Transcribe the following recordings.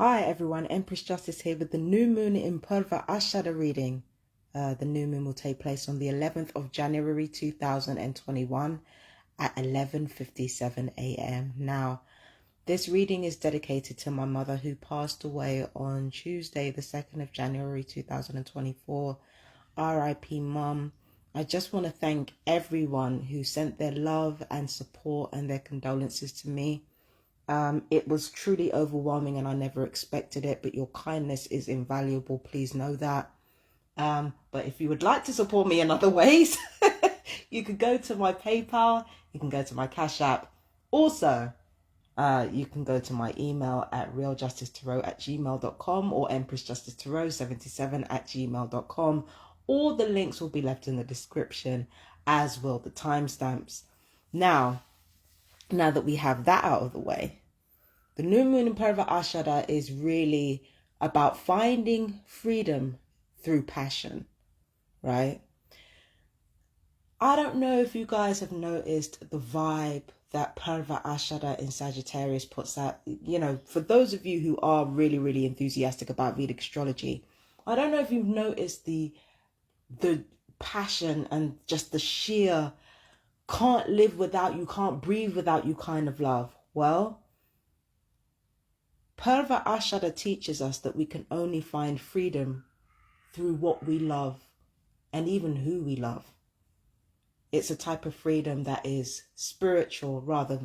Hi everyone, Empress Justice here with the new moon in Purva Ashada reading. The new moon will take place on the 11th of January 2021 at 11:57 a.m. Now, this reading is dedicated to my mother who passed away on Tuesday, the 2nd of January 2024. R.I.P. Mum. I just want to thank everyone who sent their love and support and their condolences to me. It was truly overwhelming and I never expected it, but your kindness is invaluable. Please know that. But if you would like to support me in other ways, you could go to my PayPal, you can go to my Cash App. Also, you can go to my email at realjusticetarot@gmail.com or empressjusticetarot77@gmail.com. All the links will be left in the description, as will the timestamps. Now that we have that out of the way, the new moon in Purva Ashada is really about finding freedom through passion, right? I don't know if you guys have noticed the vibe that Purva Ashada in Sagittarius puts out. You know, for those of you who are really, really enthusiastic about Vedic astrology, I don't know if you've noticed the passion and just the sheer can't live without you, can't breathe without you kind of love. Well, Purva Ashada teaches us that we can only find freedom through what we love and even who we love. It's a type of freedom that is spiritual rather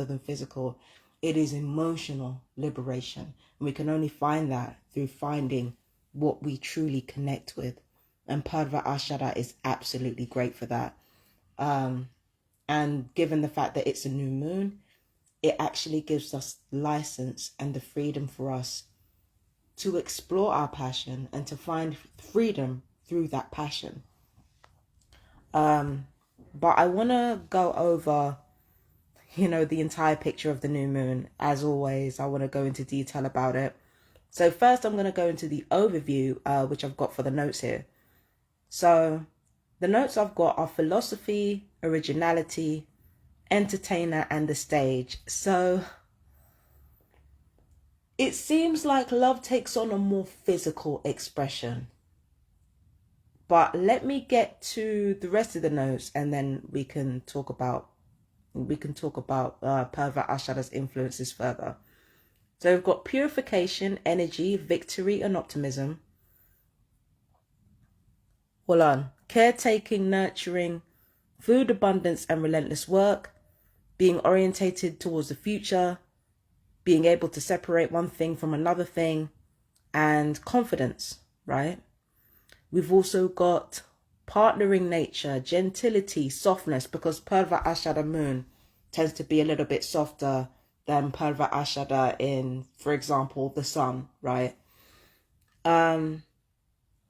than physical. It is emotional liberation. And we can only find that through finding what we truly connect with. And Purva Ashada is absolutely great for that. And given the fact that it's a new moon, it actually gives us license and the freedom for us to explore our passion and to find freedom through that passion. But I want to go over, the entire picture of the new moon. As always, I want to go into detail about it. So first I'm going to go into the overview, which I've got for the notes here. So the notes I've got are philosophy, originality, entertainer, and the stage. So it seems like love takes on a more physical expression. But let me get to the rest of the notes and then we can talk about Purva Ashada's influences further. So we've got purification, energy, victory, and optimism. Hold on. Caretaking, nurturing, food abundance, and relentless work. Being orientated towards the future, being able to separate one thing from another thing, and confidence, right? We've also got partnering nature, gentility, softness, because Purva Ashada moon tends to be a little bit softer than Purva Ashada in, for example, the sun, right?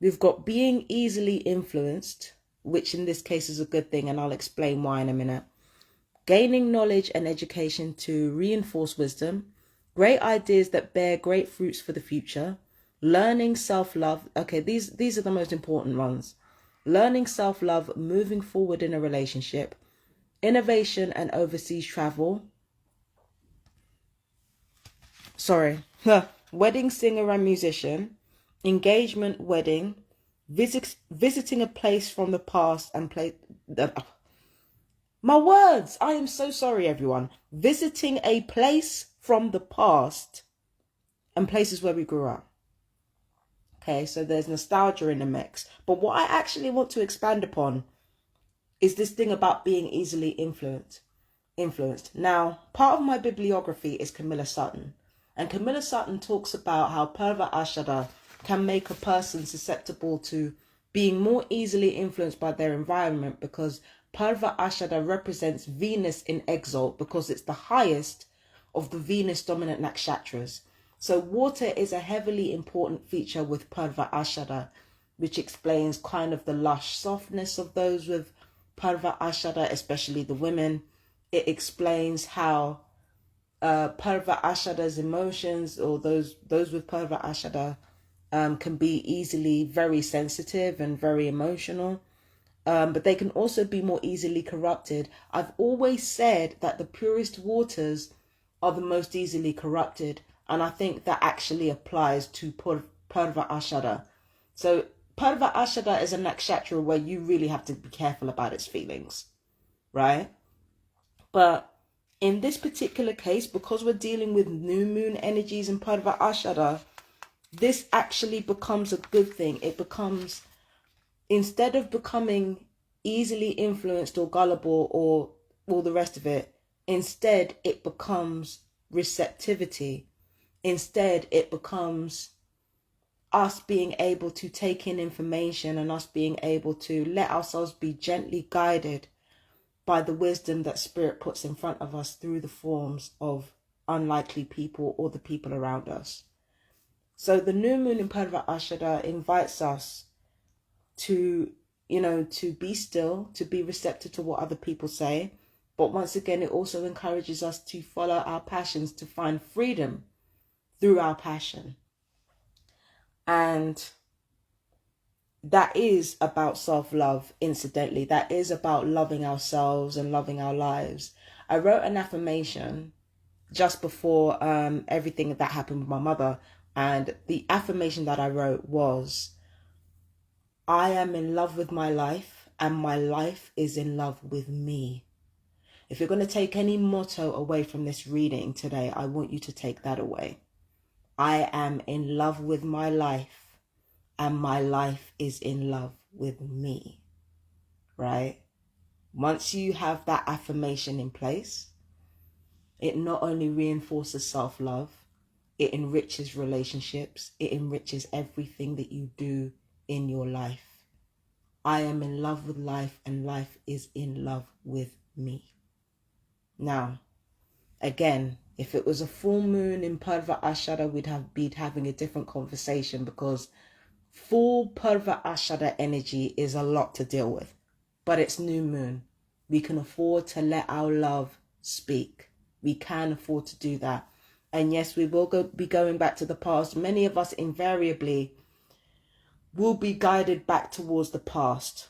We've got being easily influenced, which in this case is a good thing, and I'll explain why in a minute. Gaining knowledge and education to reinforce wisdom, great ideas that bear great fruits for the future, learning self-love. Okay, these are the most important ones. Learning self-love, moving forward in a relationship, innovation and overseas travel. Wedding singer and musician, engagement, wedding, visiting a place from the past and my words, I am so sorry, everyone. Visiting a place from the past and places where we grew up. Okay, so there's nostalgia in the mix. But what I actually want to expand upon is this thing about being easily influenced. Now, part of my bibliography is Camilla Sutton. And Camilla Sutton talks about how Purva Ashada can make a person susceptible to being more easily influenced by their environment, because Purva Ashada represents Venus in exalt, because it's the highest of the Venus dominant nakshatras. So water is a heavily important feature with Purva Ashada, which explains kind of the lush softness of those with Purva Ashada, especially the women. It explains how Purva Ashada's emotions, or those with Purva Ashada, can be easily very sensitive and very emotional. But they can also be more easily corrupted. I've always said that the purest waters are the most easily corrupted. And I think that actually applies to Purva Ashada. So Purva Ashada is a nakshatra where you really have to be careful about its feelings, right? But in this particular case, because we're dealing with new moon energies in Purva Ashada, this actually becomes a good thing. It becomes, instead of becoming easily influenced or gullible or all the rest of it, instead it becomes receptivity. Instead it becomes us being able to take in information and us being able to let ourselves be gently guided by the wisdom that Spirit puts in front of us through the forms of unlikely people or the people around us. So the new moon in Purva Ashada invites us to, to be still, to be receptive to what other people say. But once again, it also encourages us to follow our passions, to find freedom through our passion. And that is about self-love, incidentally. That is about loving ourselves and loving our lives. I wrote an affirmation just before everything that happened with my mother. And the affirmation that I wrote was, I am in love with my life and my life is in love with me. If you're going to take any motto away from this reading today, I want you to take that away. I am in love with my life and my life is in love with me, right? Once you have that affirmation in place, it not only reinforces self-love, it enriches relationships, it enriches everything that you do in your life. I am in love with life and life is in love with me. Now, again, if it was a full moon in Purva Ashada, we'd have been having a different conversation, because full Purva Ashada energy is a lot to deal with. But it's new moon. We can afford to let our love speak. We can afford to do that. And yes, we will be going back to the past. Many of us invariably will be guided back towards the past.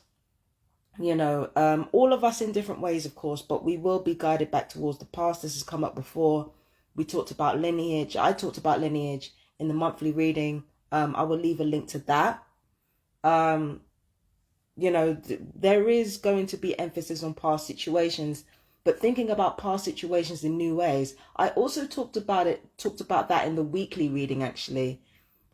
All of us in different ways, of course, but we will be guided back towards the past. This has come up before. We talked about lineage. I talked about lineage in the monthly reading. I will leave a link to that. There is going to be emphasis on past situations, but thinking about past situations in new ways. I also talked about that in the weekly reading, actually.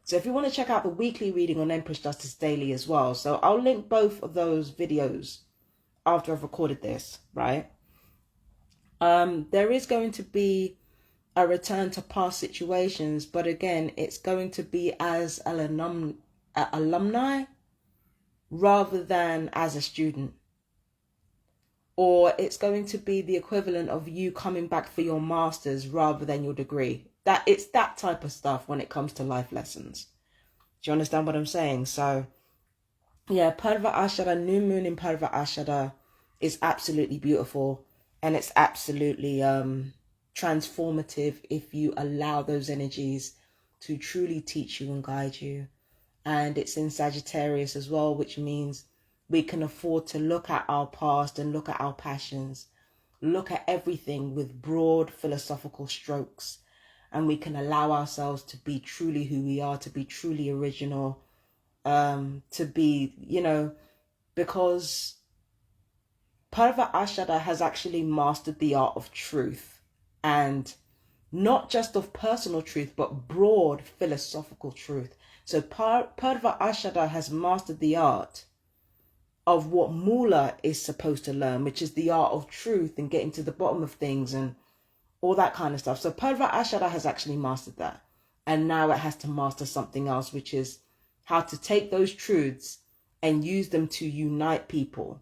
So if you want to check out the weekly reading on Empress Justice Daily as well. So I'll link both of those videos after I've recorded this, right? There is going to be a return to past situations, but again, it's going to be as an alumni rather than as a student. Or it's going to be the equivalent of you coming back for your master's rather than your degree. It's that type of stuff when it comes to life lessons. Do you understand what I'm saying? So, yeah, Purva Ashada, new moon in Purva Ashada is absolutely beautiful. And it's absolutely transformative if you allow those energies to truly teach you and guide you. And it's in Sagittarius as well, which means we can afford to look at our past and look at our passions, look at everything with broad philosophical strokes. And we can allow ourselves to be truly who we are, to be truly original, to be, because Purva Ashada has actually mastered the art of truth, and not just of personal truth, but broad philosophical truth. So Purva Ashada has mastered the art of what Mula is supposed to learn, which is the art of truth and getting to the bottom of things and all that kind of stuff. So Purva Ashada has actually mastered that. And now it has to master something else, which is how to take those truths and use them to unite people.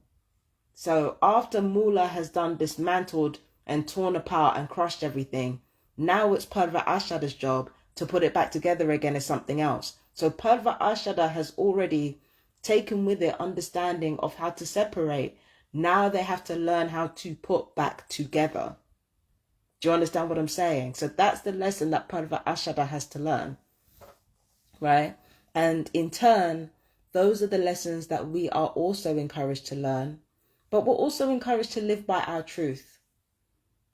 So after Mula has dismantled and torn apart and crushed everything, now it's Purva Ashada's job to put it back together again as something else. So Purva Ashada has already taken with it understanding of how to separate. Now they have to learn how to put back together. Do you understand what I'm saying? So that's the lesson that Purva Ashada has to learn, right? And in turn, those are the lessons that we are also encouraged to learn, but we're also encouraged to live by our truth.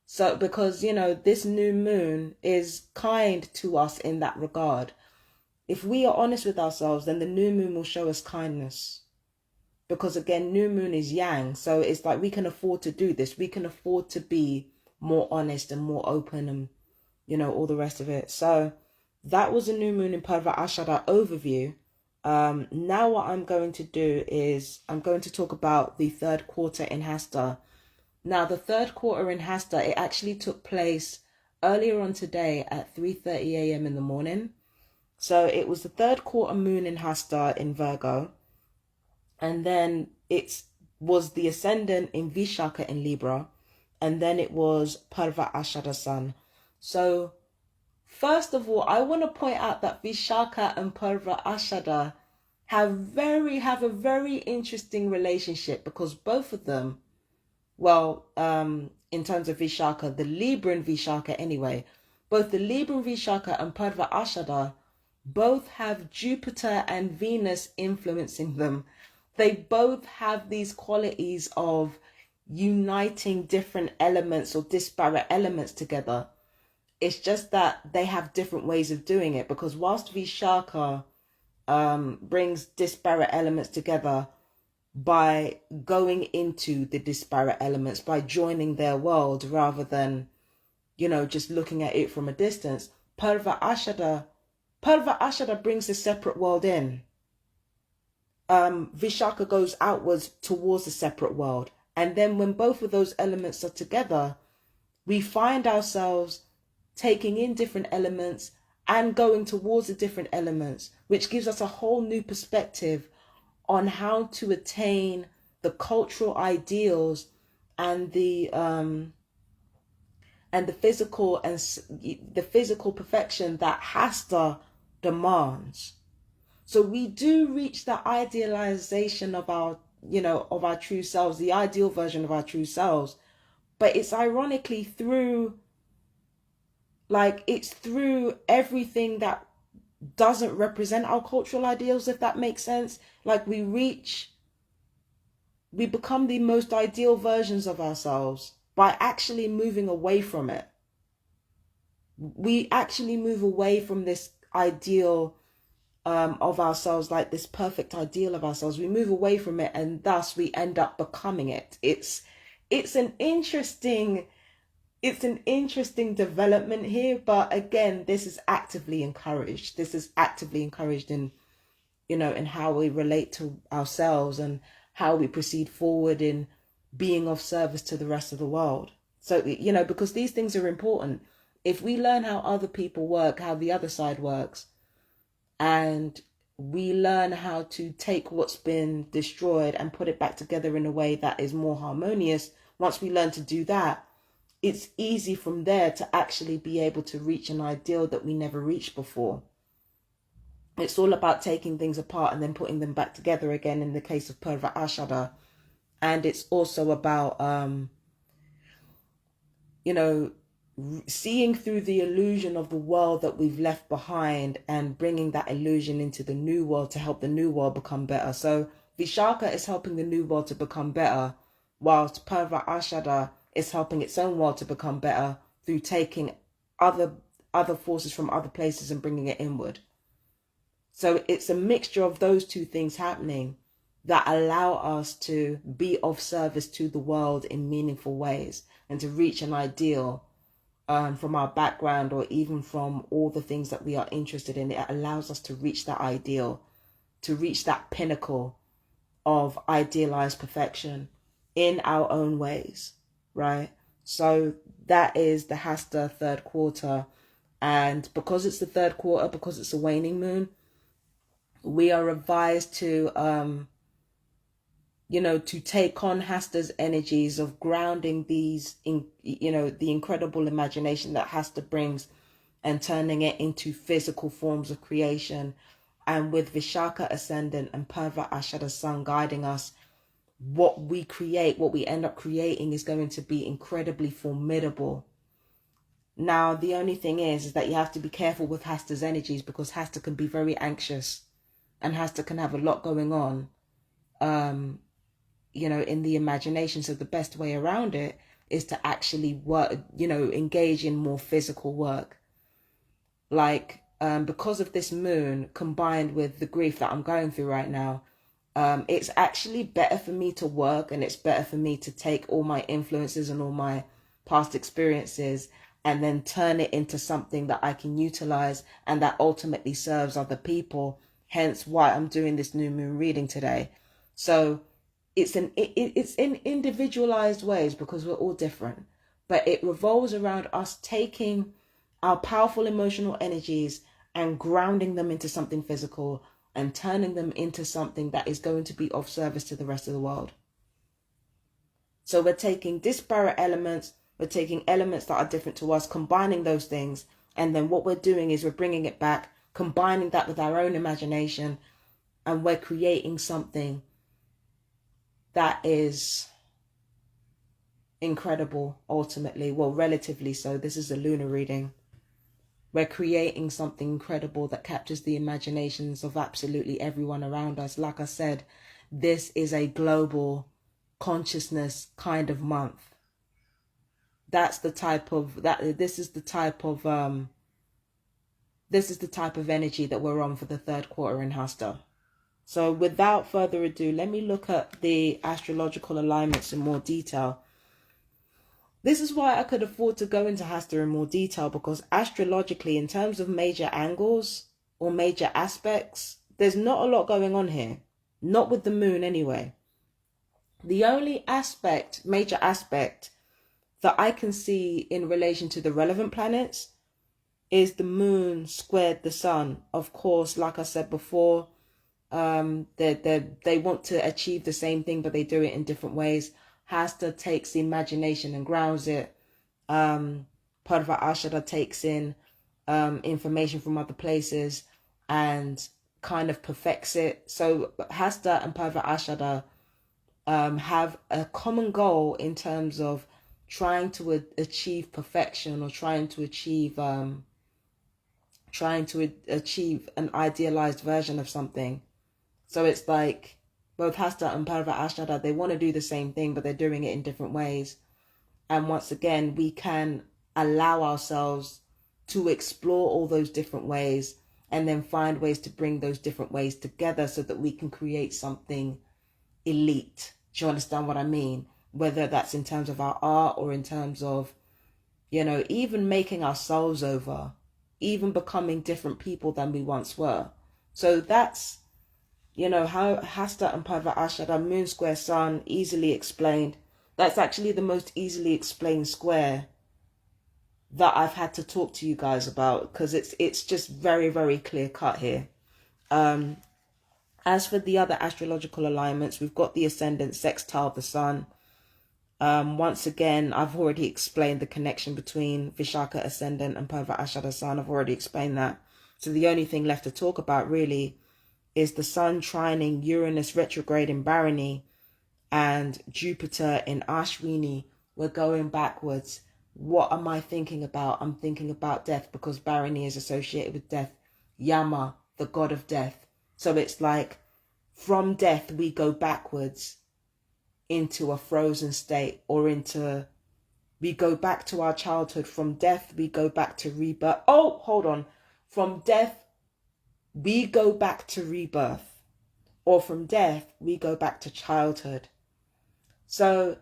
So, because, you know, this new moon is kind to us in that regard. If we are honest with ourselves, then the new moon will show us kindness. Because again, new moon is yang. So it's like we can afford to do this. We can afford to be more honest and more open and, you know, all the rest of it. So that was a new moon in Purva Ashada overview. Now what I'm going to do is I'm going to talk about the third quarter in Hasta. Now, the third quarter in Hasta, it actually took place earlier on today at 3:30 a.m. in the morning. So it was the third quarter moon in Hasta in Virgo. And then it was the ascendant in Vishaka in Libra. And then it was Purva Ashada sun. So first of all, I want to point out that Vishaka and Purva Ashada have a very interesting relationship, because both of them, well, in terms of Vishaka, the Libra and Vishaka anyway, both the Libra and Vishaka and Purva Ashada both have Jupiter and Venus influencing them. They both have these qualities of uniting different elements or disparate elements together. It's just that they have different ways of doing it, because whilst Vishaka brings disparate elements together by going into the disparate elements, by joining their world rather than, you know, just looking at it from a distance, Purva Ashada brings a separate world in. Vishaka goes outwards towards a separate world. And then when both of those elements are together, we find ourselves taking in different elements and going towards the different elements, which gives us a whole new perspective on how to attain the cultural ideals and the physical perfection that Hasta demands. So we do reach the idealization of our, you know, of our true selves, the ideal version of our true selves. But it's ironically through, like, it's through everything that doesn't represent our cultural ideals, if that makes sense. Like we become the most ideal versions of ourselves by actually moving away from it. We actually move away from this ideal of ourselves, like this perfect ideal of ourselves. We move away from it, and thus we end up becoming it. It's an interesting development here, but again, this is actively encouraged. This is actively encouraged in, you know, in how we relate to ourselves and how we proceed forward in being of service to the rest of the world. So, you know, because these things are important. If we learn how other people work, how the other side works, and we learn how to take what's been destroyed and put it back together in a way that is more harmonious, once we learn to do that, it's easy from there to actually be able to reach an ideal that we never reached before. It's all about taking things apart and then putting them back together again in the case of Purva Ashada. And it's also about, you know, seeing through the illusion of the world that we've left behind and bringing that illusion into the new world to help the new world become better. So Vishaka is helping the new world to become better, whilst Purva Ashada is helping its own world to become better through taking other forces from other places and bringing it inward. So it's a mixture of those two things happening that allow us to be of service to the world in meaningful ways and to reach an ideal from our background or even from all the things that we are interested in. It allows us to reach that ideal, to reach that pinnacle of idealized perfection in our own ways, right? So that is the Hasta third quarter. And because it's the third quarter, because it's a waning moon, we are advised to, you know, to take on Hasta's energies of grounding these in, you know, the incredible imagination that Hasta brings and turning it into physical forms of creation. And with Vishaka ascendant and Purva Ashada sun guiding us, what we create, what we end up creating is going to be incredibly formidable. Now, the only thing is that you have to be careful with Hasta's energies, because Hasta can be very anxious and Hasta can have a lot going on, you know, in the imagination. So the best way around it is to actually work, you know, engage in more physical work. Like, because of this moon combined with the grief that I'm going through right now, it's actually better for me to work, and it's better for me to take all my influences and all my past experiences and then turn it into something that I can utilize and that ultimately serves other people. Hence why I'm doing this new moon reading today. So it's in individualized ways because we're all different, but it revolves around us taking our powerful emotional energies and grounding them into something physical and turning them into something that is going to be of service to the rest of the world. So we're taking disparate elements, we're taking elements that are different to us, combining those things, and then what we're doing is we're bringing it back, combining that with our own imagination, and we're creating something that is incredible, ultimately. Well, relatively so. This is a lunar reading. We're creating something incredible that captures the imaginations of absolutely everyone around us. Like I said, this is a global consciousness kind of month. That's the type of this is the type of energy that we're on for the third quarter in Hasta. So without further ado, let me look at the astrological alignments in more detail. This is why I could afford to go into Hasta in more detail, because astrologically, in terms of major angles or major aspects, there's not a lot going on here. Not with the moon anyway. The only major aspect that I can see in relation to the relevant planets is the moon squared the sun. Of course, like I said before, they want to achieve the same thing, but they do it in different ways. Hasta takes the imagination and grounds it. Purva Ashada takes in information from other places and kind of perfects it. So Hasta and Purva Ashada have a common goal in terms of trying to achieve perfection, or trying to achieve an idealized version of something. So it's like both Hasta and Purva Ashada, they want to do the same thing, but they're doing it in different ways. And once again, we can allow ourselves to explore all those different ways and then find ways to bring those different ways together so that we can create something elite. Do you understand what I mean? Whether that's in terms of our art or in terms of, you know, even making ourselves over, even becoming different people than we once were. So that's, you know, how Hasta and Purva Ashada, moon square sun, easily explained. That's actually the most easily explained square that I've had to talk to you guys about, because it's just very, very clear cut here. As for the other astrological alignments, we've got the ascendant sextile the sun. Once again, I've already explained the connection between Vishaka ascendant and Purva Ashada sun. I've already explained that. So the only thing left to talk about really is the sun trining Uranus retrograde in Barony and Jupiter in Ashwini. We're going backwards. What am I thinking about? I'm thinking about death, because Barony is associated with death. Yama, the god of death. So it's like from death we go backwards into a frozen state, or we go back to our childhood. From death we go back to rebirth. Oh, hold on. From death we go back to rebirth, or from death we go back to childhood. So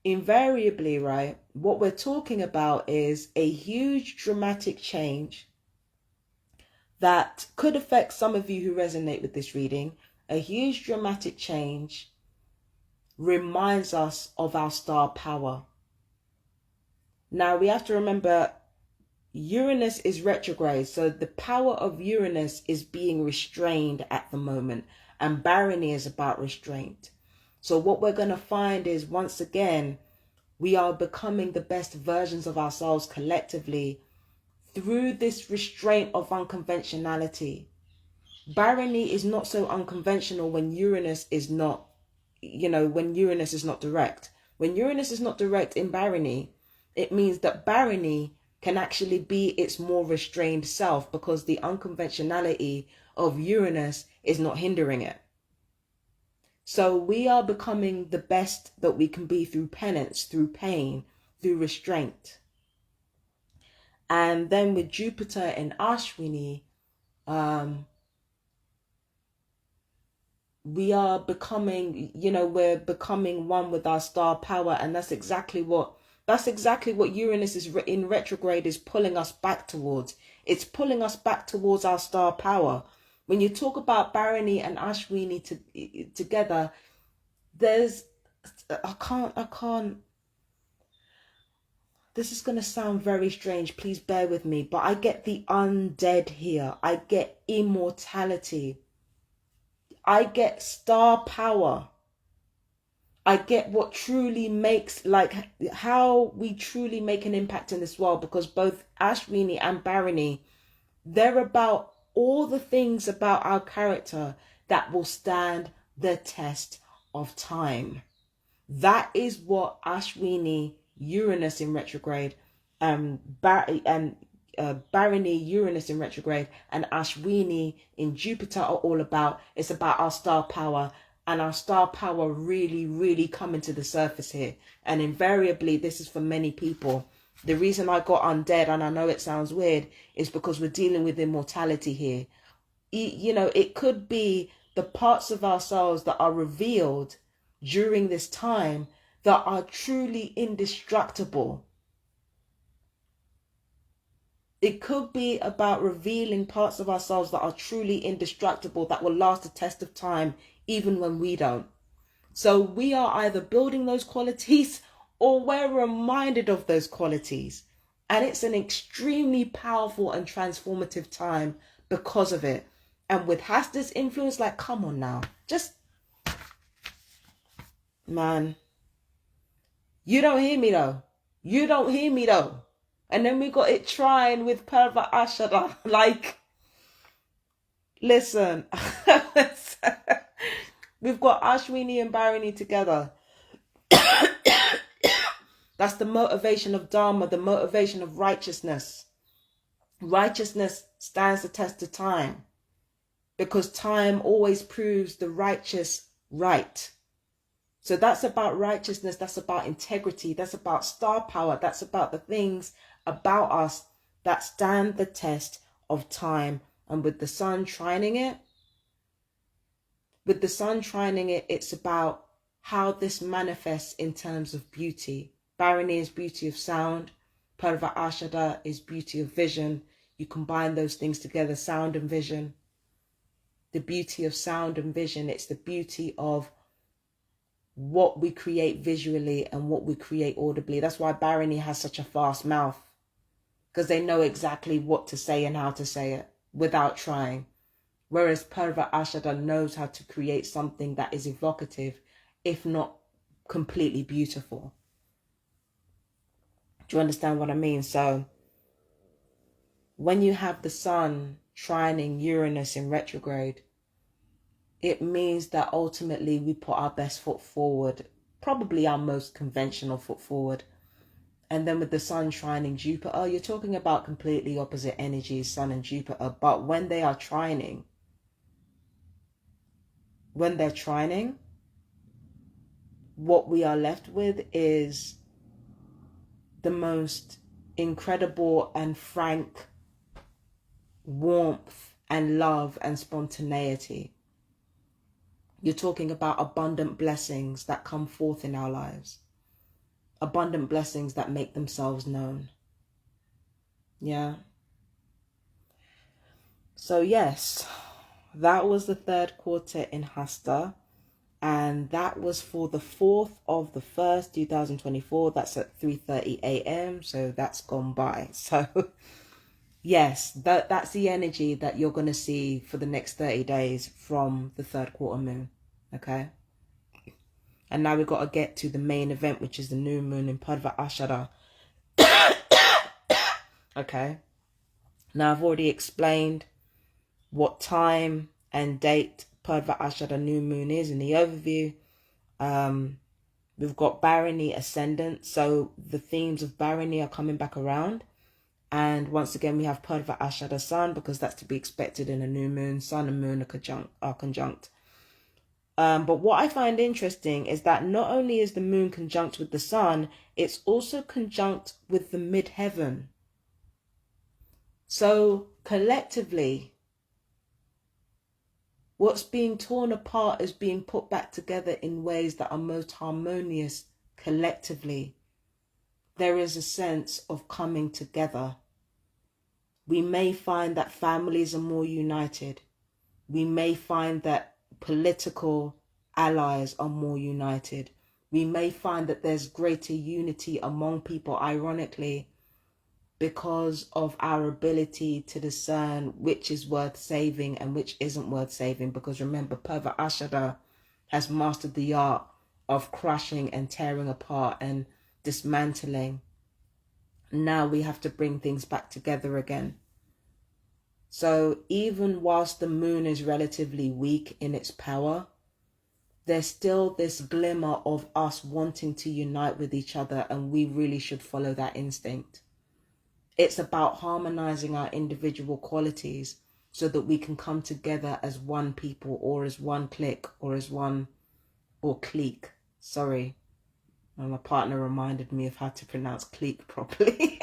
invariably, right, what we're talking about is a huge dramatic change that could affect some of you who resonate with this reading. A huge dramatic change reminds us of our star power. Now we have to remember, Uranus is retrograde, so the power of Uranus is being restrained at the moment, and Barony is about restraint. So what we're going to find is, once again, we are becoming the best versions of ourselves collectively through this restraint of unconventionality. Barony is not so unconventional when Uranus is not, when Uranus is not direct. When Uranus is not direct in Barony, it means that Barony can actually be its more restrained self, because the unconventionality of Uranus is not hindering it. So we are becoming the best that we can be through penance, through pain, through restraint. And then with Jupiter in Ashwini, we are becoming, we're becoming one with our star power. And that's exactly what Uranus is in retrograde is pulling us back towards. It's pulling us back towards our star power. When you talk about Barony and Ashwini together, I can't, this is going to sound very strange, please bear with me, but I get the undead here. I get immortality. I get star power. I get what truly makes, like, how we truly make an impact in this world, because both Ashwini and Barony, they're about all the things about our character that will stand the test of time. That is what Ashwini, Uranus in retrograde, Barony, Uranus in retrograde, and Ashwini in Jupiter are all about. It's about our star power, and our star power really, really coming to the surface here. And invariably, this is for many people. The reason I got undead, and I know it sounds weird, is because we're dealing with immortality here. It could be the parts of ourselves that are revealed during this time that are truly indestructible. It could be about revealing parts of ourselves that are truly indestructible, that will last the test of time, even when we don't. So we are either building those qualities or we're reminded of those qualities. And it's an extremely powerful and transformative time because of it. And with Hasta's influence, like, come on now. Man. You don't hear me though. And then we got it trying with Purva Ashada. Like, listen. We've got Ashwini and Barony together. That's the motivation of Dharma, the motivation of righteousness. Righteousness stands the test of time, because time always proves the righteous right. So that's about righteousness, that's about integrity, that's about star power, that's about the things about us that stand the test of time. And with the sun trining it, it's about how this manifests in terms of beauty. Barony is beauty of sound. Purva Ashada is beauty of vision. You combine those things together, sound and vision. The beauty of sound and vision, it's the beauty of what we create visually and what we create audibly. That's why Barony has such a fast mouth, because they know exactly what to say and how to say it without trying. Whereas Purva Ashada knows how to create something that is evocative, if not completely beautiful. Do you understand what I mean? So when you have the sun trining Uranus in retrograde, it means that ultimately we put our best foot forward, probably our most conventional foot forward. And then with the sun trining Jupiter, you're talking about completely opposite energies, sun and Jupiter. But when they are trining, what we are left with is the most incredible and frank warmth and love and spontaneity. You're talking about abundant blessings that come forth in our lives. Abundant blessings that make themselves known. Yeah. So yes, that was the third quarter in Hasta. And that was for the 4th of the 1st, 2024. That's at 3:30 a.m. So that's gone by. So yes, that's the energy that you're going to see for the next 30 days from the 3rd quarter moon. Okay. And now we've got to get to the main event, which is the new moon in Purva Ashada. Okay. Now I've already explained what time and date Purva Ashada new moon is in the overview. We've got Barony ascendant, so the themes of Barony are coming back around. And once again, we have Purva Ashada sun, because that's to be expected in a new moon. Sun and moon are conjunct. But what I find interesting is that not only is the moon conjunct with the sun, it's also conjunct with the midheaven. So collectively, what's being torn apart is being put back together in ways that are most harmonious collectively. There is a sense of coming together. We may find that families are more united. We may find that political allies are more united. We may find that there's greater unity among people, ironically, because of our ability to discern which is worth saving and which isn't worth saving. Because remember, Purva Ashada has mastered the art of crushing and tearing apart and dismantling. Now we have to bring things back together again. So even whilst the moon is relatively weak in its power, there's still this glimmer of us wanting to unite with each other, and we really should follow that instinct. It's about harmonizing our individual qualities so that we can come together as one people, or as one clique, or as one, or clique. Sorry. And my partner reminded me of how to pronounce clique properly.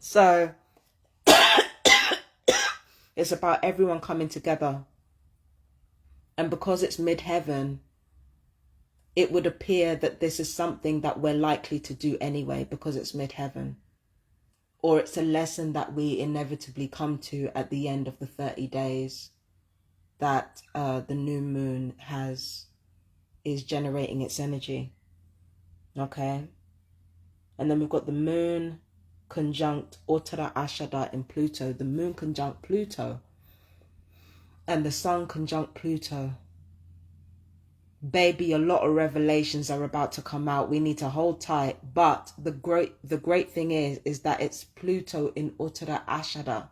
So it's about everyone coming together. And because it's midheaven, it would appear that this is something that we're likely to do anyway because it's midheaven. Or it's a lesson that we inevitably come to at the end of the 30 days that the new moon is generating its energy. Okay? And then we've got the moon conjunct Uttara Ashada in Pluto. The moon conjunct Pluto. And the sun conjunct Pluto. Baby, a lot of revelations are about to come out. We need to hold tight. But the great thing is that it's Pluto in Uttara Ashada.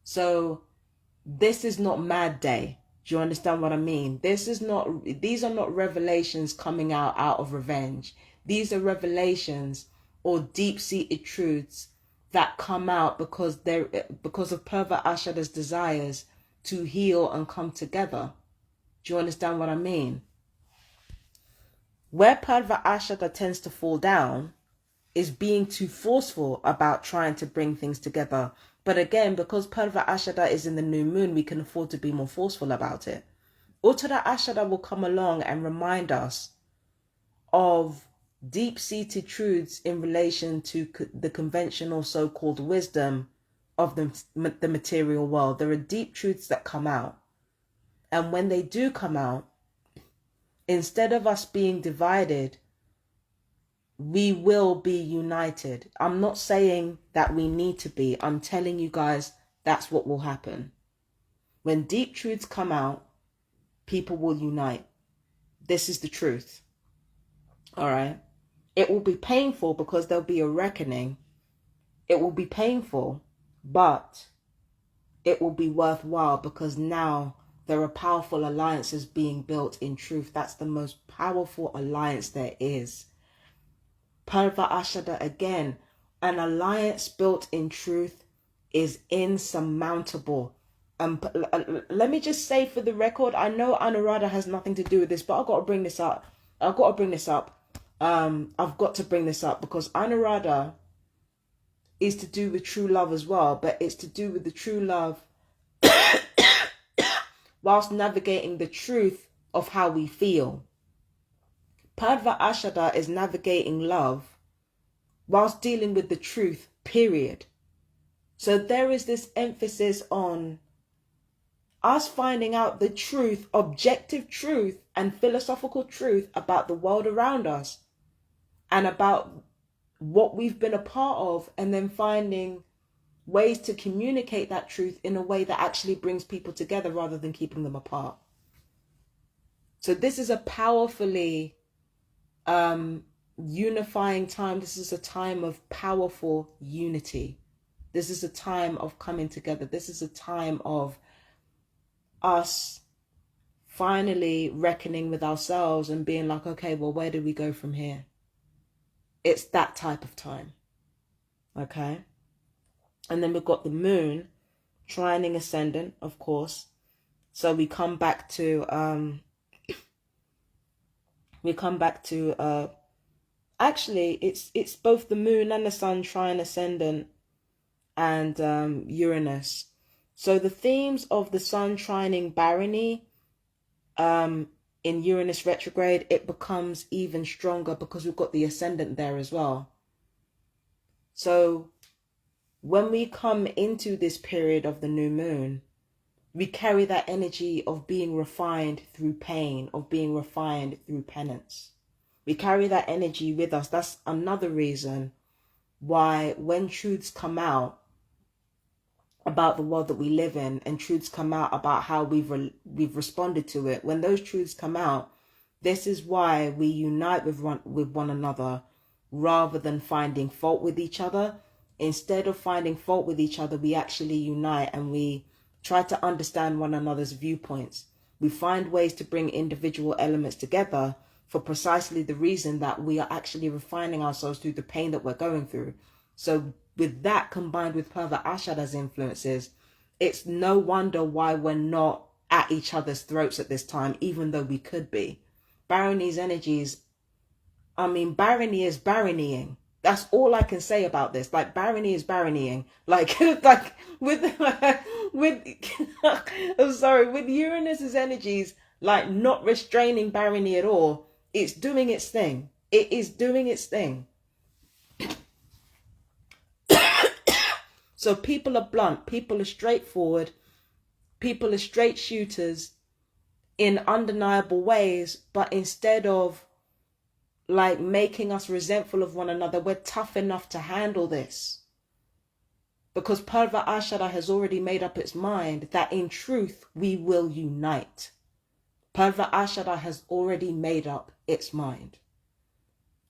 So this is not Mad Day. Do you understand what I mean? These are not revelations coming out of revenge. These are revelations or deep-seated truths that come out because of Purva Ashada's desires to heal and come together. Do you understand what I mean? Where Purva Ashada tends to fall down is being too forceful about trying to bring things together. But again, because Purva Ashada is in the new moon, we can afford to be more forceful about it. Uttara Ashada will come along and remind us of deep-seated truths in relation to the conventional so-called wisdom of the material world. There are deep truths that come out. And when they do come out, instead of us being divided, we will be united. I'm not saying that we need to be. I'm telling you guys that's what will happen. When deep truths come out, people will unite. This is the truth. All right? It will be painful because there'll be a reckoning. It will be painful, but it will be worthwhile because now there are powerful alliances being built in truth. That's the most powerful alliance there is. Purva Ashada again, an alliance built in truth is insurmountable. Let me just say for the record, I know Anuradha has nothing to do with this, but I've got to bring this up. I've got to bring this up because Anuradha is to do with true love as well, but it's to do with the true love whilst navigating the truth of how we feel. Purva Ashada is navigating love whilst dealing with the truth, period. So there is this emphasis on us finding out the truth, objective truth and philosophical truth about the world around us and about what we've been a part of, and then finding ways to communicate that truth in a way that actually brings people together rather than keeping them apart. So this is a powerfully unifying time. This is a time of powerful unity. This is a time of coming together. This is a time of us finally reckoning with ourselves and being like, okay, well, where do we go from here? It's that type of time. Okay. And then we've got the moon trining ascendant, of course, So we come back to actually it's both the moon and the sun trine ascendant and Uranus. So the themes of the sun trining barony in Uranus retrograde, it becomes even stronger because we've got the ascendant there as well. So when we come into this period of the new moon, we carry that energy of being refined through pain, of being refined through penance. We carry that energy with us. That's another reason why when truths come out about the world that we live in, and truths come out about how we've responded to it, when those truths come out, this is why we unite with one another rather than finding fault with each other. Instead of finding fault with each other, we actually unite and we try to understand one another's viewpoints. We find ways to bring individual elements together for precisely the reason that we are actually refining ourselves through the pain that we're going through. So with that combined with Purva Ashada's influences, it's no wonder why we're not at each other's throats at this time, even though we could be. Barony's energies, barony is baronying. That's all I can say about this. Like, barony is baronying. Like with I'm sorry, with Uranus's energies, like not restraining barony at all, it's doing its thing. It is doing its thing. So people are blunt, people are straightforward, people are straight shooters in undeniable ways, but instead of like making us resentful of one another, we're tough enough to handle this. Because Purva Ashada has already made up its mind that in truth we will unite. Purva Ashada has already made up its mind.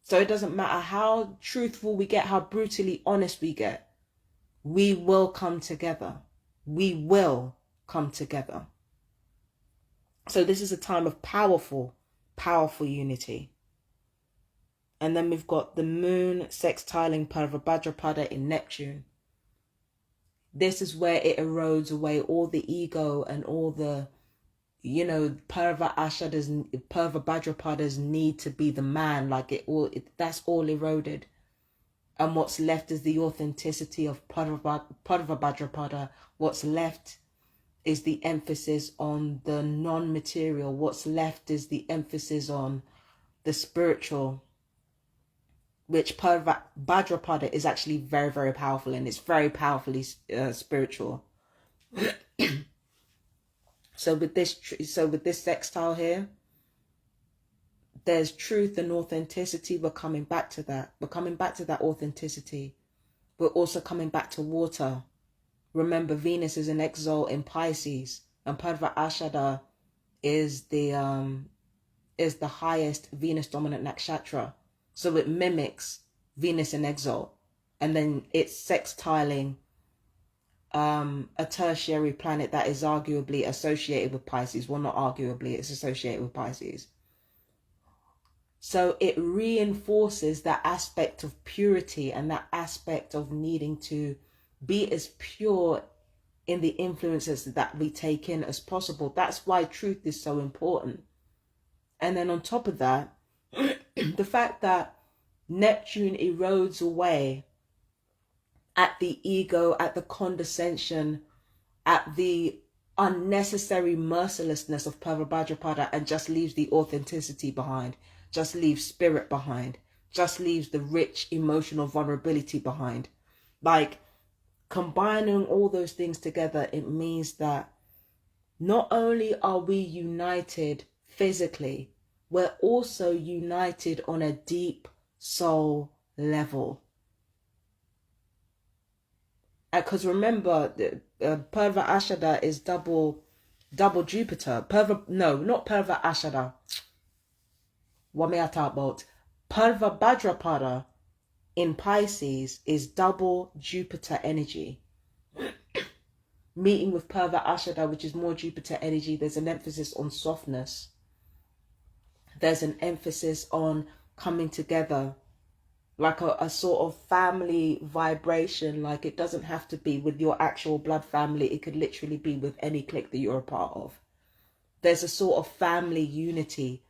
So it doesn't matter how truthful we get, how brutally honest we get, we will come together. We will come together. So this is a time of powerful, powerful unity. And then we've got the moon sextiling Purva Bhadrapada in Neptune. This is where it erodes away all the ego and all the, Purva Bhadrapada's need to be the man. Like that's all eroded. And what's left is the authenticity of Purva Bhadrapada. What's left is the emphasis on the non-material. What's left is the emphasis on the spiritual, which Purva Bhadrapada is actually very, very powerful, and it's very powerfully spiritual. So with this sextile here, there's truth and authenticity. We're coming back to that. We're coming back to that authenticity. We're also coming back to water. Remember, Venus is an exalt in Pisces, and Purva Ashada is the highest Venus dominant nakshatra. So it mimics Venus in exalt, and then it's sextiling a tertiary planet that is arguably associated with Pisces. Well, not arguably, it's associated with Pisces. So it reinforces that aspect of purity and that aspect of needing to be as pure in the influences that we take in as possible. That's why truth is so important. And then on top of that, the fact that Neptune erodes away at the ego, at the condescension, at the unnecessary mercilessness of Purva Bhadrapada, and just leaves the authenticity behind, just leaves spirit behind, just leaves the rich emotional vulnerability behind. Like, combining all those things together, it means that not only are we united physically, we're also united on a deep soul level. Because remember, Purva Ashada is double Jupiter. Not Purva Ashada. What may I talk about? Purva Bhadrapada in Pisces is double Jupiter energy. Meeting with Purva Ashada, which is more Jupiter energy, there's an emphasis on softness. There's an emphasis on coming together, like a sort of family vibration. Like, it doesn't have to be with your actual blood family. It could literally be with any clique that you're a part of. There's a sort of family unity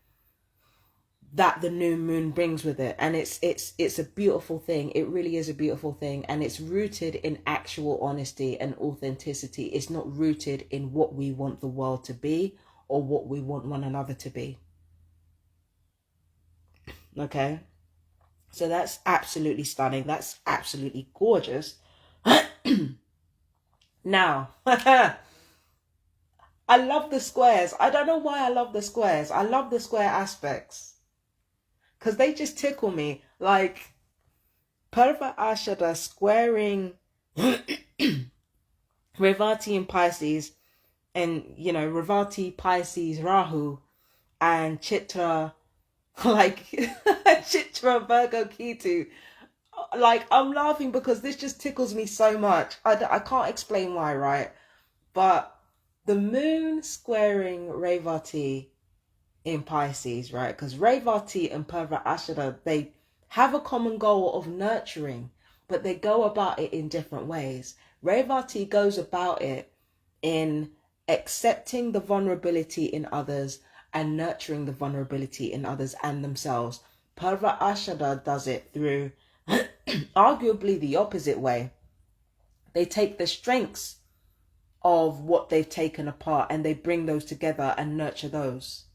that the new moon brings with it, and it's a beautiful thing. It really is a beautiful thing, and it's rooted in actual honesty and authenticity. It's not rooted in what we want the world to be or what we want one another to be. Okay, so that's absolutely stunning. That's absolutely gorgeous. Now, I love the squares. I don't know why I love the squares. I love the square aspects because they just tickle me. Like Purva Ashada squaring Revati in Pisces, and you know, Revati, Pisces, Rahu, and Chitra, like Chitra, Virgo, Ketu. Like, I'm laughing because this just tickles me so much. I can't explain why, right? But the moon squaring Revati in Pisces, right? Because Revati and Purva Ashada, they have a common goal of nurturing, but they go about it in different ways. Revati goes about it in accepting the vulnerability in others and nurturing the vulnerability in others and themselves. Purva Ashada does it through arguably the opposite way. They take the strengths of what they've taken apart and they bring those together and nurture those.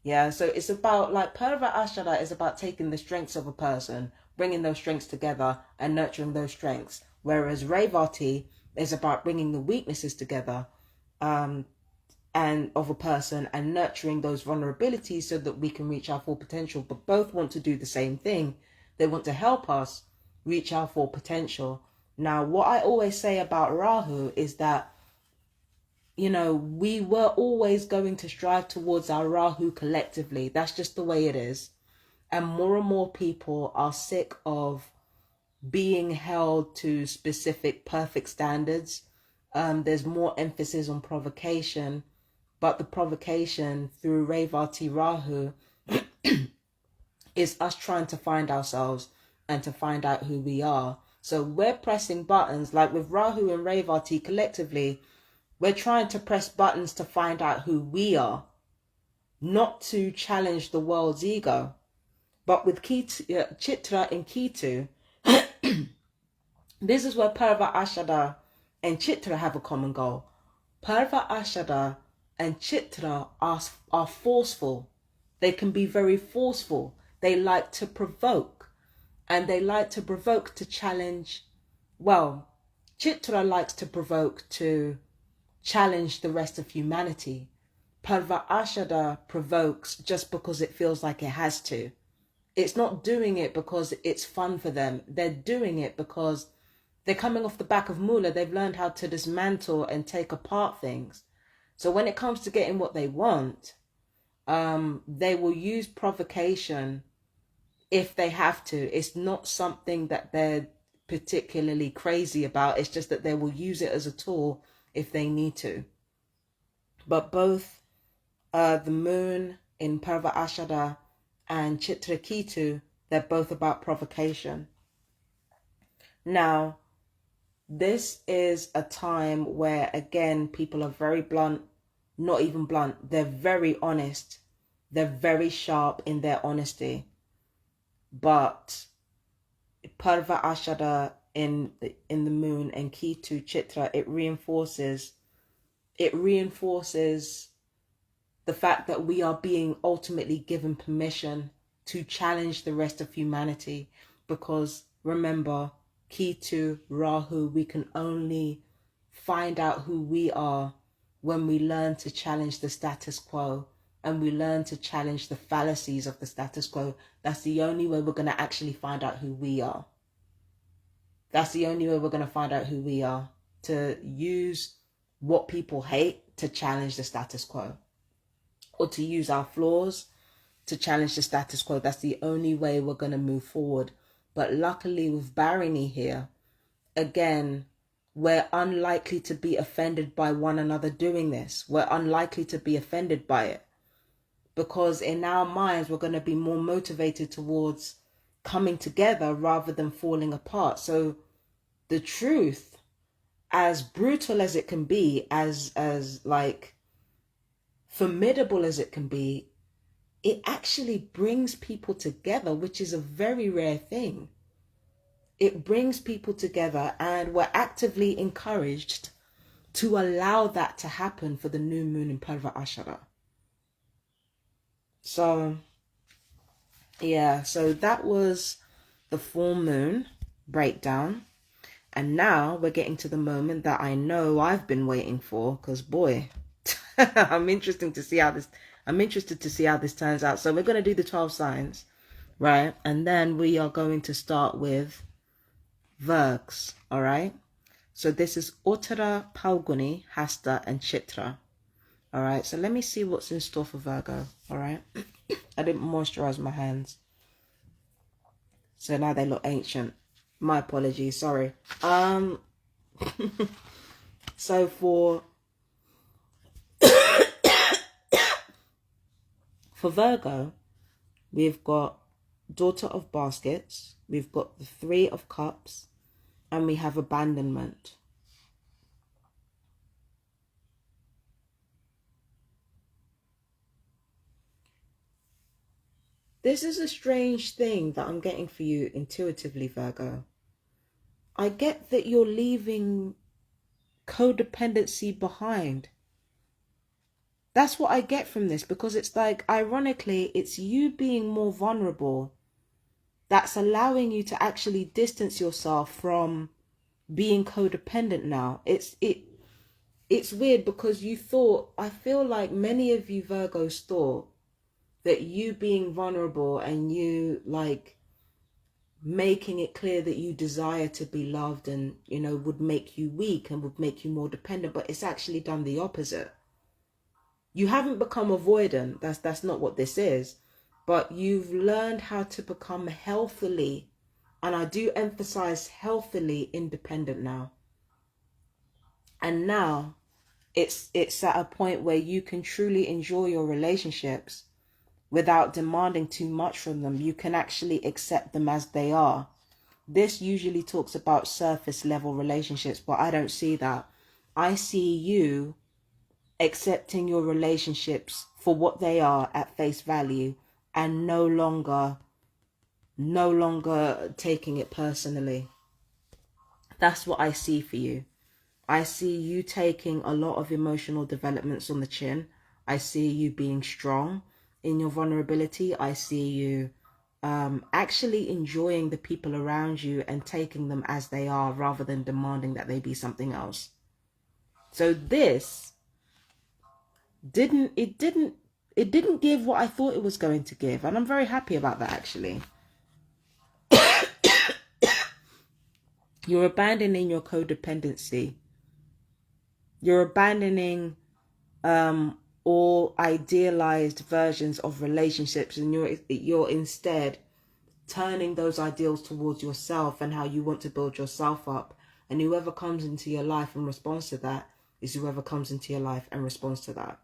Yeah, so it's about, like, Purva Ashada is about taking the strengths of a person, bringing those strengths together and nurturing those strengths. Whereas Revati is about bringing the weaknesses together and of a person and nurturing those vulnerabilities so that we can reach our full potential. But both want to do the same thing. They want to help us reach our full potential. Now, what I always say about Rahu is that, you know, we were always going to strive towards our Rahu collectively. That's just the way it is. And more people are sick of being held to specific perfect standards. There's more emphasis on provocation, but the provocation through Revati Rahu is us trying to find ourselves and to find out who we are. So we're pressing buttons, like with Rahu and Revati collectively, we're trying to press buttons to find out who we are, not to challenge the world's ego. But with Chitra and Ketu, this is where Purva Ashada and Chitra have a common goal. Purva Ashada and Chitra are forceful. They can be very forceful. They like to provoke. And they like to provoke to challenge. Well, Chitra likes to provoke to challenge the rest of humanity. Purva Ashada provokes just because it feels like it has to. It's not doing it because it's fun for them. They're doing it because they're coming off the back of Mula. They've learned how to dismantle and take apart things. So when it comes to getting what they want, they will use provocation if they have to. It's not something that they're particularly crazy about. It's just that they will use it as a tool if they need to. But both the moon in Purva Ashada and Chitra Ketu, they're both about provocation. Now, this is a time where, again, people are very blunt, not even blunt. They're very honest. They're very sharp in their honesty. But Purva Ashada in the moon and Ketu Chitra, it reinforces the fact that we are being ultimately given permission to challenge the rest of humanity. Because remember, Ketu, Rahu, we can only find out who we are when we learn to challenge the status quo and we learn to challenge the fallacies of the status quo. That's the only way we're going to actually find out who we are. That's the only way we're going to find out who we are. To use what people hate to challenge the status quo. Or to use our flaws to challenge the status quo. That's the only way we're going to move forward. But luckily with Barony here, again, we're unlikely to be offended by one another doing this. We're unlikely to be offended by it. Because in our minds, we're going to be more motivated towards coming together rather than falling apart. So the truth, as brutal as it can be, as like formidable as it can be, it actually brings people together, which is a very rare thing. It brings people together, and we're actively encouraged to allow that to happen for the new moon in Purva Ashada. So, yeah, so that was the full moon breakdown. And now we're getting to the moment that I know I've been waiting for, because boy, I'm interested to see how this turns out. So we're going to do the 12 signs, right? And then we are going to start with Virgs, all right? So this is Uttara, Palguni, Hasta, and Chitra. All right, so let me see what's in store for Virgo, all right? I didn't moisturize my hands, so now they look ancient. My apologies, sorry. So for Virgo, we've got Daughter of Baskets, we've got the Three of Cups, and we have Abandonment. This is a strange thing that I'm getting for you intuitively, Virgo. I get that you're leaving codependency behind. That's what I get from this, because it's like, ironically, it's you being more vulnerable that's allowing you to actually distance yourself from being codependent now. It's weird, because you thought, I feel like many of you Virgos thought that you being vulnerable and you like making it clear that you desire to be loved and, you know, would make you weak and would make you more dependent, but it's actually done the opposite. You haven't become avoidant. That's not what this is. But you've learned how to become healthily, and I do emphasize healthily, independent now. And now it's at a point where you can truly enjoy your relationships without demanding too much from them. You can actually accept them as they are. This usually talks about surface level relationships, but I don't see that. I see you accepting your relationships for what they are at face value, and no longer taking it personally. That's what I see for you. I see you taking a lot of emotional developments on the chin. I see you being strong in your vulnerability. I see you actually enjoying the people around you and taking them as they are, rather than demanding that they be something else. So this didn't give what I thought it was going to give, and I'm very happy about that, actually. You're abandoning your codependency. You're abandoning all idealized versions of relationships, and you're instead turning those ideals towards yourself and how you want to build yourself up. And whoever comes into your life and responds to that is whoever comes into your life and responds to that.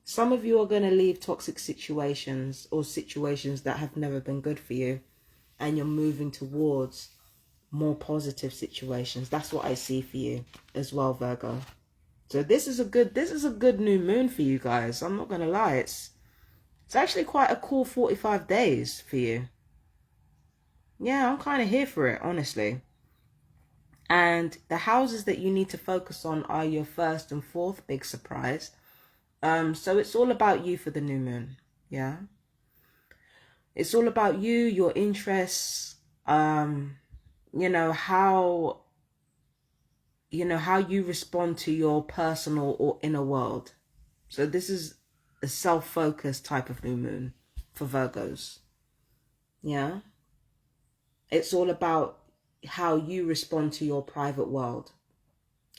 Some of you are going to leave toxic situations or situations that have never been good for you, and you're moving towards more positive situations. That's what I see for you as well, Virgo. So this is a good new moon for you guys. I'm not going to lie. It's actually quite a cool 45 days for you. Yeah, I'm kind of here for it, honestly. And the houses that you need to focus on are your 1st and 4th, big surprise. So it's all about you for the new moon. Yeah. It's all about you, your interests, you know, how you respond to your personal or inner world. So this is a self-focused type of new moon for Virgos. Yeah. It's all about how you respond to your private world,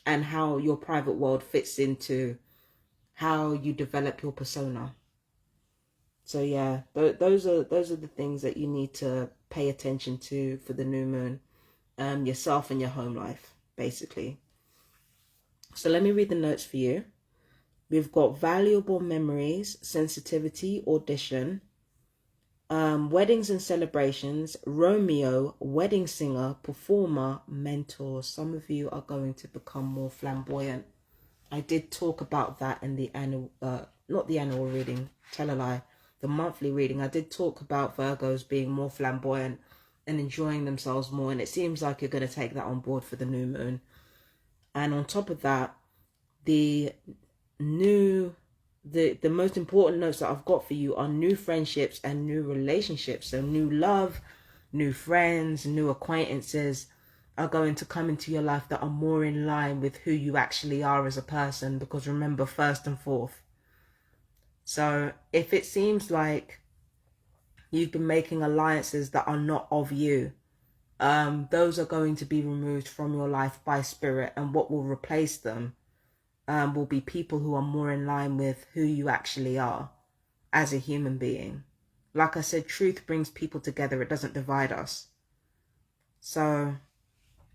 and how your private world fits into how you develop your persona. So yeah, those are the things that you need to pay attention to for the new moon. Yourself and your home life, basically. So let me read the notes for you. We've got valuable memories, sensitivity, audition, Weddings and celebrations, Romeo, wedding singer, performer, mentor. Some of you are going to become more flamboyant. I did talk about that in the annual, not the annual reading, tell a lie, the monthly reading. I did talk about Virgos being more flamboyant and enjoying themselves more. And it seems like you're going to take that on board for the new moon. And on top of that, the most important notes that I've got for you are new friendships and new relationships. So new love, new friends, new acquaintances are going to come into your life that are more in line with who you actually are as a person. Because remember, first and fourth. So if it seems like you've been making alliances that are not of you, those are going to be removed from your life by spirit. And what will replace them will be people who are more in line with who you actually are as a human being. Like I said, truth brings people together. It doesn't divide us. So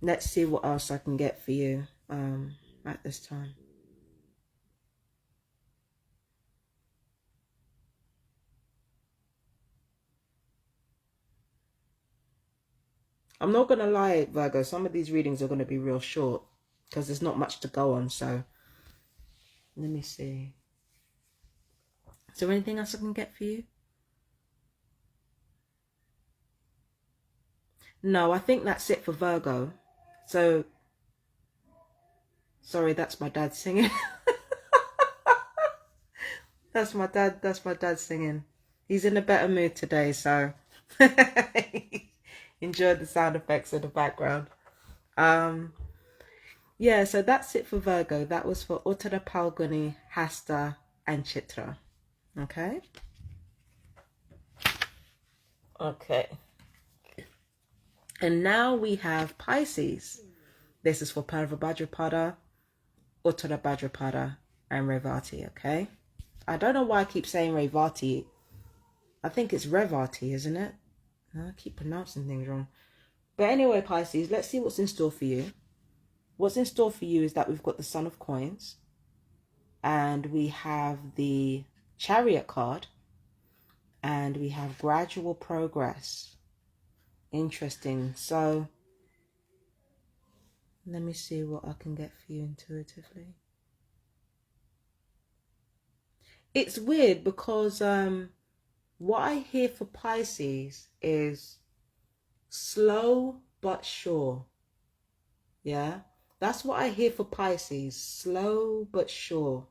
let's see what else I can get for you at this time. I'm not going to lie, Virgo, some of these readings are going to be real short because there's not much to go on. So let me see. Is there anything else I can get for you? No, I think that's it for Virgo. So, sorry, that's my dad singing. That's my dad singing. He's in a better mood today, so enjoy the sound effects in the background. Yeah, so that's it for Virgo. That was for Uttara Palguni, Hasta, and Chitra. Okay? Okay. And now we have Pisces. This is for Purva Bhadrapada, Uttara Bhadrapada, and Revati, okay? I don't know why I keep saying Revati. I think it's Revati, isn't it? I keep pronouncing things wrong. But anyway, Pisces, let's see what's in store for you. What's in store for you is that we've got the Sun of Coins. And we have the Chariot card. And we have gradual progress. Interesting. So, let me see what I can get for you intuitively. It's weird because what I hear for Pisces is slow but sure. Yeah, that's what I hear for Pisces. Slow but sure.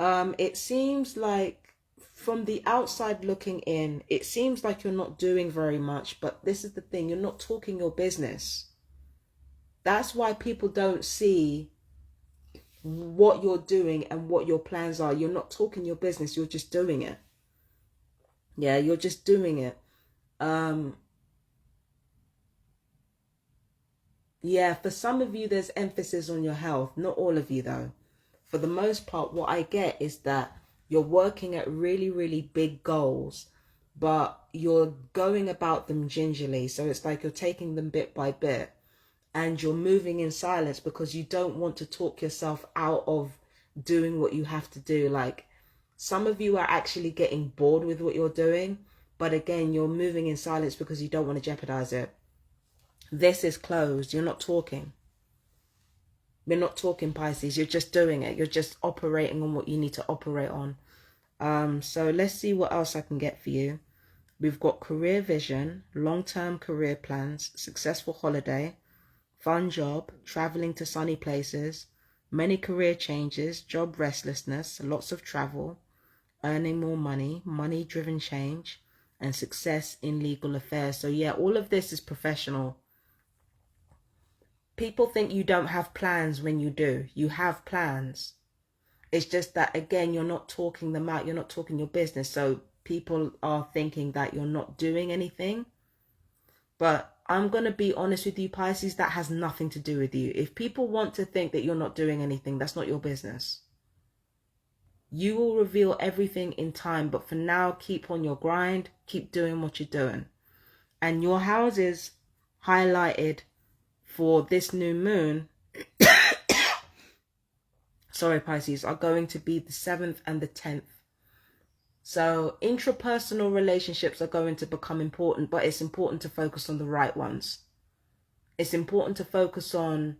It seems like from the outside looking in, it seems like you're not doing very much. But this is the thing, you're not talking your business. That's why people don't see what you're doing and what your plans are. You're not talking your business, you're just doing it. Yeah, you're just doing it. Yeah, for some of you, there's emphasis on your health. Not all of you, though. For the most part, what I get is that you're working at really, really big goals, but you're going about them gingerly. So it's like you're taking them bit by bit, and you're moving in silence because you don't want to talk yourself out of doing what you have to do. Like, some of you are actually getting bored with what you're doing, but again, you're moving in silence because you don't want to jeopardize it. This is closed. You're not talking. We're not talking, Pisces. You're just doing it. You're just operating on what you need to operate on. So let's see what else I can get for you. We've got career vision, long-term career plans, successful holiday, fun job, traveling to sunny places, many career changes, job restlessness, lots of travel, earning more money, money-driven change, and success in legal affairs. So yeah, all of this is professional. People think you don't have plans when you do. You have plans. It's just that, again, you're not talking them out. You're not talking your business. So people are thinking that you're not doing anything. But I'm going to be honest with you, Pisces, that has nothing to do with you. If people want to think that you're not doing anything, that's not your business. You will reveal everything in time. But for now, keep on your grind. Keep doing what you're doing. And your houses highlighted for this new moon, sorry, Pisces, are going to be the 7th and the 10th. So intrapersonal relationships are going to become important, but it's important to focus on the right ones. It's important to focus on,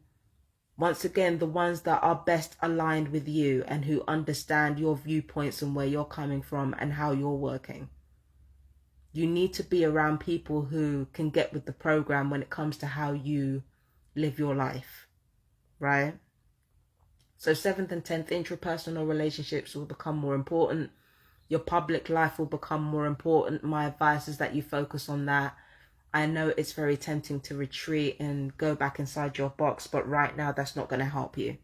once again, the ones that are best aligned with you and who understand your viewpoints and where you're coming from and how you're working. You need to be around people who can get with the program when it comes to how you live your life, right? So 7th and 10th, intrapersonal relationships will become more important. Your public life will become more important. My advice is that you focus on that. I know it's very tempting to retreat and go back inside your box, but right now that's not going to help you.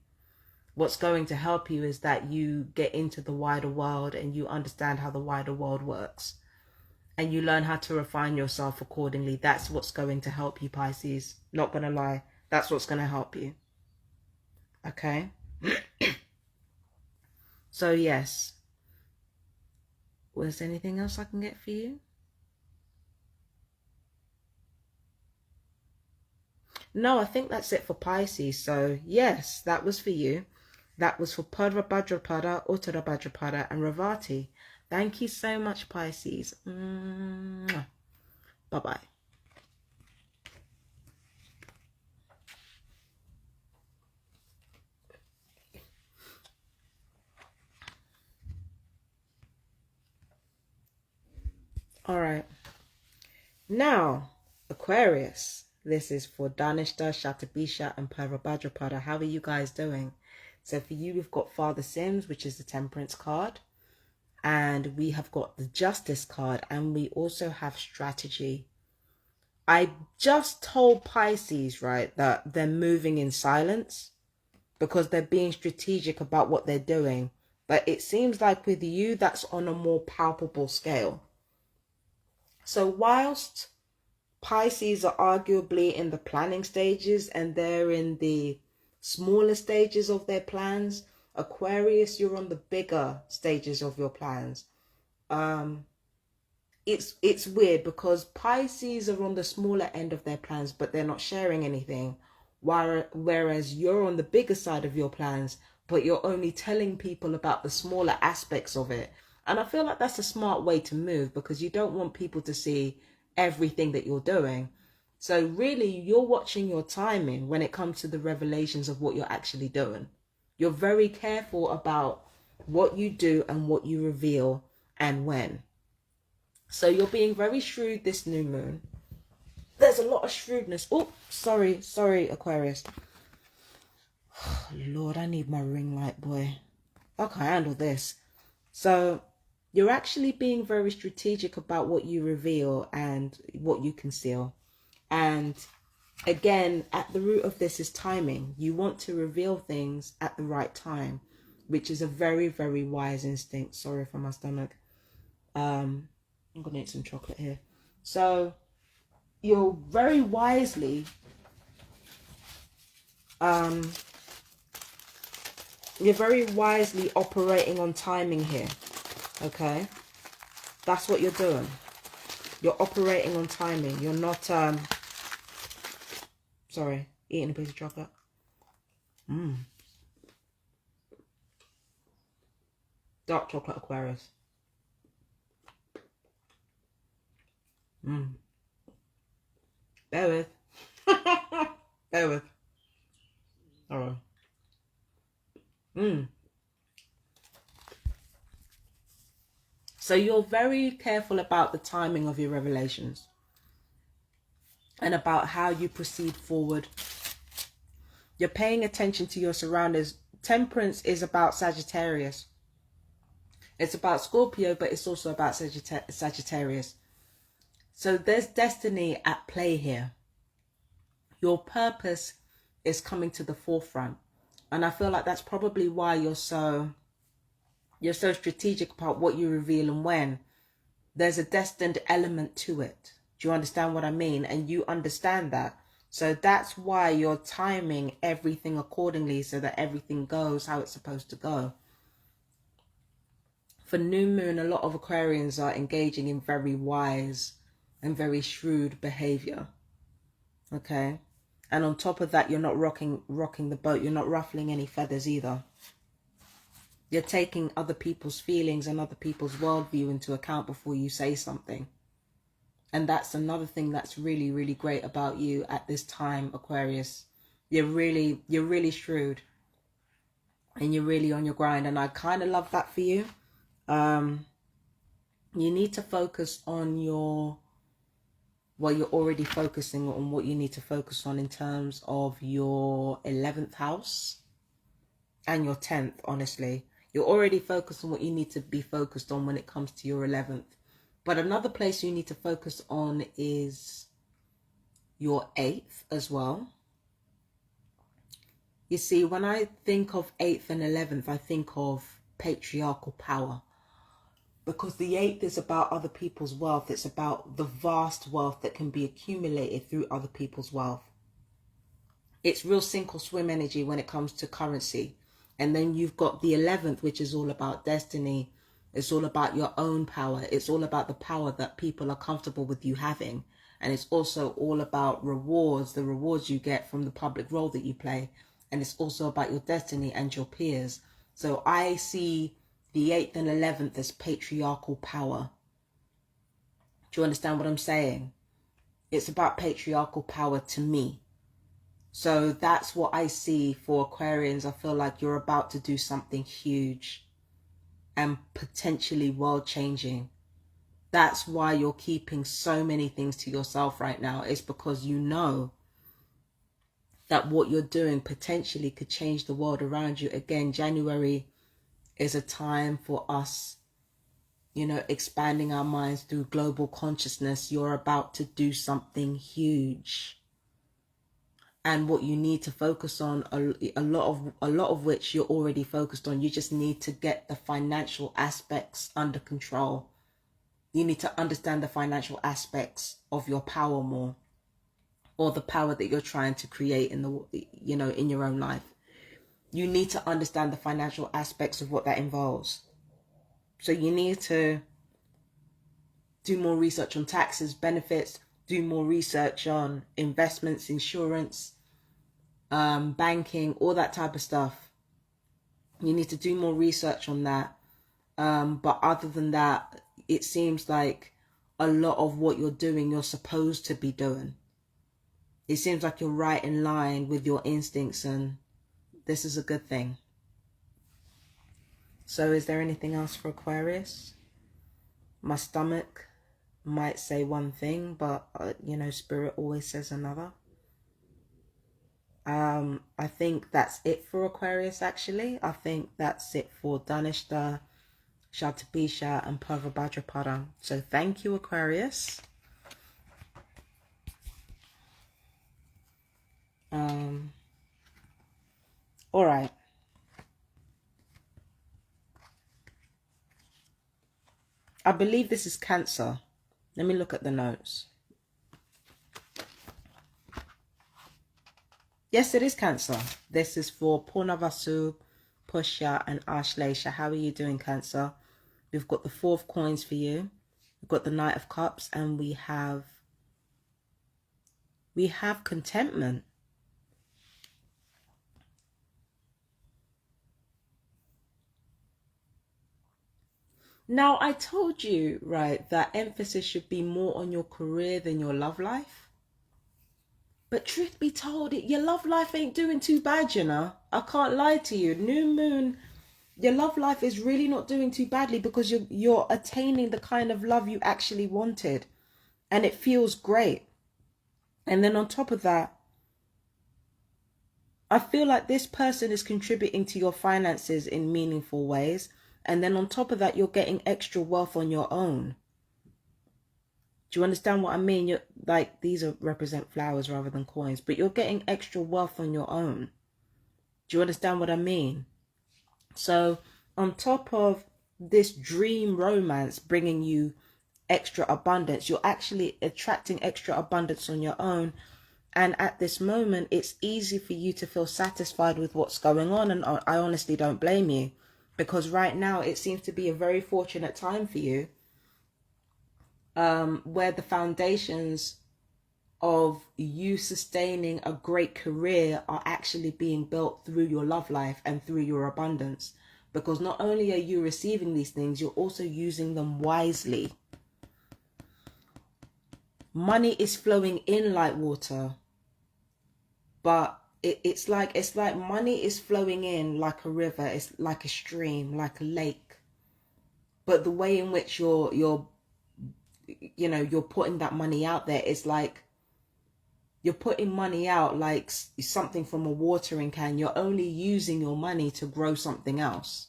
What's going to help you is that you get into the wider world and you understand how the wider world works. And you learn how to refine yourself accordingly. That's what's going to help you, Pisces. Not going to lie. That's what's going to help you. Okay? So yes. Was there anything else I can get for you? No, I think that's it for Pisces. So yes, that was for you. That was for Purva Ashada, Uttara Bhadrapada, and Ravati. Thank you so much, Pisces. Bye-bye. All right. Now, Aquarius. This is for Danishta, Shatabisha, and Purva Bhadrapada. How are you guys doing? So for you, we've got Father Sims, which is the Temperance card. And we have got the Justice card. And we also have Strategy. I just told Pisces, right, that they're moving in silence because they're being strategic about what they're doing. But it seems like with you, that's on a more palpable scale. So whilst Pisces are arguably in the planning stages and they're in the smaller stages of their plans, Aquarius, you're on the bigger stages of your plans. It's weird because Pisces are on the smaller end of their plans, but they're not sharing anything. Whereas you're on the bigger side of your plans, but you're only telling people about the smaller aspects of it. And I feel like that's a smart way to move because you don't want people to see everything that you're doing. So really, you're watching your timing when it comes to the revelations of what you're actually doing. You're very careful about what you do and what you reveal and when. So you're being very shrewd this new moon. There's a lot of shrewdness. Oh, sorry, Aquarius. Lord, I need my ring light, boy. I can't handle this. So you're actually being very strategic about what you reveal and what you conceal. And again, at the root of this is timing. You want to reveal things at the right time, which is a very, very wise instinct. Sorry for my stomach. I'm going to eat some chocolate here. So you're very wisely operating on timing here. Okay, that's what you're doing. You're operating on timing. You're not sorry, eating a piece of chocolate. Dark chocolate, Aquarius. Bear with. Bear with. All right. So you're very careful about the timing of your revelations and about how you proceed forward. You're paying attention to your surroundings. Temperance is about Sagittarius. It's about Scorpio, but it's also about Sagittarius. So there's destiny at play here. Your purpose is coming to the forefront. And I feel like that's probably why you're so strategic about what you reveal and when. There's a destined element to it. Do you understand what I mean? And you understand that. So that's why you're timing everything accordingly so that everything goes how it's supposed to go. For new moon, a lot of Aquarians are engaging in very wise and very shrewd behavior. Okay? And on top of that, you're not rocking the boat. You're not ruffling any feathers either. You're taking other people's feelings and other people's worldview into account before you say something. And that's another thing that's really, really great about you at this time, Aquarius. You're really shrewd. And you're really on your grind. And I kind of love that for you. You need to focus on your... Well, you're already focusing on what you need to focus on in terms of your 11th house and your 10th, honestly. You're already focused on what you need to be focused on when it comes to your 11th. But another place you need to focus on is your 8th as well. You see, when I think of 8th and 11th, I think of patriarchal power. Because the 8th is about other people's wealth. It's about the vast wealth that can be accumulated through other people's wealth. It's real sink or swim energy when it comes to currency. And then you've got the 11th, which is all about destiny. It's all about your own power. It's all about the power that people are comfortable with you having. And it's also all about rewards, the rewards you get from the public role that you play. And it's also about your destiny and your peers. So I see the 8th and 11th as patriarchal power. Do you understand what I'm saying? It's about patriarchal power to me. So that's what I see for Aquarians. I feel like you're about to do something huge and potentially world-changing. That's why you're keeping so many things to yourself right now. It's because you know that what you're doing potentially could change the world around you. Again, January is a time for us, you know, expanding our minds through global consciousness. You're about to do something huge. And what you need to focus on, a lot of which you're already focused on, you just need to get the financial aspects under control. You need to understand the financial aspects of your power more, or the power that you're trying to create in the, you know, in your own life. You need to understand the financial aspects of what that involves. So you need to do more research on taxes, benefits, do more research on investments, insurance, banking, all that type of stuff. You need to do more research on that. But other than that, it seems like a lot of what you're doing, you're supposed to be doing. It seems like you're right in line with your instincts, and this is a good thing. So is there anything else for Aquarius? My stomach might say one thing, but you know, spirit always says another. I think that's it for Aquarius, actually. I think that's it for Dhanishta, Shatapisha, and Purva Bhadrapada. So thank you, Aquarius. All right. I believe this is Cancer. Let me look at the notes. Yes, it is Cancer. This is for Purnavasu, Pushya, and Ashlesha. How are you doing, Cancer? We've got the 4 of coins for you. We've got the Knight of Cups, and we have contentment. Now, I told you, right, that emphasis should be more on your career than your love life. But truth be told, your love life ain't doing too bad, you know. I can't lie to you. New moon, your love life is really not doing too badly, because you're attaining the kind of love you actually wanted. And it feels great. And then on top of that, I feel like this person is contributing to your finances in meaningful ways. And then on top of that, you're getting extra wealth on your own. Do you understand what I mean? You're like, these represent flowers rather than coins, but you're getting extra wealth on your own. Do you understand what I mean? So on top of this dream romance bringing you extra abundance, you're actually attracting extra abundance on your own. And at this moment, it's easy for you to feel satisfied with what's going on. And I honestly don't blame you, because right now it seems to be a very fortunate time for you, where the foundations of you sustaining a great career are actually being built through your love life and through your abundance. Because not only are you receiving these things, you're also using them wisely. Money is flowing in like water, but it's like money is flowing in like a river. It's like a stream, like a lake. But the way in which you're putting that money out there is like you're putting money out like something from a watering can. You're only using your money to grow something else,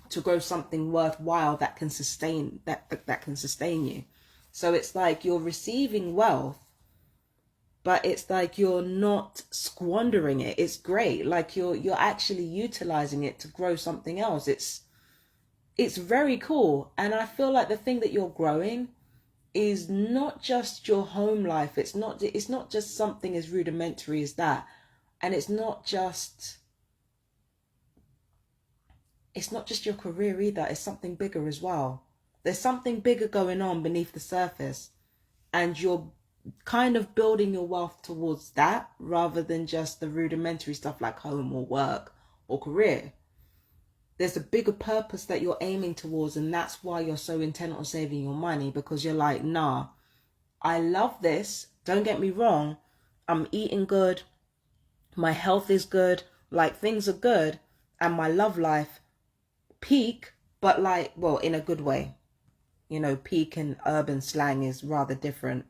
to grow something worthwhile that can sustain that can sustain you. So it's like you're receiving wealth, but it's like you're not squandering it. It's great. Like you're actually utilizing it to grow something else. It's very cool. And I feel like the thing that you're growing is not just your home life. It's not just something as rudimentary as that. And it's not just your career either. It's something bigger as well. There's something bigger going on beneath the surface, and you're kind of building your wealth towards that rather than just the rudimentary stuff like home or work or career. There's a bigger purpose that you're aiming towards, and that's why you're so intent on saving your money, because you're like, nah, I love this. Don't get me wrong. I'm eating good. My health is good. Like, things are good. And my love life peak, but like, well, in a good way. You know, peak in urban slang is rather different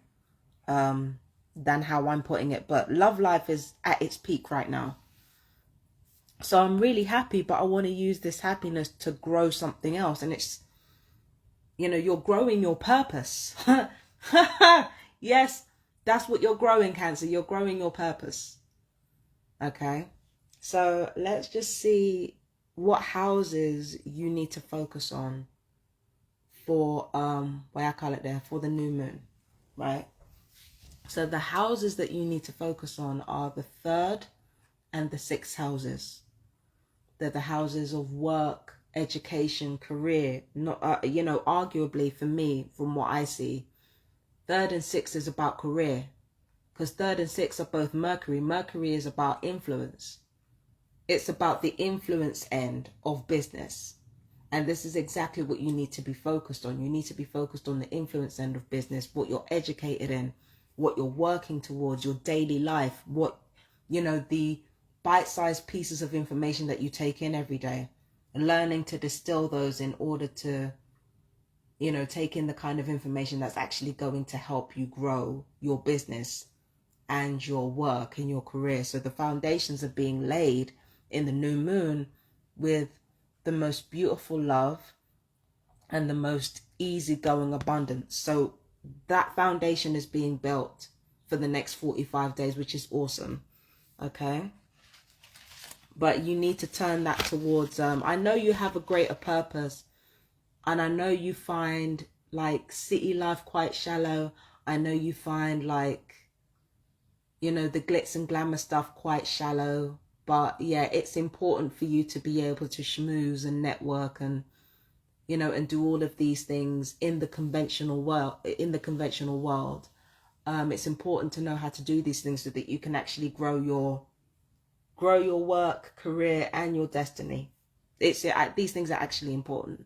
than how I'm putting it. But love life is at its peak right now. So I'm really happy, but I want to use this happiness to grow something else. And it's, you're growing your purpose. Yes, that's what you're growing, Cancer. You're growing your purpose. Okay. So let's just see what houses you need to focus on for for the new moon, right? So the houses that you need to focus on are the 3rd and the 6th houses. They're the houses of work, education, career. Not arguably for me, from what I see, 3rd and 6th is about career, because 3rd and 6th are both Mercury. Mercury is about influence. It's about the influence end of business. And this is exactly what you need to be focused on. You need to be focused on the influence end of business, what you're educated in, what you're working towards, your daily life, what, the bite-sized pieces of information that you take in every day, and learning to distill those in order to, take in the kind of information that's actually going to help you grow your business and your work and your career. So the foundations are being laid in the new moon with the most beautiful love and the most easygoing abundance. So that foundation is being built for the next 45 days, which is awesome. Okay. But you need to turn that towards, I know you have a greater purpose, and I know you find like city life quite shallow. I know you find like, the glitz and glamour stuff quite shallow. But yeah, it's important for you to be able to schmooze and network and, and do all of these things in the conventional world. It's important to know how to do these things so that you can actually grow your work, career, and your destiny. These things are actually important.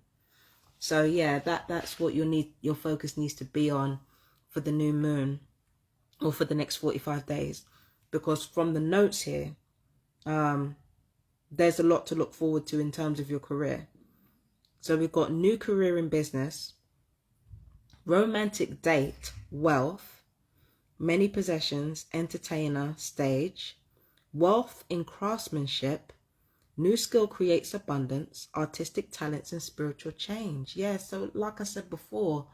So yeah, that's what your focus needs to be on for the new moon, or for the next 45 days. Because from the notes here, there's a lot to look forward to in terms of your career. So we've got new career in business, romantic date, wealth, many possessions, entertainer, stage, wealth in craftsmanship, new skill creates abundance, artistic talents, and spiritual change. Yeah, so like I said before,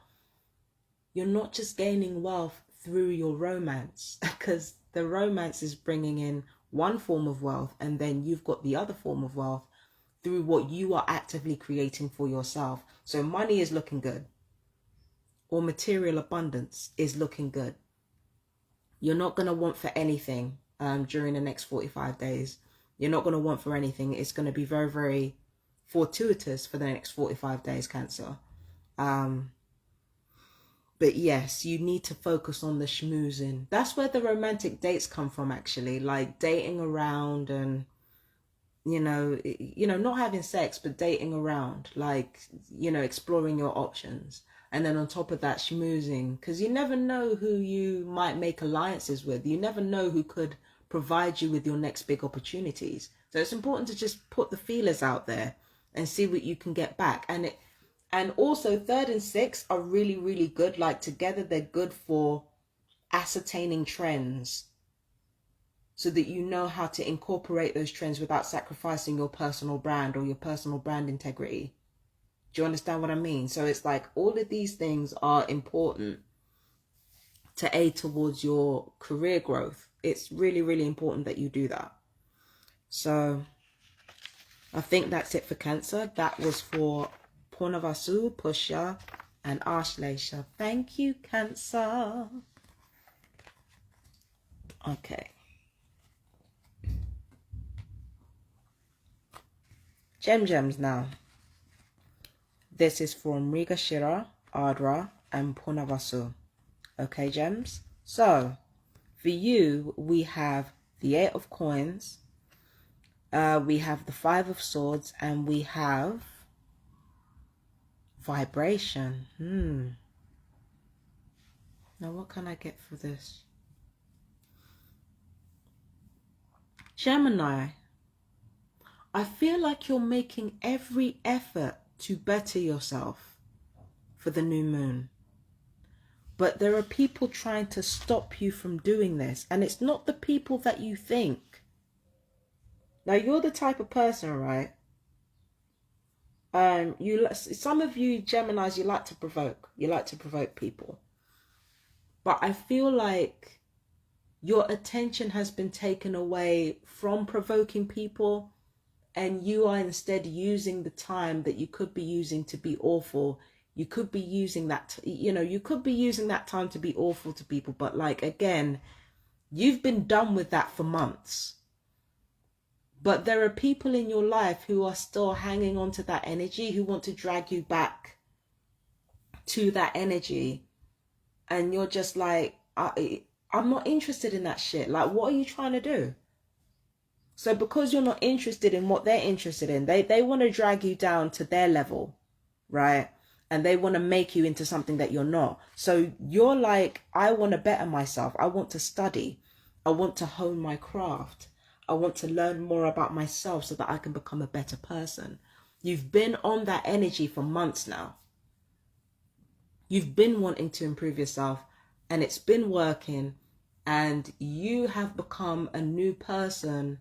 you're not just gaining wealth through your romance, because the romance is bringing in one form of wealth, and then you've got the other form of wealth through what you are actively creating for yourself. So money is looking good, or material abundance is looking good. You're not going to want for anything during the next 45 days. You're not going to want for anything. It's going to be very, very fortuitous for the next 45 days, Cancer. But yes, you need to focus on the schmoozing. That's where the romantic dates come from, actually. Like dating around and, not having sex, but dating around, like, exploring your options. And then on top of that, schmoozing, because you never know who you might make alliances with. You never know who could provide you with your next big opportunities. So it's important to just put the feelers out there and see what you can get back. And also 3rd and 6th are really, really good. Like together, they're good for ascertaining trends so that you know how to incorporate those trends without sacrificing your personal brand or your personal brand integrity. Do you understand what I mean? So it's like all of these things are important to aid towards your career growth. It's really, really important that you do that. So I think that's it for Cancer. That was for Purva, Pusha, and Ashlesha. Thank you, Cancer. Okay. Gems now. This is from Mrigashira, Ardra, and Purva. Okay, gems. So for you, we have the 8 of Coins, we have the 5 of Swords, and we have Vibration. Now what can I get for this? Gemini, I feel like you're making every effort to better yourself for the new moon. But there are people trying to stop you from doing this. And it's not the people that you think. Now, you're the type of person, right? Some of you Geminis, you like to provoke. You like to provoke people. But I feel like your attention has been taken away from provoking people. And you are instead using the time that you could be using to be awful. You could be using that, you could be using that time to be awful to people. But like, again, you've been done with that for months. But there are people in your life who are still hanging on to that energy, who want to drag you back to that energy. And you're just like, I'm not interested in that shit. Like, what are you trying to do? So because you're not interested in what they're interested in, they want to drag you down to their level, right? And they want to make you into something that you're not. So you're like, I want to better myself. I want to study. I want to hone my craft. I want to learn more about myself so that I can become a better person. You've been on that energy for months now. You've been wanting to improve yourself and it's been working, and you have become a new person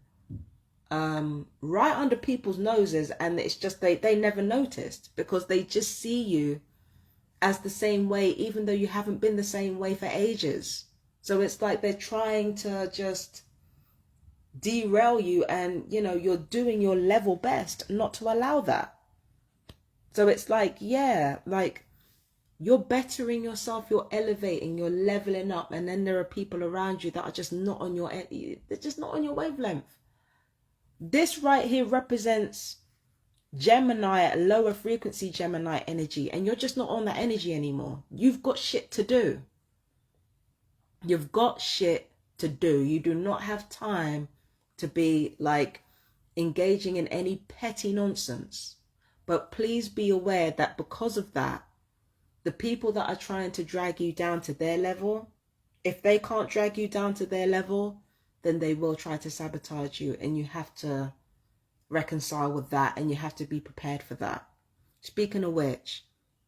right under people's noses, and it's just they never noticed because they just see you as the same way, even though you haven't been the same way for ages. So it's like they're trying to just derail you, and you're doing your level best not to allow that. So it's like, yeah, like you're bettering yourself, you're elevating, you're leveling up, and then there are people around you that are just not on your, they're just not on your wavelength. This right here represents Gemini, lower frequency Gemini energy, and you're just not on that energy anymore. You've got shit to do. You've got shit to do. You do not have time to be like engaging in any petty nonsense. But please be aware that because of that, the people that are trying to drag you down to their level, if they can't drag you down to their level, then they will try to sabotage you, and you have to reconcile with that, and you have to be prepared for that. Speaking of which,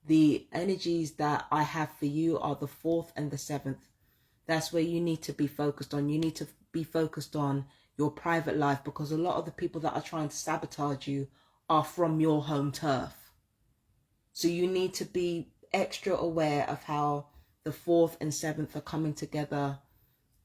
the energies that I have for you are the 4th and the 7th. That's where you need to be focused on. You need to be focused on your private life, because a lot of the people that are trying to sabotage you are from your home turf. So you need to be extra aware of how the 4th and 7th are coming together,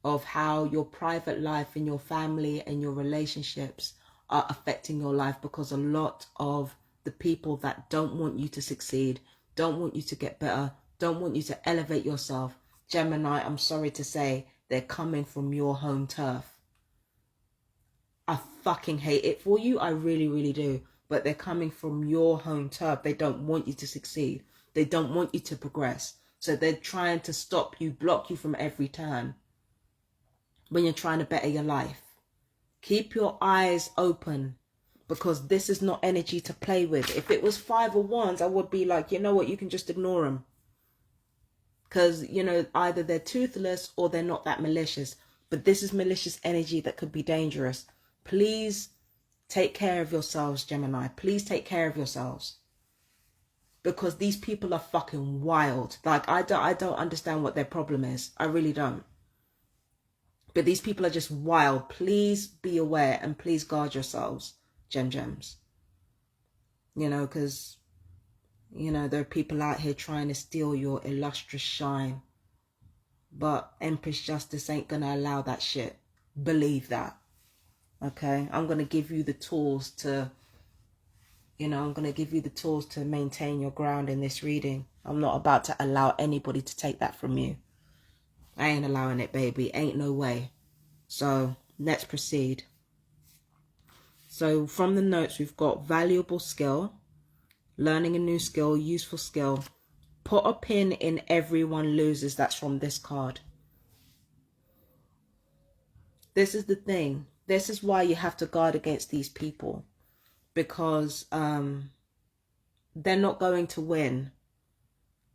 of how your private life and your family and your relationships are affecting your life, because a lot of the people that don't want you to succeed, don't want you to get better, don't want you to elevate yourself, Gemini, I'm sorry to say, they're coming from your home turf. I fucking hate it for you. I really, really do. But they're coming from your home turf. They don't want you to succeed. They don't want you to progress. So they're trying to stop you, block you from every turn when you're trying to better your life. Keep your eyes open. because this is not energy to play with. If it was 5 of Wands, I would be like, you know what, you can just ignore them. Because, you know, either they're toothless or they're not that malicious. But this is malicious energy that could be dangerous. Please take care of yourselves, Gemini. Please take care of yourselves. Because these people are fucking wild. Like, I don't understand what their problem is. I really don't. But these people are just wild. Please be aware and please guard yourselves, gems. You know, because, you know, there are people out here trying to steal your illustrious shine. But Empress Justice ain't going to allow that shit. Believe that. Okay? I'm going to give you the tools to, you know, I'm going to give you the tools to maintain your ground in this reading. I'm not about to allow anybody to take that from you. I ain't allowing it, baby. Ain't no way. So, let's proceed. So, from the notes, we've got valuable skill, learning a new skill, useful skill. Put a pin in everyone loses. That's from this card. This is the thing. This is why you have to guard against these people. Because they're not going to win.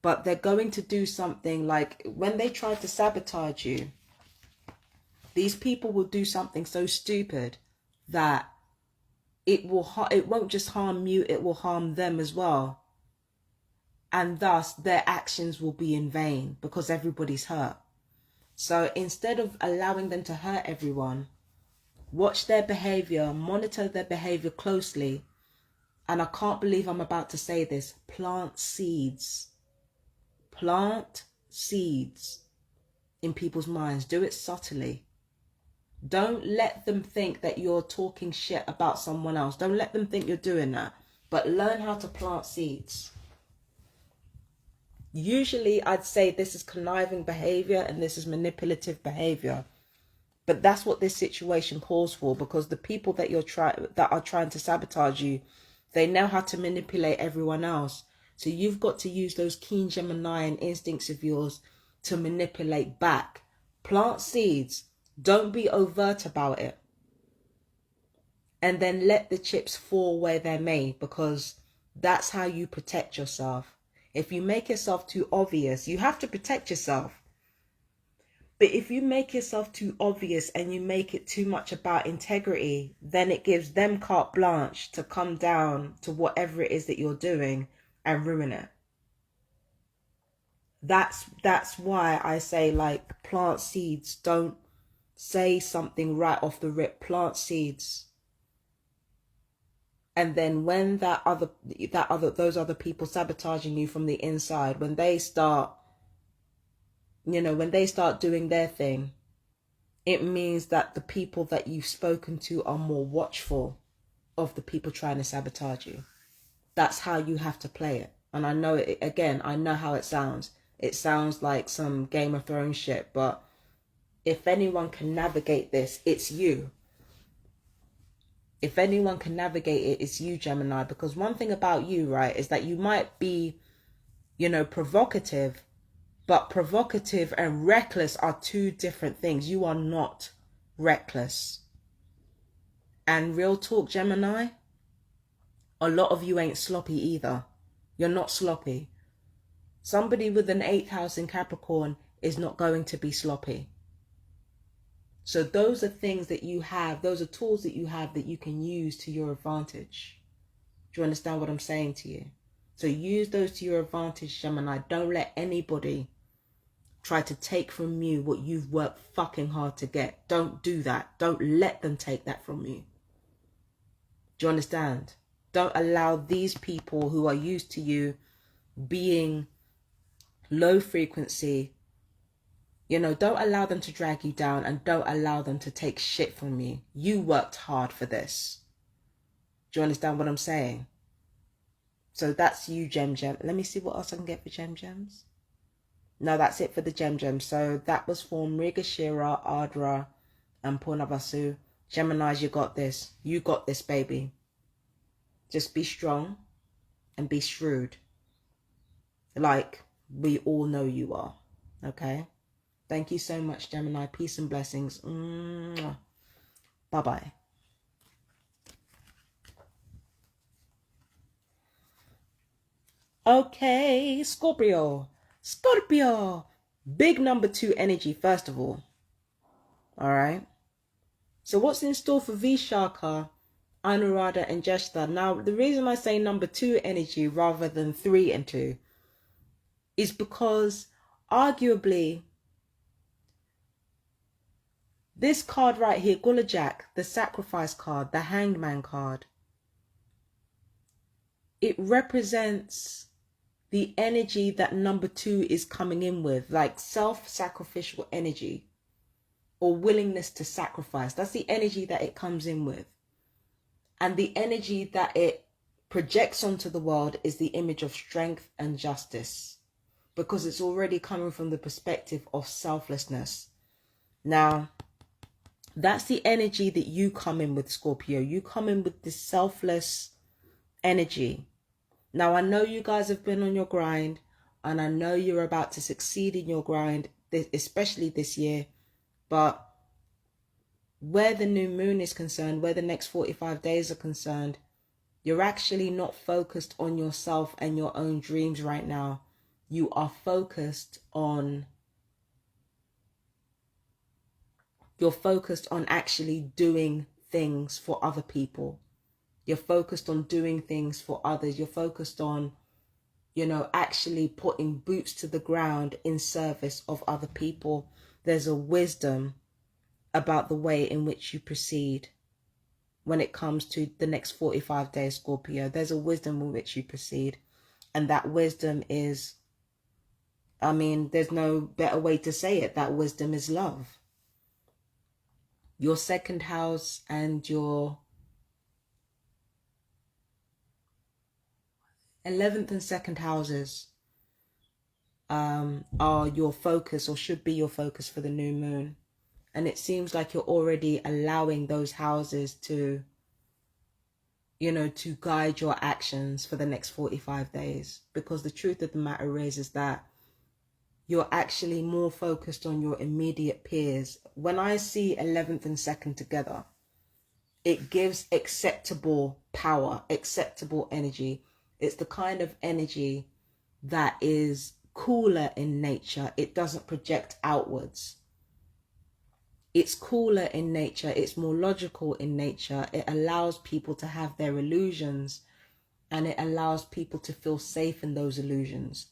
But they're going to do something like when they try to sabotage you. These people will do something so stupid that it won't just harm you, it will harm them as well. And thus their actions will be in vain because everybody's hurt. So instead of allowing them to hurt everyone, watch their behavior, monitor their behavior closely. And I can't believe I'm about to say this. Plant seeds. Plant seeds in people's minds. Do it subtly. Don't let them think that you're talking shit about someone else. Don't let them think you're doing that. But learn how to plant seeds. Usually I'd say this is conniving behavior and this is manipulative behavior. But that's what this situation calls for, because the people that are trying to sabotage you, they know how to manipulate everyone else. So you've got to use those keen Geminian instincts of yours to manipulate back. Plant seeds. Don't be overt about it. And then let the chips fall where they're made, because that's how you protect yourself. If you make yourself too obvious, you have to protect yourself. But if you make yourself too obvious and you make it too much about integrity, then it gives them carte blanche to come down to whatever it is that you're doing and ruin it. That's why I say, like, plant seeds. Don't say something right off the rip. Plant seeds. And then when those other people sabotaging you from the inside, when they start, you know, when they start doing their thing, it means that the people that you've spoken to are more watchful of the people trying to sabotage you. That's how you have to play it. And I know it, again, I know how it sounds. It sounds like some Game of Thrones shit, but if anyone can navigate this, it's you. If anyone can navigate it, it's you, Gemini. Because one thing about you, right, is that you might be, you know, provocative, but provocative and reckless are two different things. You are not reckless. And real talk, Gemini, a lot of you ain't sloppy either. You're not sloppy. Somebody with an 8th house in Capricorn is not going to be sloppy. So those are things that you have, those are tools that you have that you can use to your advantage. Do you understand what I'm saying to you? So use those to your advantage, Gemini. Don't let anybody try to take from you what you've worked fucking hard to get. Don't do that. Don't let them take that from you. Do you understand? Don't allow these people who are used to you being low frequency, you know, don't allow them to drag you down, and don't allow them to take shit from you. You worked hard for this. Do you understand what I'm saying? So that's you, Gem. Let me see what else I can get for Gems. No, that's it for the Gem. So that was for Mrigashira, Ardra, and Purnavasu. Geminis, you got this. You got this, baby. Just be strong and be shrewd. Like we all know you are. Okay? Thank you so much, Gemini. Peace and blessings. Bye-bye. Okay, Scorpio. Scorpio. Big number 2 energy, first of all. All right. So what's in store for Vishaka, Anuradha, and Jeshta? Now, the reason I say number 2 energy rather than 3 and 2 is because arguably this card right here, Gula Jack, the sacrifice card, the hanged man card, it represents the energy that number 2 is coming in with, like self-sacrificial energy or willingness to sacrifice. That's the energy that it comes in with. And the energy that it projects onto the world is the image of strength and justice, because it's already coming from the perspective of selflessness. Now, that's the energy that you come in with, Scorpio. You come in with this selfless energy. Now, I know you guys have been on your grind, and I know you're about to succeed in your grind, especially this year. But where the new moon is concerned, where the next 45 days are concerned, you're actually not focused on yourself and your own dreams right now. You are focused on, you're focused on actually doing things for other people. You're focused on doing things for others. You're focused on, you know, actually putting boots to the ground in service of other people. There's a wisdom about the way in which you proceed when it comes to the next 45 days, Scorpio. There's a wisdom in which you proceed. And that wisdom is, I mean, there's no better way to say it. That wisdom is love. Your second house and your 11th and second houses are your focus, or should be your focus, for the new moon. And it seems like you're already allowing those houses to, you know, to guide your actions for the next 45 days. Because the truth of the matter is that you're actually more focused on your immediate peers. When I see 11th and 2nd together, it gives acceptable power, acceptable energy. It's the kind of energy that is cooler in nature. It doesn't project outwards. It's cooler in nature. It's more logical in nature. It allows people to have their illusions, and it allows people to feel safe in those illusions.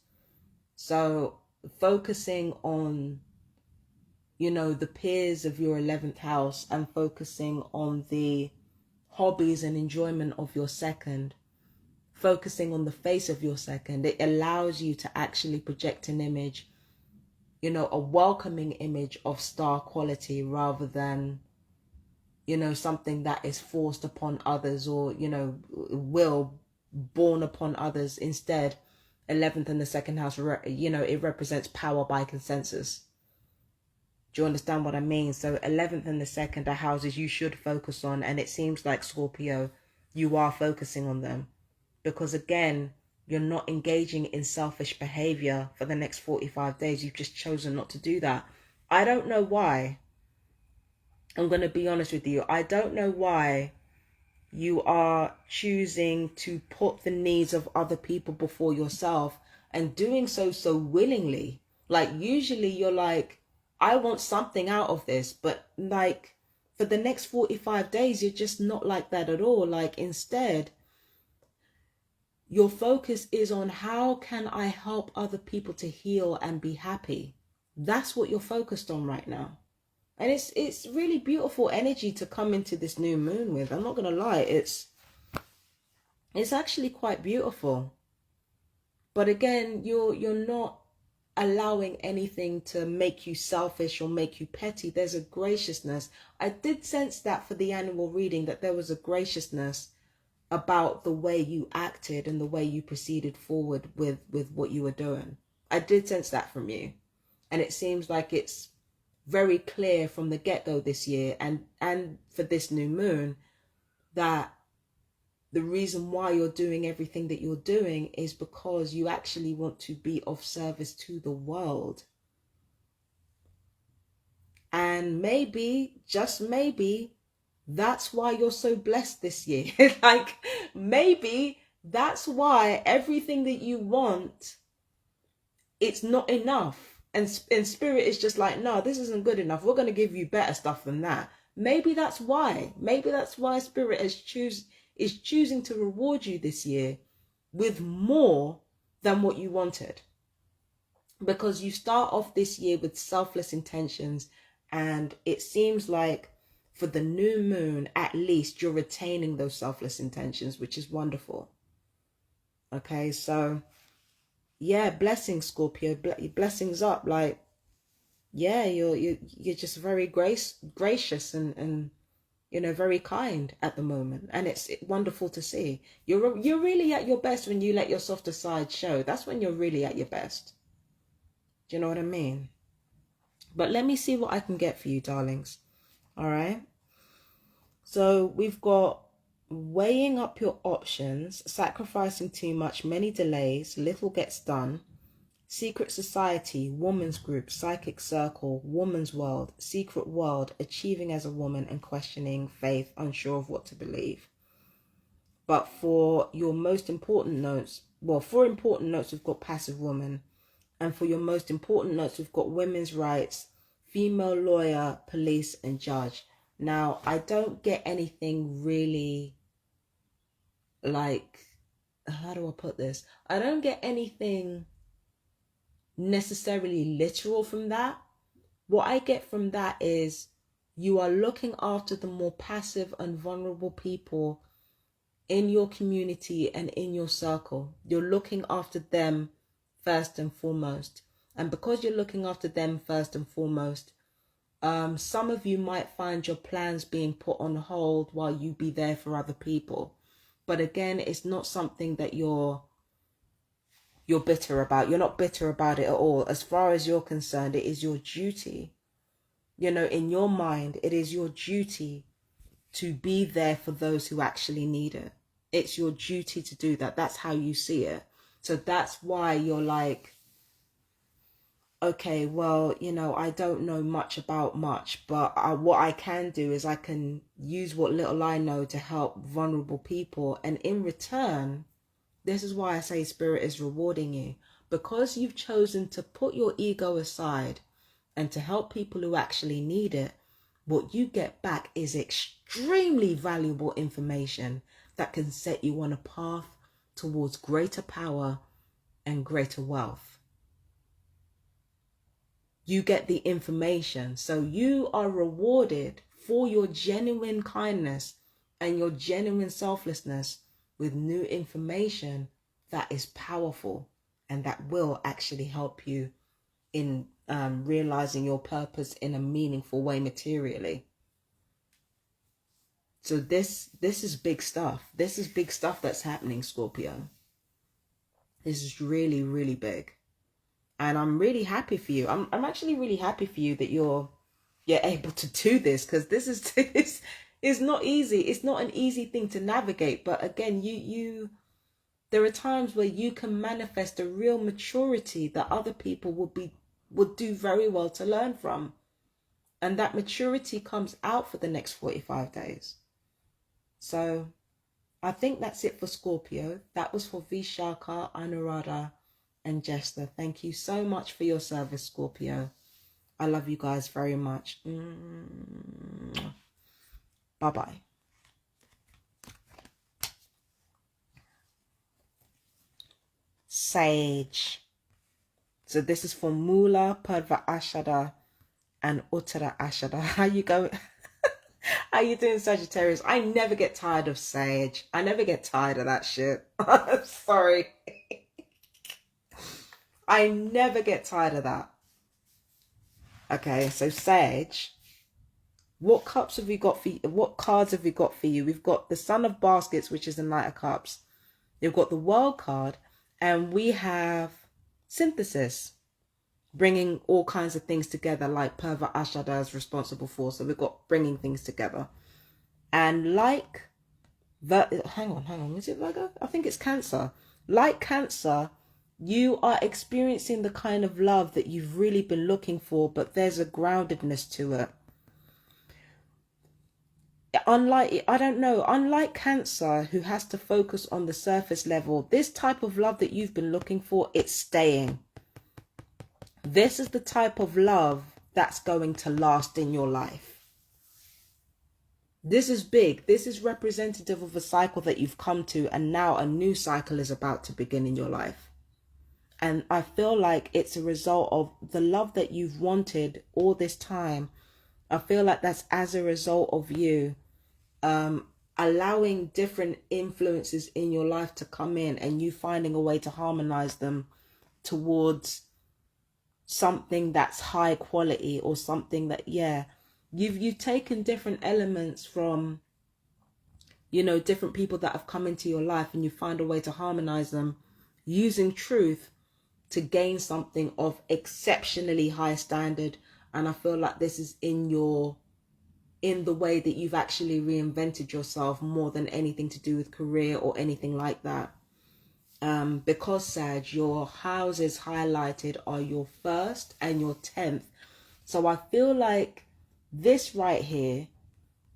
So focusing on, you know, the peers of your 11th house, and focusing on the hobbies and enjoyment of your second, focusing on the face of your second, it allows you to actually project an image, you know, a welcoming image of star quality, rather than, you know, something that is forced upon others, or, you know, will born upon others. Instead, 11th and the second house, you know, it represents power by consensus. Do you understand what I mean? So 11th and the second are houses you should focus on. And it seems like, Scorpio, you are focusing on them. Because again, you're not engaging in selfish behavior for the next 45 days. You've just chosen not to do that. I don't know why. I'm going to be honest with you. I don't know why you are choosing to put the needs of other people before yourself, and doing so willingly. Like, usually you're like, I want something out of this, but like for the next 45 days, you're just not like that at all. Like, instead, your focus is on, how can I help other people to heal and be happy? That's what you're focused on right now. And it's really beautiful energy to come into this new moon with. I'm not going to lie. It's actually quite beautiful. But again, you're not allowing anything to make you selfish or make you petty. There's a graciousness. I did sense that for the annual reading, that there was a graciousness about the way you acted and the way you proceeded forward with what you were doing. I did sense that from you. And it seems like it's very clear from the get-go this year, and for this new moon, that the reason why you're doing everything that you're doing is because you actually want to be of service to the world. And maybe, just maybe, that's why you're so blessed this year. Like, maybe That's why everything that you want, it's not enough. And spirit is just like, no, this isn't good enough. We're going to give you better stuff than that. Maybe that's why. Maybe that's why spirit is choosing to reward you this year with more than what you wanted. Because you start off this year with selfless intentions, and it seems like for the new moon, at least you're retaining those selfless intentions, which is wonderful. Okay, so yeah, blessings, Scorpio. Blessings up. Like, yeah, you're just very gracious and you know, very kind at the moment, and it's wonderful to see. You're really at your best when you let your softer side show. That's when you're really at your best. Do you know what I mean? But let me see what I can get for you, darlings. All right. So we've got weighing up your options, sacrificing too much, many delays, little gets done, secret society, woman's group, psychic circle, woman's world, secret world, achieving as a woman and questioning faith, unsure of what to believe. But for your most important notes, well, for important notes, we've got passive woman. And for your most important notes, we've got women's rights, female lawyer, police, and judge. Now, I don't get anything really, like, how do I put this? I don't get anything necessarily literal from that. What I get from that is you are looking after the more passive and vulnerable people in your community and in your circle. You're looking after them first and foremost. And because you're looking after them first and foremost, some of you might find your plans being put on hold while you be there for other people. But again, it's not something that you're bitter about. You're not bitter about it at all. As far as you're concerned, it is your duty. You know, in your mind, it is your duty to be there for those who actually need it. It's your duty to do that. That's how you see it. So that's why you're like, okay, well, you know, I don't know much about much, but what I can do is I can use what little I know to help vulnerable people. And in return, this is why I say spirit is rewarding you, because you've chosen to put your ego aside and to help people who actually need it. What you get back is extremely valuable information that can set you on a path towards greater power and greater wealth. You get the information. So you are rewarded for your genuine kindness and your genuine selflessness with new information that is powerful and that will actually help you in realizing your purpose in a meaningful way materially. So this is big stuff. This is big stuff that's happening, Scorpio. This is really, really big. And I'm really happy for you. I'm actually really happy for you that you're able to do this, because this is not easy. It's not an easy thing to navigate. But again, there are times where you can manifest a real maturity that other people would do very well to learn from. And that maturity comes out for the next 45 days. So I think that's it for Scorpio. That was for Vishaka, Anuradha, and Jester. Thank you so much for your service, Scorpio. I love you guys very much. Bye-bye. Sage. So this is for Mula, Purva Ashada, and Uttara Ashada. How you going? How you doing, Sagittarius? I never get tired of Sage. I never get tired of that shit. Sorry. I never get tired of that. Okay, so Sage, what cups have we got for you? What cards have we got for you? We've got the Son of Baskets, which is the Knight of Cups. We've got the World card, and we have Synthesis, bringing all kinds of things together, like Purva Ashada is responsible for. So we've got bringing things together. And like hang on, is it Virgo? I think it's Cancer. Like Cancer, you are experiencing the kind of love that you've really been looking for, but there's a groundedness to it. unlike, I don't know, unlike Cancer, who has to focus on the surface level, this type of love that you've been looking for, it's staying. This is the type of love that's going to last in your life. This is big. This is representative of a cycle that you've come to, and now a new cycle is about to begin in your life. And I feel like it's a result of the love that you've wanted all this time. I feel like that's as a result of you allowing different influences in your life to come in, and you finding a way to harmonize them towards something that's high quality, or something that, yeah, you've taken different elements from, you know, different people that have come into your life, and you find a way to harmonize them using truth to gain something of exceptionally high standard. And I feel like this is in the way that you've actually reinvented yourself, more than anything to do with career or anything like that. Because, Sag, your houses highlighted are your 1st and your 10th. So I feel like this right here,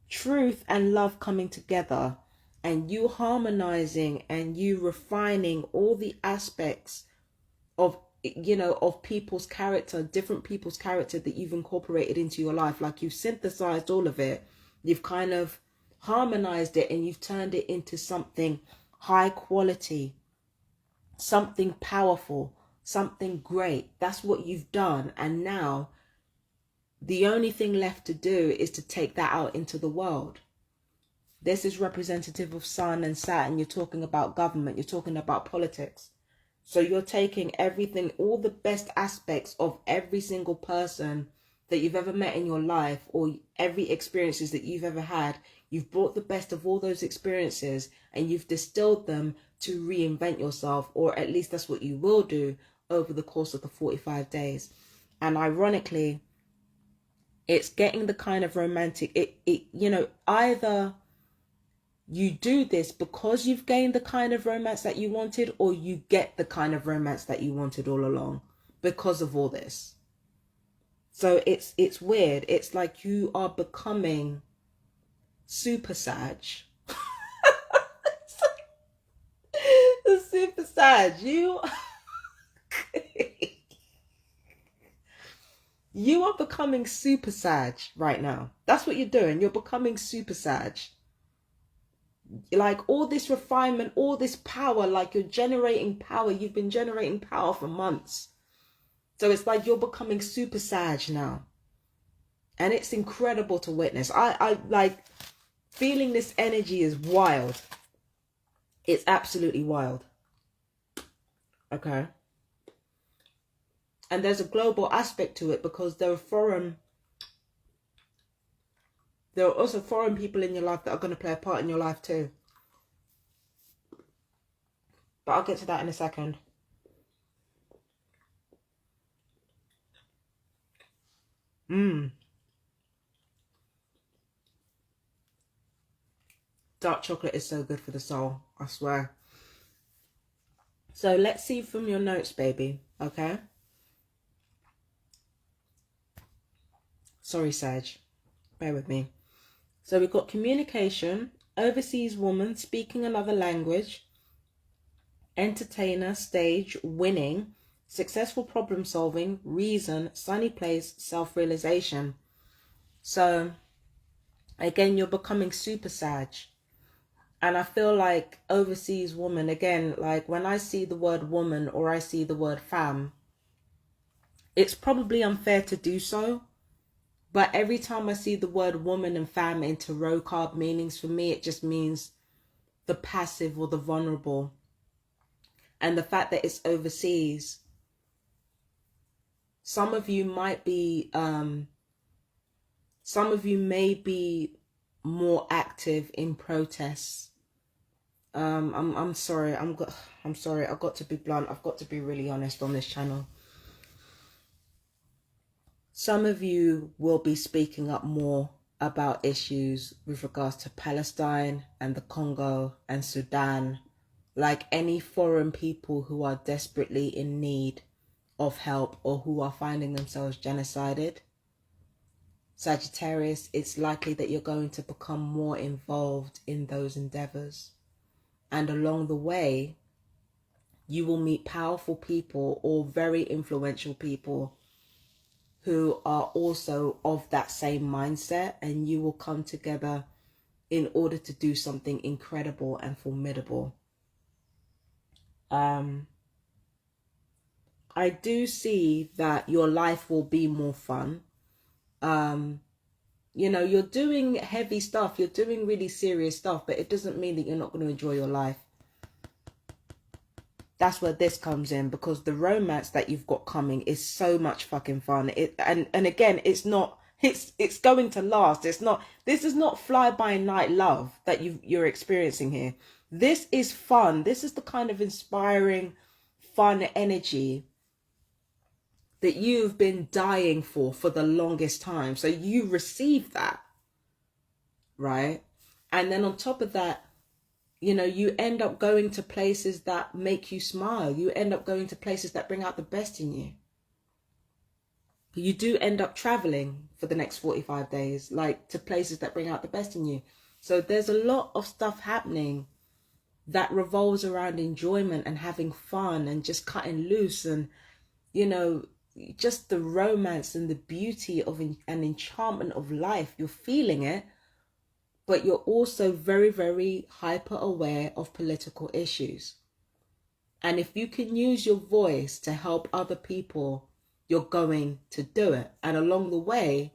truth and love coming together, and you harmonizing and you refining all the aspects of, you know, of people's character, different people's character that you've incorporated into your life. Like, you've synthesized all of it, you've kind of harmonized it, and you've turned it into something high quality, something powerful, something great. That's what you've done. And now the only thing left to do is to take that out into the world. This is representative of Sun and Saturn. You're talking about government, you're talking about politics. So you're taking everything, all the best aspects of every single person that you've ever met in your life, or every experiences that you've ever had. You've brought the best of all those experiences, and you've distilled them to reinvent yourself, or at least that's what you will do over the course of the 45 days. And ironically, it's getting the kind of romantic, you know, either you do this because you've gained the kind of romance that you wanted, or you get the kind of romance that you wanted all along because of all this. So it's weird. It's like you are becoming super Sag. The super Sag. You are becoming super Sag right now. That's what you're doing. You're becoming super Sag. Like, all this refinement, all this power, like, you're generating power. You've been generating power for months. So it's like you're becoming super Sag now. And it's incredible to witness. I like feeling this energy is wild. It's absolutely wild. Okay. And there's a global aspect to it, because there are also foreign people in your life that are going to play a part in your life too. But I'll get to that in a second. Dark chocolate is so good for the soul, I swear. So let's see from your notes, baby. Okay. Sorry, Sag. Bear with me. So we've got communication, overseas woman, speaking another language, entertainer, stage, winning, successful problem solving, reason, sunny place, self-realization. So again, you're becoming super Sag. And I feel like overseas woman, again, like when I see the word woman or I see the word femme, it's probably unfair to do so. But every time I see the word woman and femme in tarot card meanings, for me, it just means the passive or the vulnerable. And the fact that it's overseas, some of you might be, some of you may be more active in protests. I'm sorry. I'm sorry. I've got to be blunt. I've got to be really honest on this channel. Some of you will be speaking up more about issues with regards to Palestine and the Congo and Sudan, like any foreign people who are desperately in need of help or who are finding themselves genocided. Sagittarius, it's likely that you're going to become more involved in those endeavors. And along the way, you will meet powerful people or very influential people who are also of that same mindset, and you will come together in order to do something incredible and formidable. I do see that your life will be more fun. You know, you're doing heavy stuff, you're doing really serious stuff, but it doesn't mean that you're not going to enjoy your life. That's where this comes in, because the romance that you've got coming is so much fucking fun. And again, it's not, it's going to last. This is not fly by night love that you're experiencing here. This is fun. This is the kind of inspiring, fun energy that you've been dying for the longest time. So you receive that, right? And then on top of that, you know, you end up going to places that make you smile. You end up going to places that bring out the best in you. You do end up traveling for the next 45 days, like to places that bring out the best in you. So there's a lot of stuff happening that revolves around enjoyment and having fun and just cutting loose, and, you know, just the romance and the beauty of and enchantment of life. You're feeling it, but you're also very, very hyper aware of political issues. And if you can use your voice to help other people, you're going to do it. And along the way,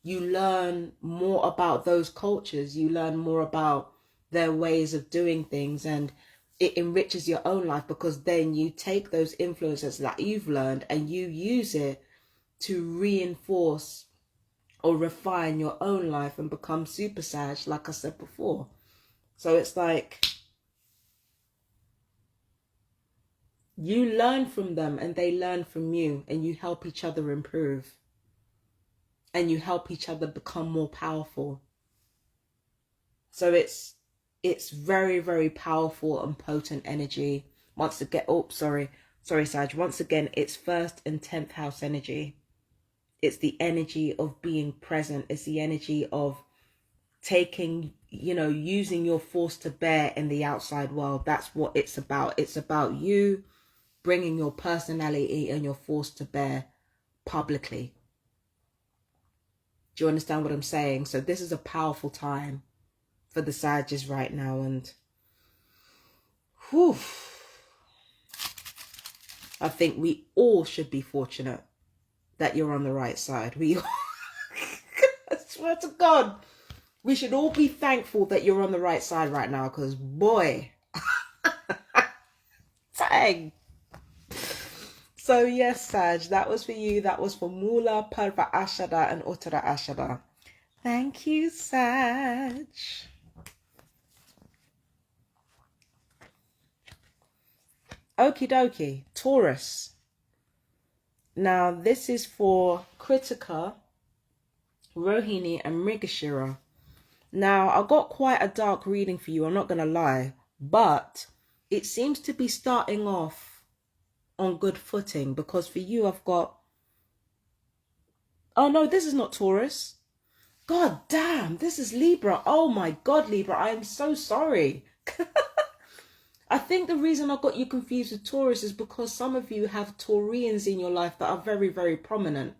you learn more about those cultures. You learn more about their ways of doing things, and it enriches your own life, because then you take those influences that you've learned and you use it to reinforce or refine your own life and become super Sag, like I said before. So it's like you learn from them and they learn from you, and you help each other improve, and you help each other become more powerful. So it's very, very powerful and potent energy. Once again, sorry Sag, once again, it's 1st and 10th house energy. It's the energy of being present. It's the energy of taking, you know, using your force to bear in the outside world. That's what it's about. It's about you bringing your personality and your force to bear publicly. Do you understand what I'm saying? So this is a powerful time for the Sages right now. And whew, I think we all should be fortunate that you're on the right side. I swear to God, we should all be thankful that you're on the right side right now, because boy, dang. So yes, Sag, that was for you. That was for Mula, Purva Ashada and Uttara Ashada. Thank you, Sag. Okie dokie, Taurus. Now, this is for Kritika, Rohini and Mrigashira. Now, I got quite a dark reading for you, I'm not going to lie, but it seems to be starting off on good footing, because for you, I've got... Oh, no, this is not Taurus. God damn, this is Libra. Oh, my God, Libra, I am so sorry. I think the reason I got you confused with Taurus is because some of you have Taurians in your life that are very, very prominent.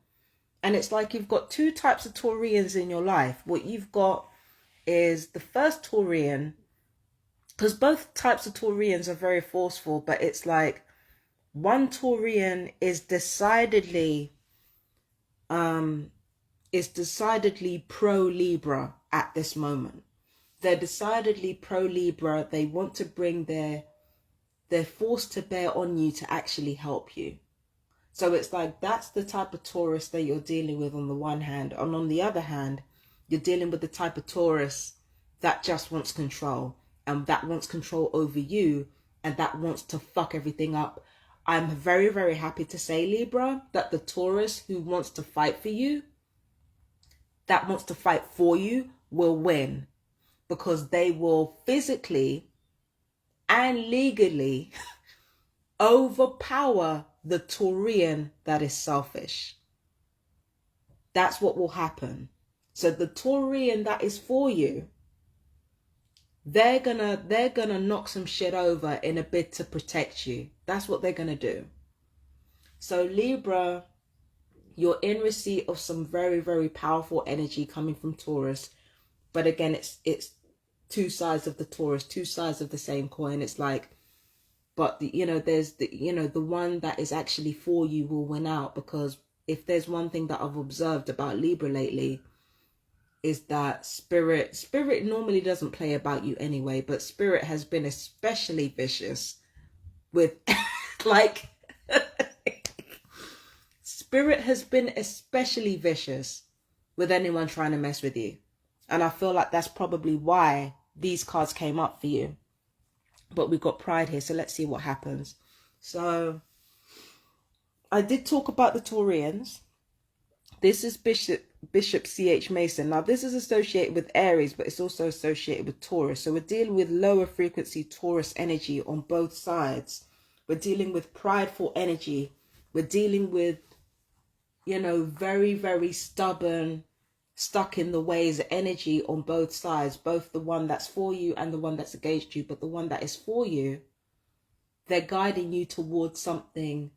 And it's like you've got two types of Taurians in your life. What you've got is the first Taurian, because both types of Taurians are very forceful, but it's like one Taurian is decidedly pro-Libra at this moment. They're decidedly pro-Libra. They want to bring their force to bear on you to actually help you. So it's like that's the type of Taurus that you're dealing with on the one hand. And on the other hand, you're dealing with the type of Taurus that just wants control. And that wants control over you. And that wants to fuck everything up. I'm very, very happy to say, Libra, that the Taurus who wants to fight for you, that wants to fight for you, will win. Because they will physically and legally overpower the Taurian that is selfish. That's what will happen. So the Taurian that is for you, they're gonna knock some shit over in a bid to protect you. That's what they're gonna do. So Libra, you're in receipt of some very, very powerful energy coming from Taurus. But again, it's two sides of the Taurus, two sides of the same coin. It's like, but there's the one that is actually for you will win out, because if there's one thing that I've observed about Libra lately, is that spirit normally doesn't play about you anyway, but spirit has been especially vicious with like spirit has been especially vicious with anyone trying to mess with you. And I feel like that's probably why these cards came up for you. But we've got pride here, so let's see what happens. So I did talk about the Taurians. This is Bishop C.H. Mason. Now, this is associated with Aries, but it's also associated with Taurus. So we're dealing with lower frequency Taurus energy on both sides. We're dealing with prideful energy. We're dealing with, very, very stubborn, stuck in the ways energy on both sides, both the one that's for you and the one that's against you. But the one that is for you, they're guiding you towards something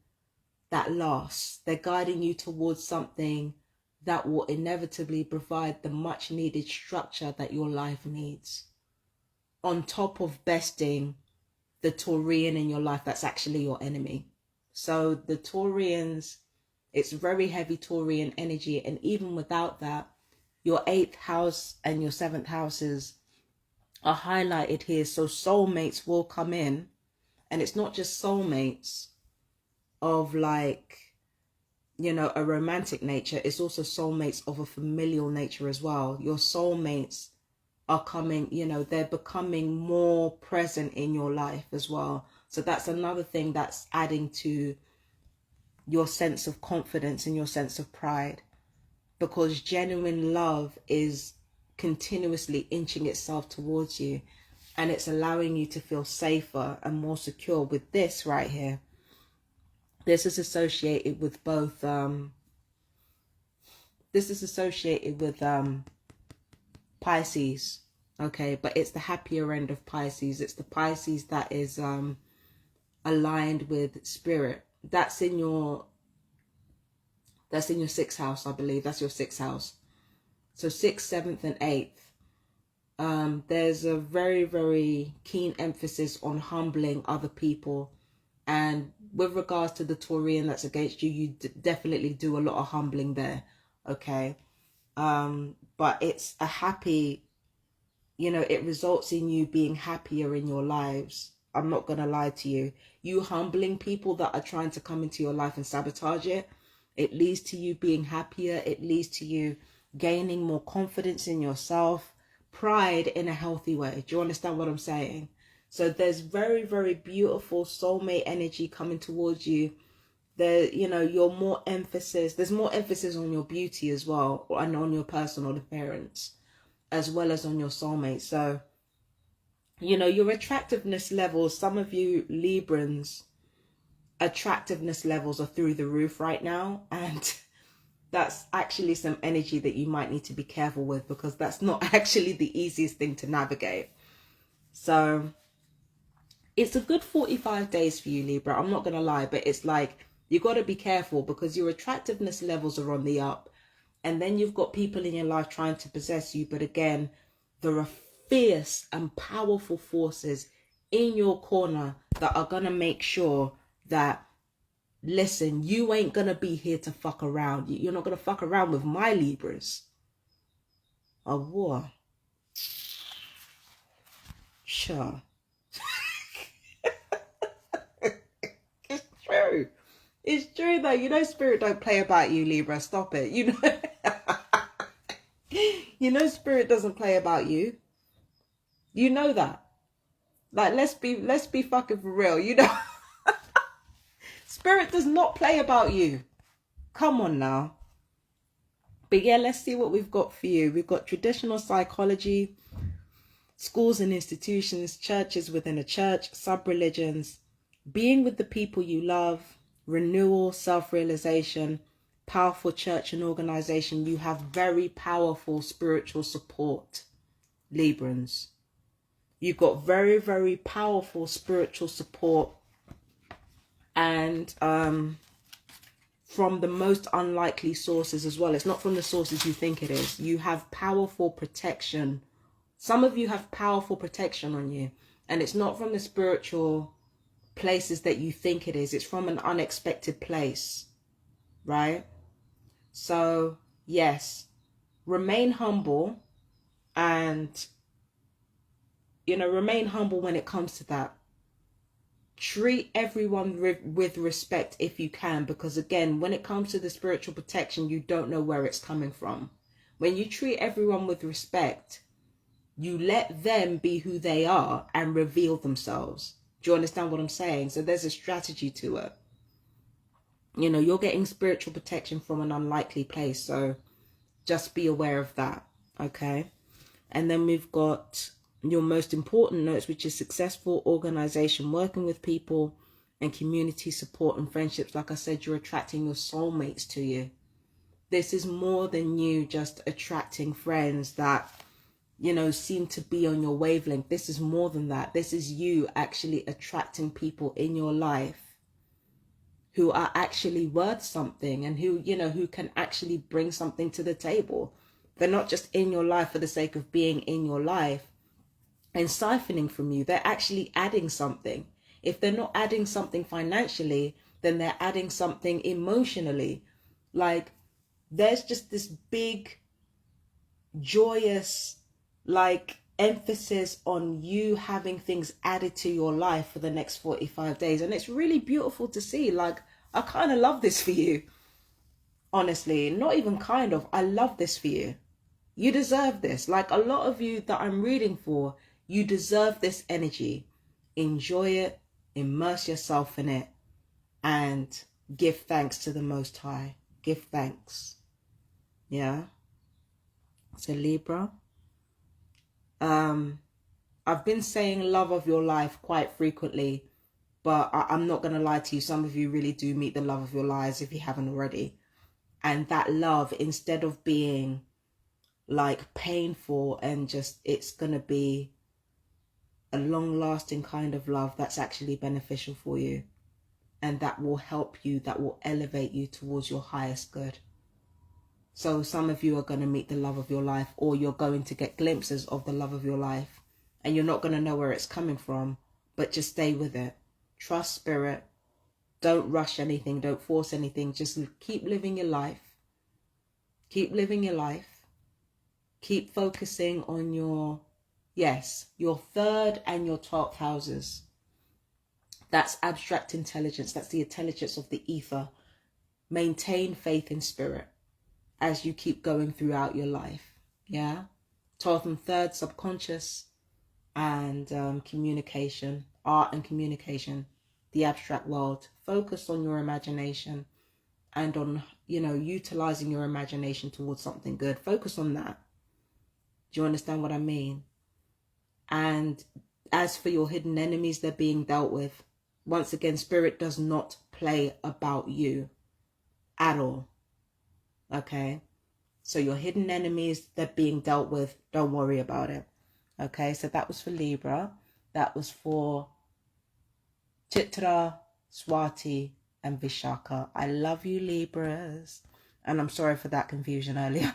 that lasts. They're guiding you towards something that will inevitably provide the much needed structure that your life needs, on top of besting the Taurian in your life that's actually your enemy. So the Taurians, it's very heavy Taurian energy. And even without that, your 8th house and your 7th houses are highlighted here. So soulmates will come in, and it's not just soulmates of like, a romantic nature. It's also soulmates of a familial nature as well. Your soulmates are coming, they're becoming more present in your life as well. So that's another thing that's adding to your sense of confidence and your sense of pride, because genuine love is continuously inching itself towards you, and it's allowing you to feel safer and more secure with this right here. This is associated with both, Pisces, okay? But it's the happier end of Pisces. It's the Pisces that is aligned with spirit. That's in your 6th house, I believe. That's your 6th house. So 6th, 7th, and 8th. There's a very, very keen emphasis on humbling other people. And with regards to the Taurian that's against you, you definitely do a lot of humbling there, okay? But it's a happy, it results in you being happier in your lives. I'm not going to lie to you. You humbling people that are trying to come into your life and sabotage it, it leads to you being happier. It leads to you gaining more confidence in yourself, pride in a healthy way. Do you understand what I'm saying? So there's very, very beautiful soulmate energy coming towards you. There, you're more emphasis. There's more emphasis on your beauty as well, and on your personal appearance, as well as on your soulmate. So, your attractiveness levels, some of you Librans, attractiveness levels are through the roof right now. And that's actually some energy that you might need to be careful with, because that's not actually the easiest thing to navigate. So it's a good 45 days for you, Libra. I'm not going to lie, but it's like, you got to be careful, because your attractiveness levels are on the up. And then you've got people in your life trying to possess you. But again, there are fierce and powerful forces in your corner that are going to make sure that, listen, you ain't going to be here to fuck around. You're not going to fuck around with my Libras. A war. Sure. It's true. It's true though. Spirit don't play about you, Libra. Stop it. Spirit doesn't play about you. You know that. Like, let's be fucking for real. Spirit does not play about you. Come on now. But yeah, let's see what we've got for you. We've got traditional psychology, schools and institutions, churches within a church, sub-religions, being with the people you love, renewal, self-realization, powerful church and organization. You have very powerful spiritual support, Librans. You've got very, very powerful spiritual support, and from the most unlikely sources as well. It's not from the sources you think it is. You have powerful protection. Some of you have powerful protection on you, and it's not from the spiritual places that you think it is. It's from an unexpected place, right? So yes, remain humble, and remain humble when it comes to that. Treat everyone with respect if you can, because again, when it comes to the spiritual protection, you don't know where it's coming from. When you treat everyone with respect, you let them be who they are and reveal themselves. Do you understand what I'm saying? So there's a strategy to it. You're getting spiritual protection from an unlikely place, so just be aware of that, okay? And then we've got your most important notes, which is successful organization, working with people, and community support and friendships. Like I said, you're attracting your soulmates to you. This is more than you just attracting friends that, seem to be on your wavelength. This is more than that. This is you actually attracting people in your life who are actually worth something, and who can actually bring something to the table. They're not just in your life for the sake of being in your life and siphoning from you. They're actually adding something. If they're not adding something financially, then they're adding something emotionally. Like, there's just this big, joyous, emphasis on you having things added to your life for the next 45 days. And it's really beautiful to see. Like, I kind of love this for you. Honestly, not even kind of. I love this for you. You deserve this. Like, a lot of you that I'm reading for, you deserve this energy. Enjoy it, immerse yourself in it, and give thanks to the Most High. Give thanks. Yeah. So Libra, I've been saying love of your life quite frequently, but I'm not going to lie to you. Some of you really do meet the love of your lives if you haven't already. And that love, instead of being painful and just, it's going to be a long-lasting kind of love that's actually beneficial for you, and that will help you, that will elevate you towards your highest good. So some of you are going to meet the love of your life, or you're going to get glimpses of the love of your life, and you're not going to know where it's coming from, but just stay with it. Trust spirit. Don't rush anything. Don't force anything. Just keep living your life. Keep living your life. Keep focusing on your 3rd and your 12th houses. That's abstract intelligence. That's the intelligence of the ether. Maintain faith in spirit as you keep going throughout your life. Yeah. 12th and 3rd, subconscious and communication, art and communication, the abstract world. Focus on your imagination and on, utilizing your imagination towards something good. Focus on that. Do you understand what I mean? And as for your hidden enemies, they're being dealt with. Once again, spirit does not play about you at all. Okay? So your hidden enemies, they're being dealt with. Don't worry about it. Okay? So that was for Libra. That was for Chitra, Swati, and Vishaka. I love you, Libras. And I'm sorry for that confusion earlier.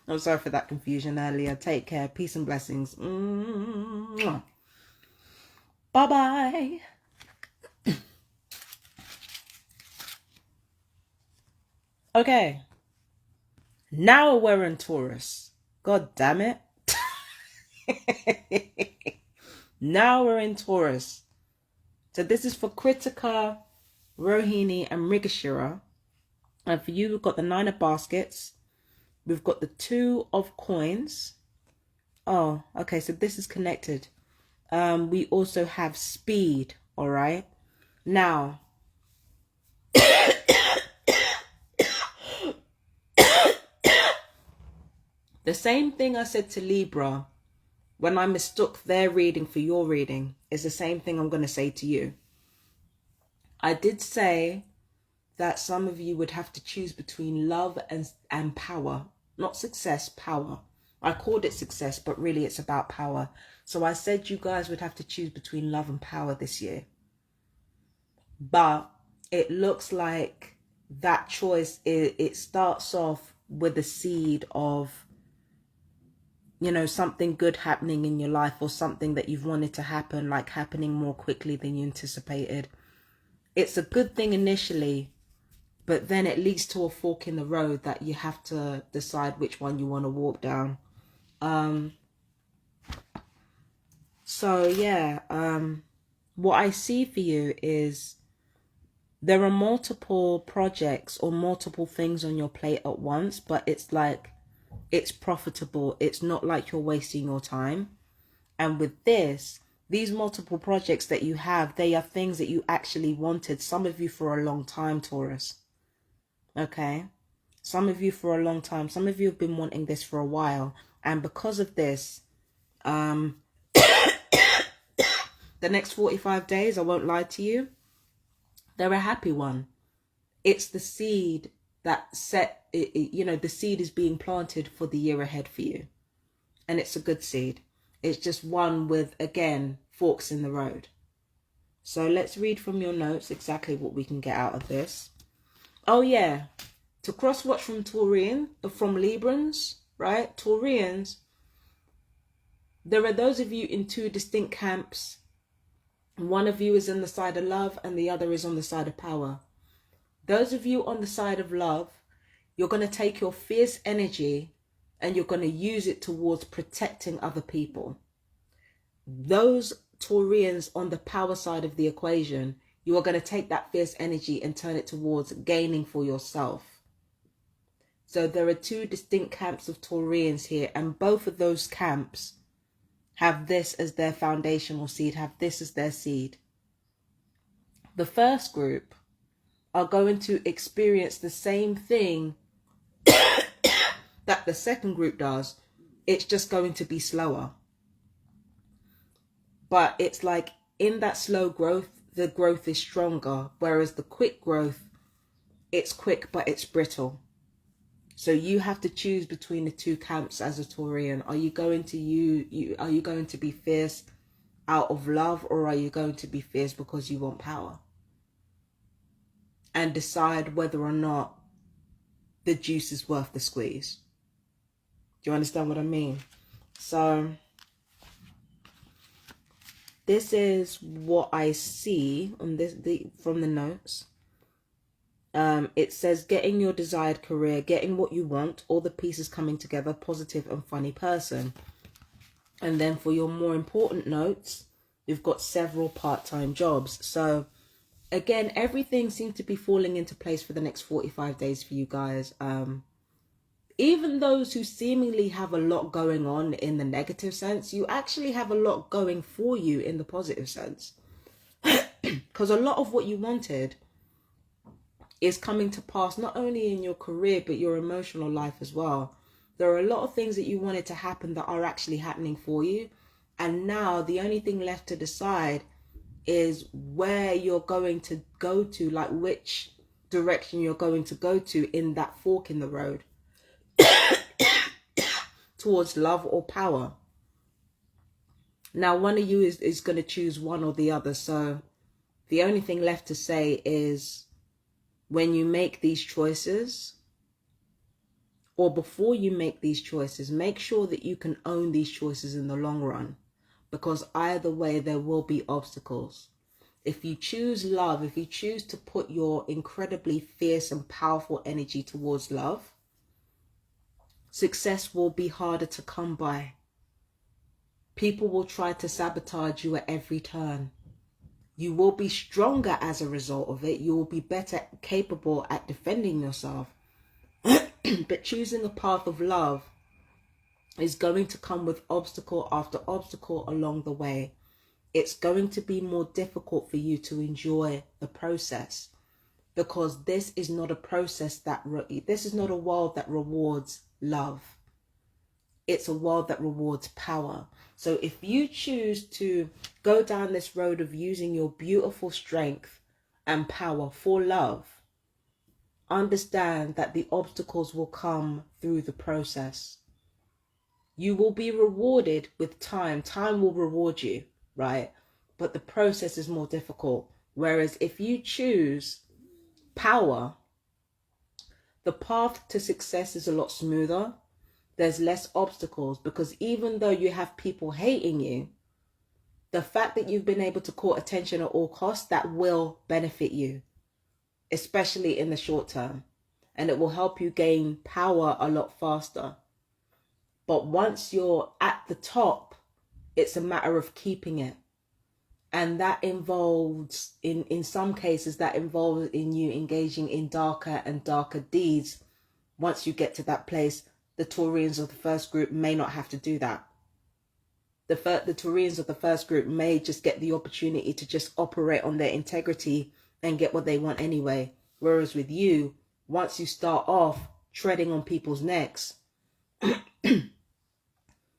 I'm sorry for that confusion earlier. Take care. Peace and blessings. Bye-bye. Okay. Now we're in Taurus. God damn it. Now we're in Taurus. So this is for Kritika, Rohini, and Mrigashira. And for you, we've got the 9 of baskets. We've got the 2 of coins. Oh, okay. So this is connected. We also have speed. All right. Now, the same thing I said to Libra when I mistook their reading for your reading is the same thing I'm going to say to you. I did say that some of you would have to choose between love and power. Not success, power. I called it success, but really it's about power. So I said you guys would have to choose between love and power this year. But it looks like that choice, it starts off with a seed of, you know, something good happening in your life, or something that you've wanted to happen, like happening more quickly than you anticipated. It's a good thing initially, but then it leads to a fork in the road that you have to decide which one you want to walk down. So yeah, what I see for you is there are multiple projects or multiple things on your plate at once, but it's like, it's profitable. It's not like you're wasting your time. And with this, these multiple projects that you have, they are things that you actually wanted. Some of you for a long time, Taurus. Okay? Some of you for a long time. Some of you have been wanting this for a while. And because of this, the next 45 days, I won't lie to you, they're a happy one. It's the seed that you know, the seed is being planted for the year ahead for you. And it's a good seed. It's just one with, again, forks in the road. So let's read from your notes exactly what we can get out of this. Oh yeah, to cross-watch from Librans, right? Taurians, there are those of you in two distinct camps. One of you is on the side of love and the other is on the side of power. Those of you on the side of love, you're going to take your fierce energy and you're going to use it towards protecting other people. Those Taurians on the power side of the equation, you are going to take that fierce energy and turn it towards gaining for yourself. So there are two distinct camps of Taurians here, and both of those camps have this as their foundational seed, have this as their seed. The first group are going to experience the same thing that the second group does. It's just going to be slower. But it's like in that slow growth, the growth is stronger. Whereas the quick growth, it's quick, but it's brittle. So you have to choose between the two camps as a Taurian. Are you going to are you going to be fierce out of love, or are you going to be fierce because you want power? And decide whether or not the juice is worth the squeeze. Do you understand what I mean? So this is what I see on from the notes. It says getting your desired career, getting what you want, all the pieces coming together, positive and funny person. And then for your more important notes, we've got several part-time jobs. So again, everything seems to be falling into place for the next 45 days for you guys. Even those who seemingly have a lot going on in the negative sense, you actually have a lot going for you in the positive sense. Because a lot of what you wanted is coming to pass, not only in your career, but your emotional life as well. There are a lot of things that you wanted to happen that are actually happening for you. And now the only thing left to decide is where you're going to go to, like which direction you're going to go to in that fork in the road. Towards love or power. Now, one of you is going to choose one or the other. So the only thing left to say is when you make these choices, or before you make these choices, make sure that you can own these choices in the long run. Because either way, there will be obstacles. If you choose love, if you choose to put your incredibly fierce and powerful energy towards love, success will be harder to come by. People will try to sabotage you at every turn. You will be stronger as a result of it. You will be better capable at defending yourself. But choosing a path of love is going to come with obstacle after obstacle along the way. It's going to be more difficult for you to enjoy the process, because this is not a process this is not a world that rewards love. It's a world that rewards power. So if you choose to go down this road of using your beautiful strength and power for love, understand that the obstacles will come through the process. You will be rewarded with time. Time will reward you, right? But the process is more difficult. Whereas if you choose power, the path to success is a lot smoother. There's less obstacles, because even though you have people hating you, the fact that you've been able to court attention at all costs, that will benefit you, especially in the short term. And it will help you gain power a lot faster. But once you're at the top, it's a matter of keeping it. And that involves, in some cases, that involves in you engaging in darker and darker deeds. Once you get to that place, the Taurians of the first group may not have to do that. The Taurians of the first group may just get the opportunity to just operate on their integrity and get what they want anyway. Whereas with you, once you start off treading on people's necks,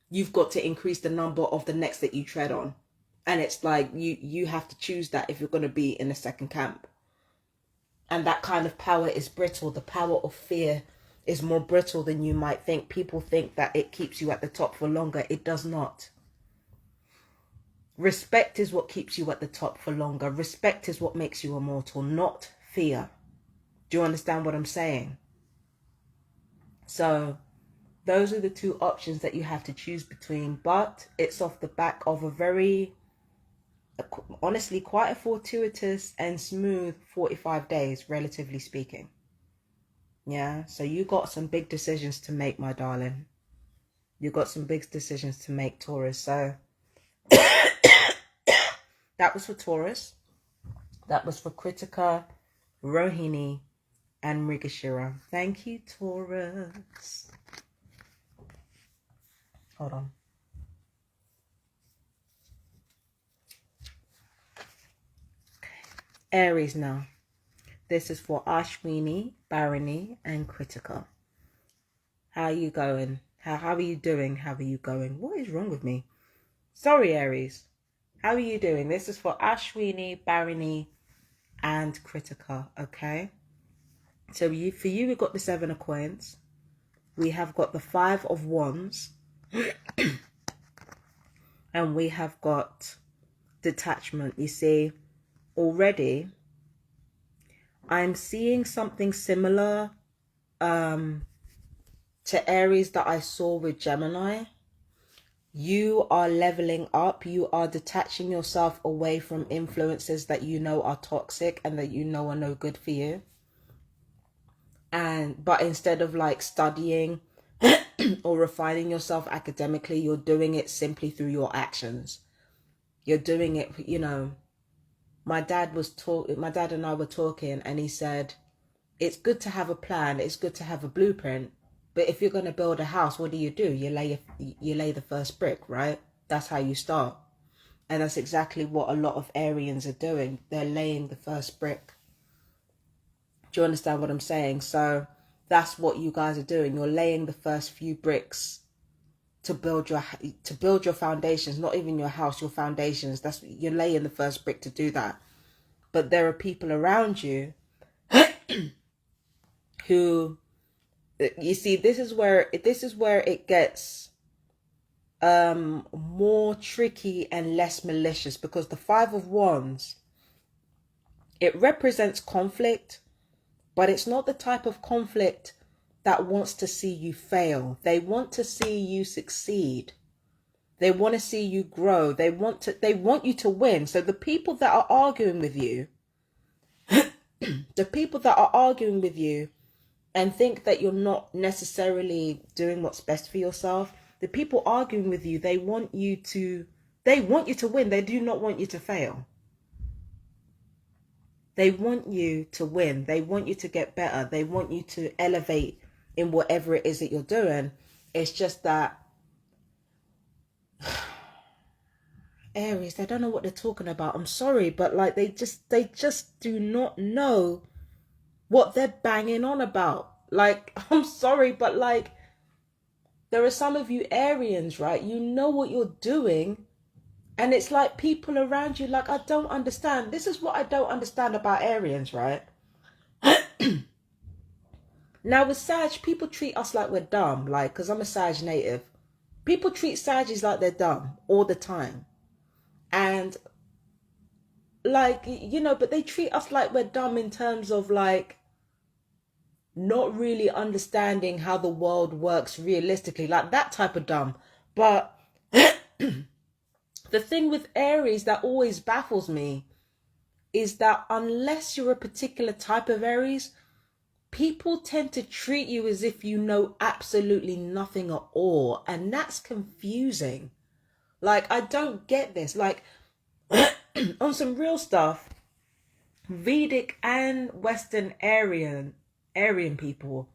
you've got to increase the number of the necks that you tread on. And it's like you have to choose that if you're going to be in a second camp. And that kind of power is brittle. The power of fear is more brittle than you might think. People think that it keeps you at the top for longer. It does not. Respect is what keeps you at the top for longer. Respect is what makes you immortal, not fear. Do you understand what I'm saying? So those are the two options that you have to choose between. But it's off the back of a very, honestly, quite a fortuitous and smooth 45 days, relatively speaking. Yeah, so you got some big decisions to make, my darling. You got some big decisions to make, Taurus. So that was for Taurus. That was for Kritika, Rohini, and Mrigashira. Thank you, Taurus. Hold on. Aries now. This is for Ashwini, Bharani, and Kritika. How are you going? How are you doing? How are you going? What is wrong with me? Sorry, Aries. How are you doing? This is for Ashwini, Bharani, and Kritika, okay? So for you, we've got the 7 of coins. We have got the 5 of wands. And we have got detachment. You see, already, I'm seeing something similar to Aries that I saw with Gemini. You are leveling up. You are detaching yourself away from influences that you know are toxic and that you know are no good for you. But instead of like studying or refining yourself academically, you're doing it simply through your actions. You're doing it, you know. My dad and I were talking, and he said, it's good to have a plan. It's good to have a blueprint. But if you're going to build a house, what do? You lay the first brick, right? That's how you start. And that's exactly what a lot of Arians are doing. They're laying the first brick. Do you understand what I'm saying? So that's what you guys are doing. You're laying the first few bricks to build your foundations, not even your house, your foundations. You're laying the first brick to do that. But there are people around you who, you see, this is where it gets more tricky and less malicious, because the 5 of wands, it represents conflict, but it's not the type of conflict that wants to see you fail. They want to see you succeed. They want to see you grow. They want you to win. So the people that are arguing with you, and think that you're not necessarily doing what's best for yourself, the people arguing with you, they want you to win. They do not want you to fail. They want you to win. They want you to get better. They want you to elevate in whatever it is that you're doing. It's just that Aries, they don't know what they're talking about. I'm sorry, but like they just do not know what they're banging on about. Like, I'm sorry, but like there are some of you Arians, right? You know what you're doing. And it's like people around you, like, I don't understand. This is what I don't understand about Arians, right? Now with Sag, people treat us like we're dumb. Like, because I'm a Sag native. People treat Saggies like they're dumb all the time. And like, you know, but they treat us like we're dumb in terms of like not really understanding how the world works realistically, like that type of dumb. But the thing with Aries that always baffles me is that unless you're a particular type of Aries, people tend to treat you as if you know absolutely nothing at all. And that's confusing. Like, I don't get this. Like, on some real stuff, Vedic and Western Aryan people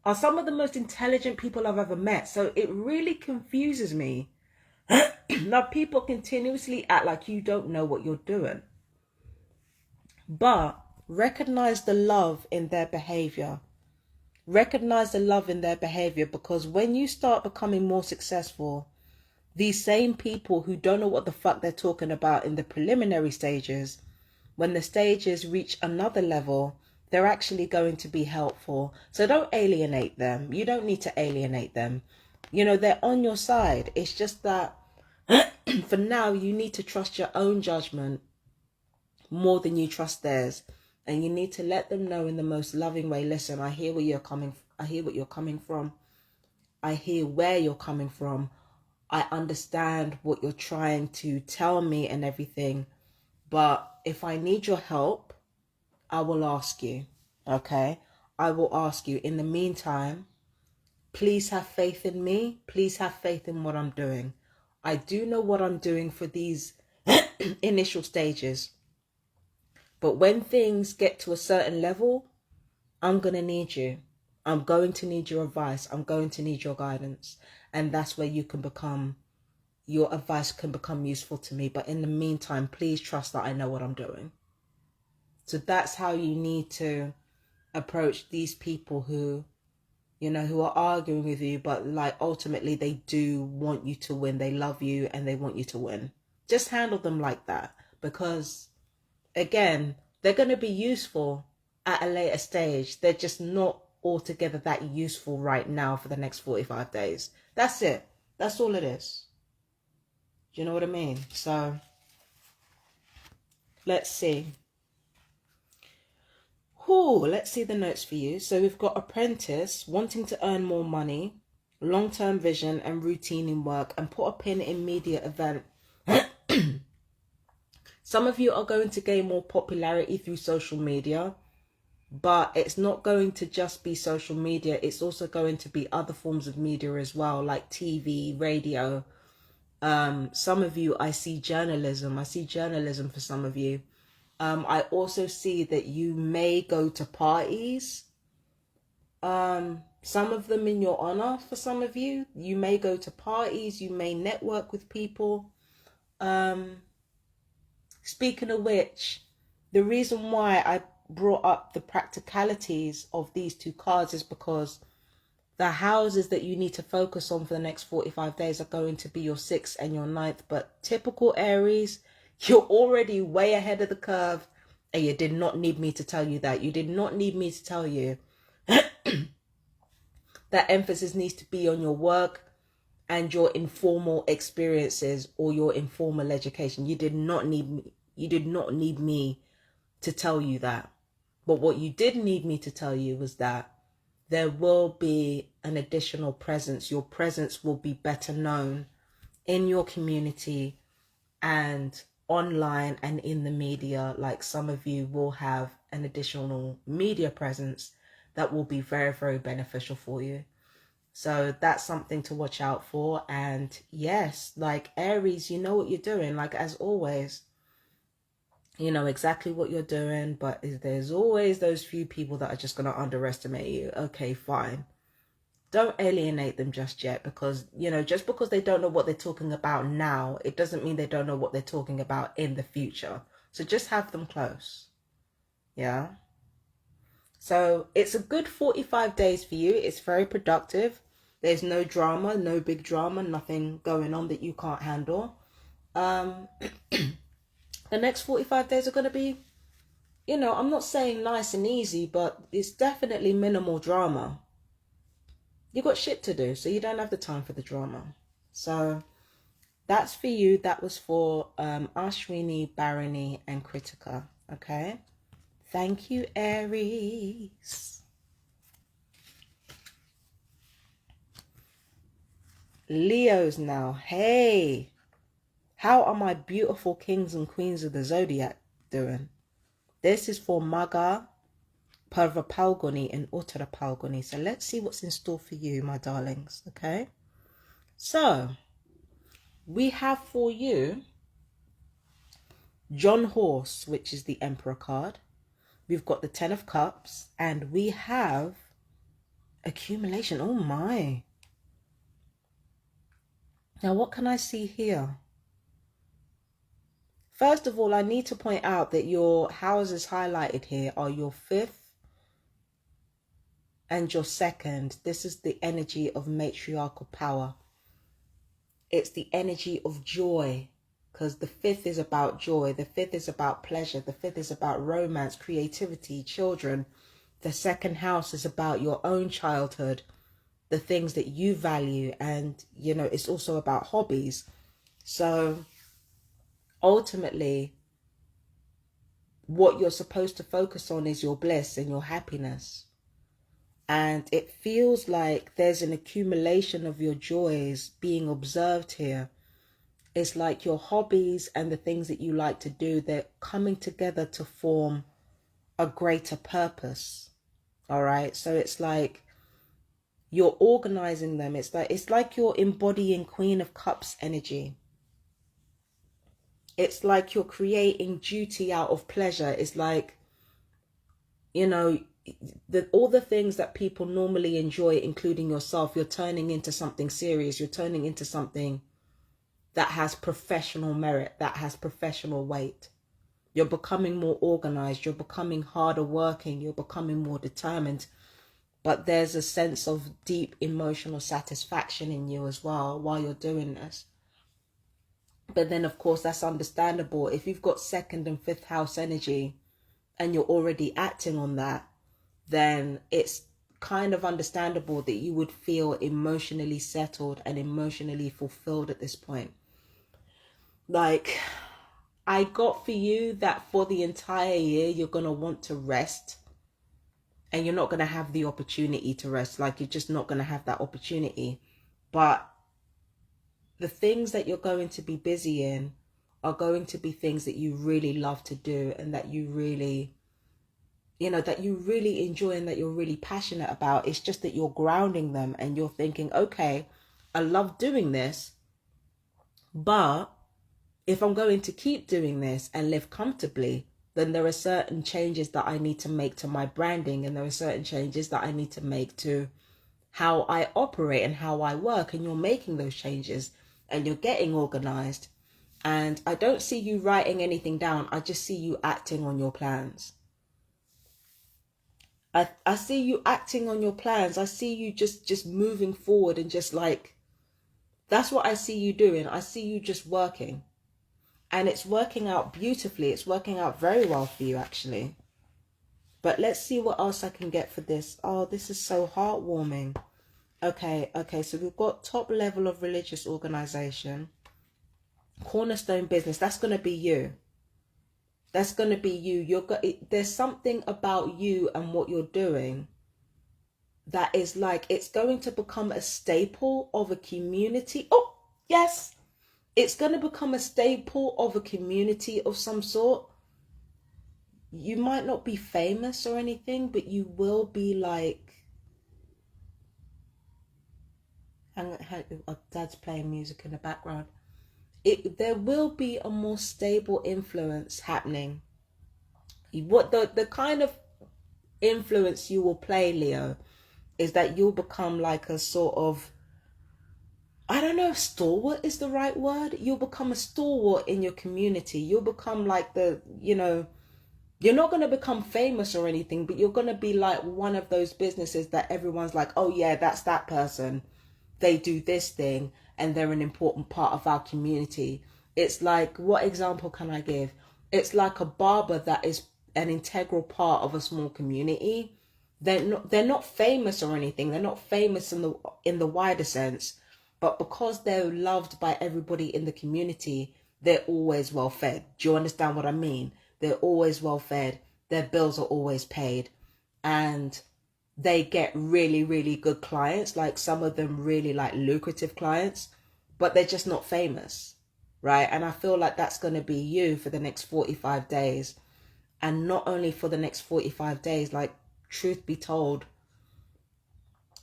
are some of the most intelligent people I've ever met. So it really confuses me. Now, people continuously act like you don't know what you're doing. But recognize the love in their behavior. Recognize the love in their behavior, because when you start becoming more successful, these same people who don't know what the fuck they're talking about in the preliminary stages, when the stages reach another level, they're actually going to be helpful. So don't alienate them. You don't need to alienate them. You know, they're on your side. It's just that for now, you need to trust your own judgment more than you trust theirs. And you need to let them know in the most loving way, listen, I hear where you're coming. I hear what you're coming from. I hear where you're coming from. I understand what you're trying to tell me and everything. But if I need your help, I will ask you. Okay? I will ask you. In the meantime, please have faith in me. Please have faith in what I'm doing. I do know what I'm doing for these initial stages. But when things get to a certain level, I'm going to need you. I'm going to need your advice. I'm going to need your guidance. And that's where you can become, your advice can become useful to me. But in the meantime, please trust that I know what I'm doing. So that's how you need to approach these people who, you know, who are arguing with you, but like ultimately they do want you to win. They love you and they want you to win. Just handle them like that, because again, they're going to be useful at a later stage. They're just not altogether that useful right now for the next 45 days. That's it. That's all it is. Do you know what I mean? So let's see. Let's see the notes for you. So we've got apprentice, wanting to earn more money, long-term vision and routine in work, and put a pin in media event. Some of you are going to gain more popularity through social media, but it's not going to just be social media. It's also going to be other forms of media as well, like TV, radio. Some of you, I see journalism. I see journalism for some of you. I also see that you may go to parties. Some of them in your honor for some of you. You may go to parties. You may network with people. Speaking of which, the reason why I brought up the practicalities of these two cards is because the houses that you need to focus on for the next 45 days are going to be your 6th and your 9th. But typical Aries, you're already way ahead of the curve, and you did not need me to tell you that. You did not need me to tell you that emphasis needs to be on your work and your informal experiences or your informal education. You did not need me. You did not need me to tell you that. But what you did need me to tell you was that there will be an additional presence. Your presence will be better known in your community and online and in the media. Like, some of you will have an additional media presence that will be very, very beneficial for you. So that's something to watch out for. And yes, like Aries, you know what you're doing. Like, as always, you know exactly what you're doing, but there's always those few people that are just going to underestimate you. Okay, fine. Don't alienate them just yet, because, you know, just because they don't know what they're talking about now, it doesn't mean they don't know what they're talking about in the future. So just have them close. Yeah. So it's a good 45 days for you. It's very productive. There's no drama, no big drama, nothing going on that you can't handle. The next 45 days are going to be you know, I'm not saying nice and easy, but it's definitely minimal drama. You got shit to do, so you don't have the time for the drama. So that's for you. That was for Ashwini, Barani, and Kritika. Okay. Thank you, Aries. Leos now. Hey, how are my beautiful kings and queens of the zodiac doing? This is for Maga, Purva Palguni, and Uttara Palguni. So let's see what's in store for you, my darlings. Okay. So we have for you John Horse, which is the Emperor card. We've got the Ten of Cups, and we have accumulation. Oh my. Now, what can I see here? First of all, I need to point out that your houses highlighted here are your 5th and your 2nd. This is the energy of matriarchal power. It's the energy of joy, because the 5th is about joy. The 5th is about pleasure. The 5th is about romance, creativity, children. The 2nd house is about your own childhood, the things that you value, and, you know, it's also about hobbies. So ultimately, what you're supposed to focus on is your bliss and your happiness. And it feels like there's an accumulation of your joys being observed here. It's like your hobbies and the things that you like to do, they're coming together to form a greater purpose. All right. So it's like you're organizing them. It's like you're embodying Queen of Cups energy. It's like you're creating duty out of pleasure. It's like, you know, all the things that people normally enjoy, including yourself, you're turning into something serious. You're turning into something that has professional merit, that has professional weight. You're becoming more organized. You're becoming harder working. You're becoming more determined. But there's a sense of deep emotional satisfaction in you as well while you're doing this. But then, of course, that's understandable. If you've got 2nd and 5th house energy and you're already acting on that, then it's kind of understandable that you would feel emotionally settled and emotionally fulfilled at this point. Like, I got for you that for the entire year, you're going to want to rest. And you're not going to have the opportunity to rest. Like, you're just not going to have that opportunity. But the things that you're going to be busy in are going to be things that you really love to do, and that you really, you know, that you really enjoy and that you're really passionate about. It's just that you're grounding them and you're thinking, okay, I love doing this, but if I'm going to keep doing this and live comfortably, then there are certain changes that I need to make to my branding, and there are certain changes that I need to make to how I operate and how I work. And you're making those changes and you're getting organized. And I don't see you writing anything down. I just see you acting on your plans. I see you acting on your plans. I see you just moving forward, and just like, that's what I see you doing. I see you just working. And it's working out beautifully. It's working out very well for you, actually. But let's see what else I can get for this. Oh, this is so heartwarming. Okay, so we've got top level of religious organization. Cornerstone business. That's going to be you. That's going to be you. There's something about you and what you're doing that is like, it's going to become a staple of a community. Oh, yes. It's going to become a staple of a community of some sort. You might not be famous or anything, but you will be like... Dad's playing music in the background. There will be a more stable influence happening. What the kind of influence you will play, Leo, is that you'll become like a sort of... I don't know if stalwart is the right word. You'll become a stalwart in your community. You'll become like the, you know, you're not going to become famous or anything, but you're going to be like one of those businesses that everyone's like, oh yeah, that's that person. They do this thing and they're an important part of our community. It's like, what example can I give? It's like a barber that is an integral part of a small community. They're not famous or anything. They're not famous in the wider sense, but because they're loved by everybody in the community, they're always well fed. Do you understand what I mean? They're always well fed. Their bills are always paid, and they get really, really good clients. Like some of them really like lucrative clients, but they're just not famous, right? And I feel like that's going to be you for the next 45 days. And not only for the next 45 days, like, truth be told,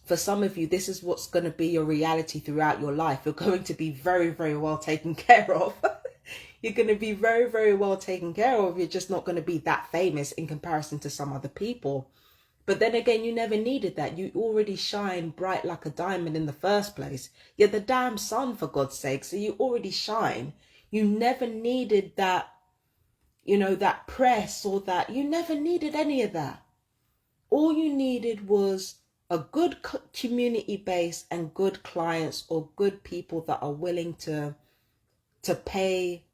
for some of you, this is what's going to be your reality throughout your life. You're going to be very, very well taken care of. You're going to be very, very well taken care of. You're just not going to be that famous in comparison to some other people. But then again, you never needed that. You already shine bright like a diamond in the first place. You're the damn sun, for God's sake. So you already shine. You never needed that, you know, that press or that. You never needed any of that. All you needed was a good community base and good clients, or good people that are willing to pay,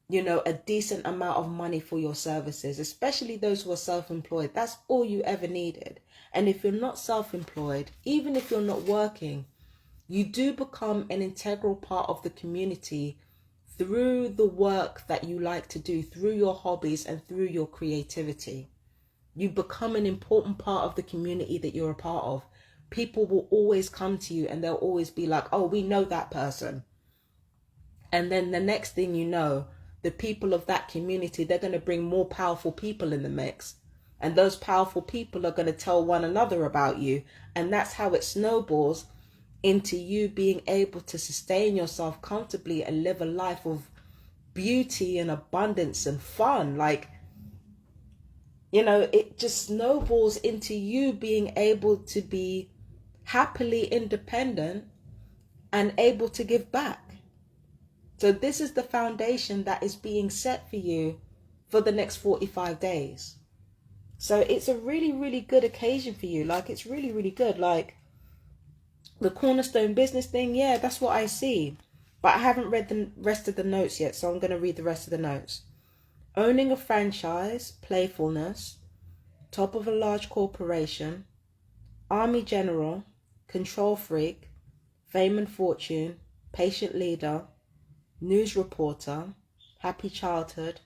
you know, a decent amount of money for your services, especially those who are self-employed. That's all you ever needed. And if you're not self-employed, even if you're not working, you do become an integral part of the community through the work that you like to do, through your hobbies and through your creativity. You become an important part of the community that you're a part of. People will always come to you and they'll always be like, oh, we know that person. And then the next thing you know, the people of that community, they're going to bring more powerful people in the mix. And those powerful people are going to tell one another about you. And that's how it snowballs into you being able to sustain yourself comfortably and live a life of beauty and abundance and fun. Like, you know, it just snowballs into you being able to be happily independent and able to give back. So this is the foundation that is being set for you for the next 45 days. So it's a really, really good occasion for you. Like, it's really, really good. Like, the cornerstone business thing, yeah, that's what I see. But I haven't read the rest of the notes yet, so I'm going to read the rest of the notes. Owning a franchise, playfulness, top of a large corporation, army general, control freak, fame and fortune, patient leader, news reporter, happy childhood,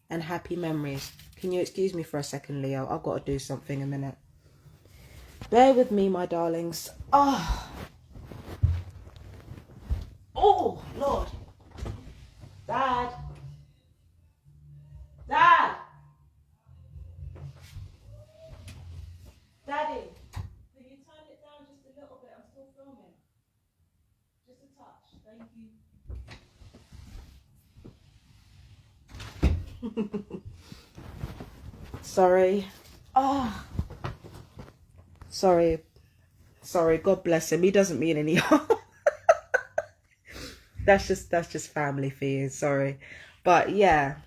and happy memories. Can you excuse me for a second, Leo? I've got to do something a minute. Bear with me, my darlings. Oh, Lord. Dad. Daddy. Can you turn it down just a little bit? I'm still filming. Just a touch. Thank you. Sorry. Oh. Sorry. God bless him. He doesn't mean any harm. That's just family for you. Sorry. But yeah.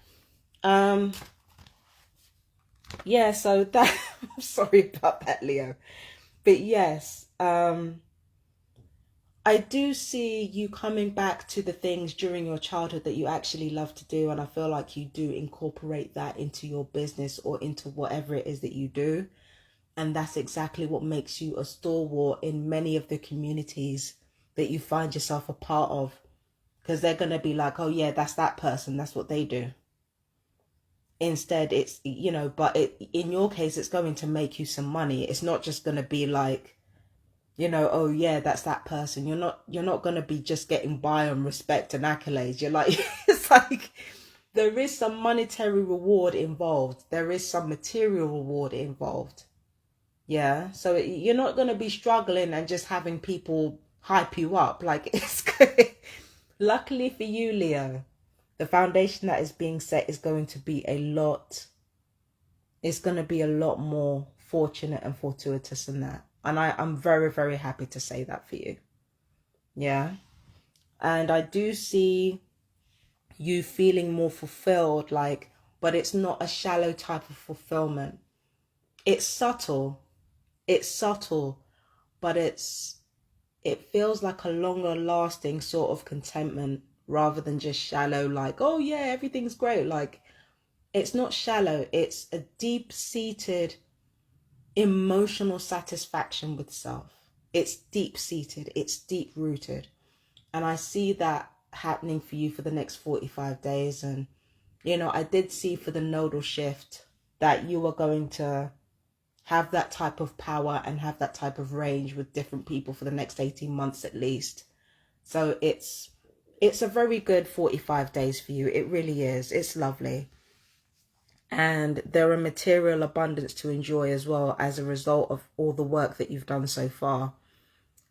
Yeah, so that I'm sorry about that, Leo. But yes, I do see you coming back to the things during your childhood that you actually love to do, and I feel like you do incorporate that into your business or into whatever it is that you do. And that's exactly what makes you a stalwart in many of the communities that you find yourself a part of. Because they're going to be like, oh yeah, that's that person. That's what they do. Instead, it's, you know, but in your case, it's going to make you some money. It's not just going to be like, you know, oh yeah, that's that person. You're not going to be just getting by on respect and accolades. You're like, it's like, there is some monetary reward involved. There is some material reward involved. Yeah. So you're not going to be struggling and just having people hype you up. Like, it's good. Luckily for you, Leo, the foundation that is being set is going to be it's going to be a lot more fortunate and fortuitous than that. And I'm very, very happy to say that for you. Yeah. And I do see you feeling more fulfilled, like, but it's not a shallow type of fulfillment. It's subtle, but it feels like a longer lasting sort of contentment rather than just shallow, like, oh yeah, everything's great. Like, It's not shallow. It's a deep-seated emotional satisfaction with self. It's deep-seated. It's deep-rooted. And I see that happening for you for the next 45 days. And, you know, I did see for the nodal shift that you are going to have that type of power and have that type of range with different people for the next 18 months at least. So it's a very good 45 days for you. It really is. It's lovely. And there are material abundance to enjoy as well as a result of all the work that you've done so far.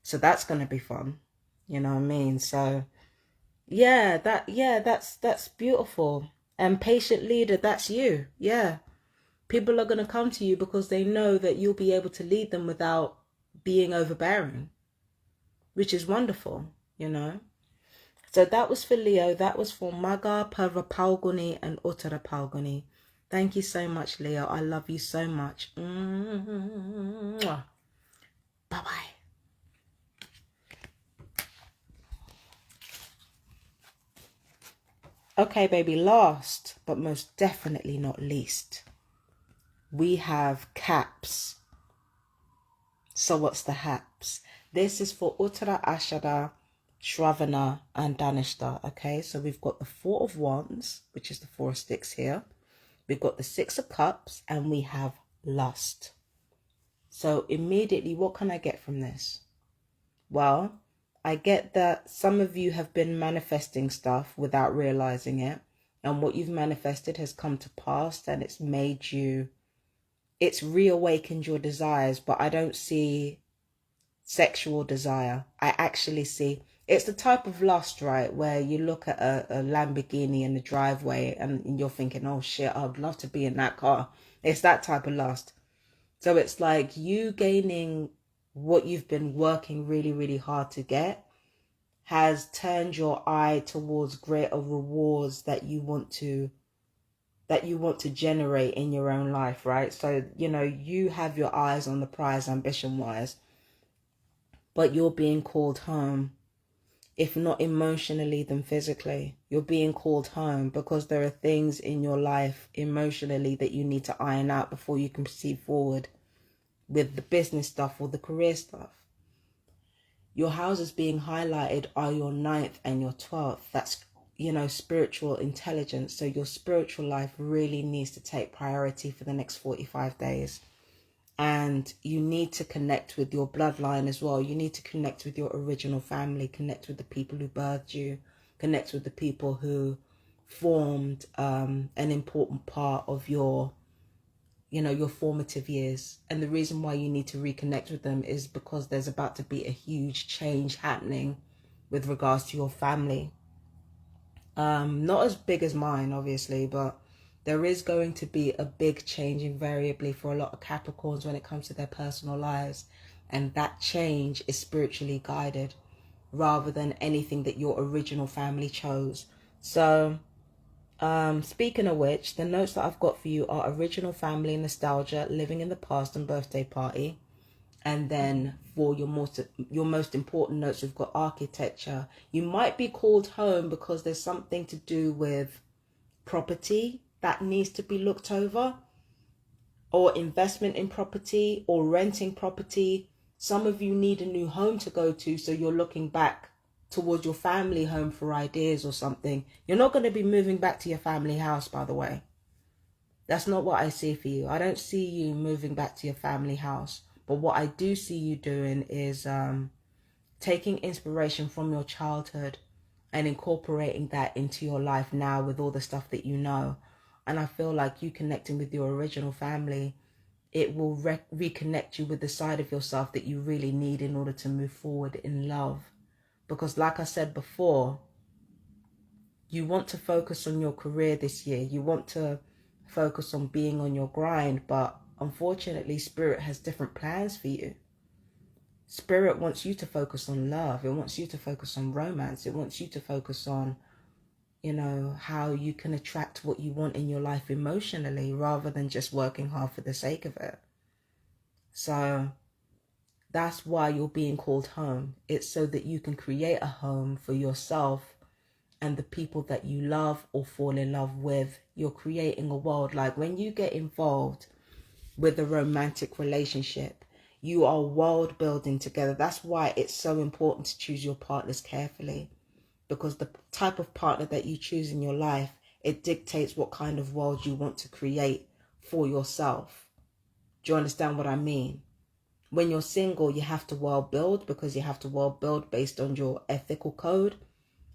So that's going to be fun. You know what I mean? So yeah, that's beautiful. And patient leader, that's you. Yeah. People are going to come to you because they know that you'll be able to lead them without being overbearing, which is wonderful, you know. So that was for Leo. That was for Maga, Purva Palguni, and Uttara Palguni. Thank you so much, Leo. I love you so much. Bye-bye. Okay, baby, last but most definitely not least, we have caps. So what's the haps? This is for Uttara Ashada, Shravana, and Dhanishta. Okay, so we've got the Four of Wands, which is the Four of Sticks here. We've got the Six of Cups, and we have lust. So immediately, what can I get from this? Well, I get that some of you have been manifesting stuff without realizing it. And what you've manifested has come to pass, and it's made you, it's reawakened your desires. But I don't see sexual desire. I actually see, it's the type of lust, right, where you look at a Lamborghini in the driveway and you're thinking, oh shit, I'd love to be in that car. It's that type of lust. So it's like you gaining what you've been working really, really hard to get has turned your eye towards greater rewards that you want to generate in your own life, right? So, you know, you have your eyes on the prize ambition wise, but you're being called home. If not emotionally, then physically. You're being called home because there are things in your life emotionally that you need to iron out before you can proceed forward with the business stuff or the career stuff. Your houses being highlighted are your 9th and your 12th. That's, you know, spiritual intelligence. So your spiritual life really needs to take priority for the next 45 days. And you need to connect with your bloodline as well. You need to connect with your original family, connect with the people who birthed you, connect with the people who formed an important part of your, you know, your formative years. And the reason why you need to reconnect with them is because there's about to be a huge change happening with regards to your family. Not as big as mine, obviously, but there is going to be a big change invariably for a lot of Capricorns when it comes to their personal lives. And that change is spiritually guided rather than anything that your original family chose. So, speaking of which, the notes that I've got for you are original family, nostalgia, living in the past, and birthday party. And then for your most important notes, we've got architecture. You might be called home because there's something to do with property that needs to be looked over, or investment in property, or renting property. Some of you need a new home to go to, so you're looking back towards your family home for ideas or something. You're not going to be moving back to your family house, by the way. That's not what I see for you. I don't see you moving back to your family house. But what I do see you doing is taking inspiration from your childhood and incorporating that into your life now with all the stuff that you know. And I feel like you connecting with your original family, it will reconnect you with the side of yourself that you really need in order to move forward in love. Because like I said before, you want to focus on your career this year. You want to focus on being on your grind, but unfortunately, Spirit has different plans for you. Spirit wants you to focus on love. It wants you to focus on romance. It wants you to focus on, you know, how you can attract what you want in your life emotionally rather than just working hard for the sake of it. So that's why you're being called home. It's so that you can create a home for yourself and the people that you love or fall in love with. You're creating a world. Like when you get involved with a romantic relationship, you are world building together. That's why it's so important to choose your partners carefully, because the type of partner that you choose in your life, it dictates what kind of world you want to create for yourself. Do you understand what I mean? When you're single, you have to world build, because you have to world build based on your ethical code.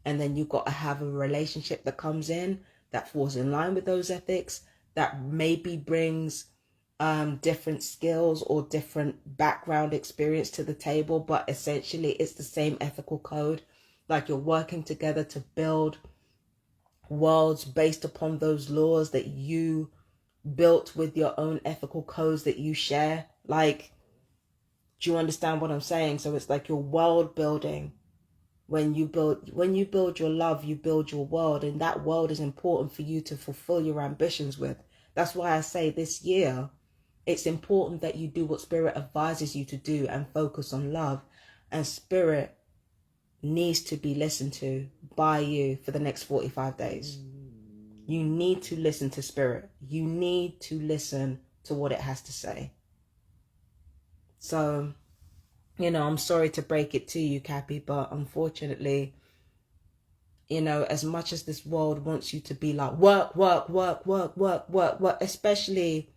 And then you've got to have a relationship that comes in that falls in line with those ethics, that maybe brings different skills or different background experience to the table, but essentially it's the same ethical code. Like you're working together to build worlds based upon those laws that you built with your own ethical codes that you share. Like, do you understand what I'm saying? So it's like you're world building. When you build your love, you build your world, and that world is important for you to fulfill your ambitions with. That's why I say this year, it's important that you do what Spirit advises you to do and focus on love. And Spirit needs to be listened to by you for the next 45 days. You need to listen to Spirit. You need to listen to what it has to say. So, you know, I'm sorry to break it to you, Cappy, but unfortunately, you know, as much as this world wants you to be like, work, work, work, work, work, work, work, especially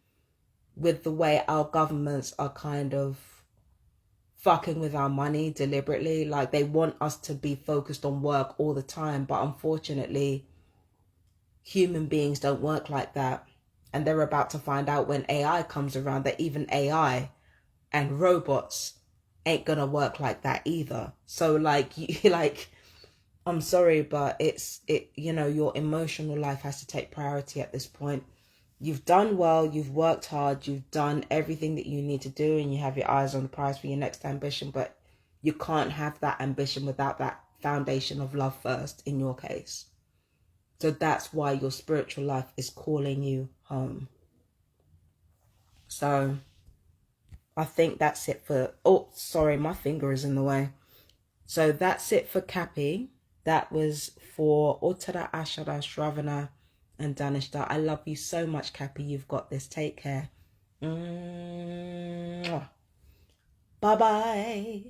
with the way our governments are kind of fucking with our money deliberately. Like they want us to be focused on work all the time. But unfortunately, human beings don't work like that. And they're about to find out when AI comes around that even AI and robots ain't gonna work like that either. So like, I'm sorry, but you know, your emotional life has to take priority at this point. You've done well, you've worked hard, you've done everything that you need to do, and you have your eyes on the prize for your next ambition, but you can't have that ambition without that foundation of love first in your case. So that's why your spiritual life is calling you home. So I think that's it for, oh, sorry, my finger is in the way. So that's it for Cappy. That was for Uttara Ashada, Shravana, and Danishta. I love you so much, Cappy. You've got this. Take care. Bye-bye.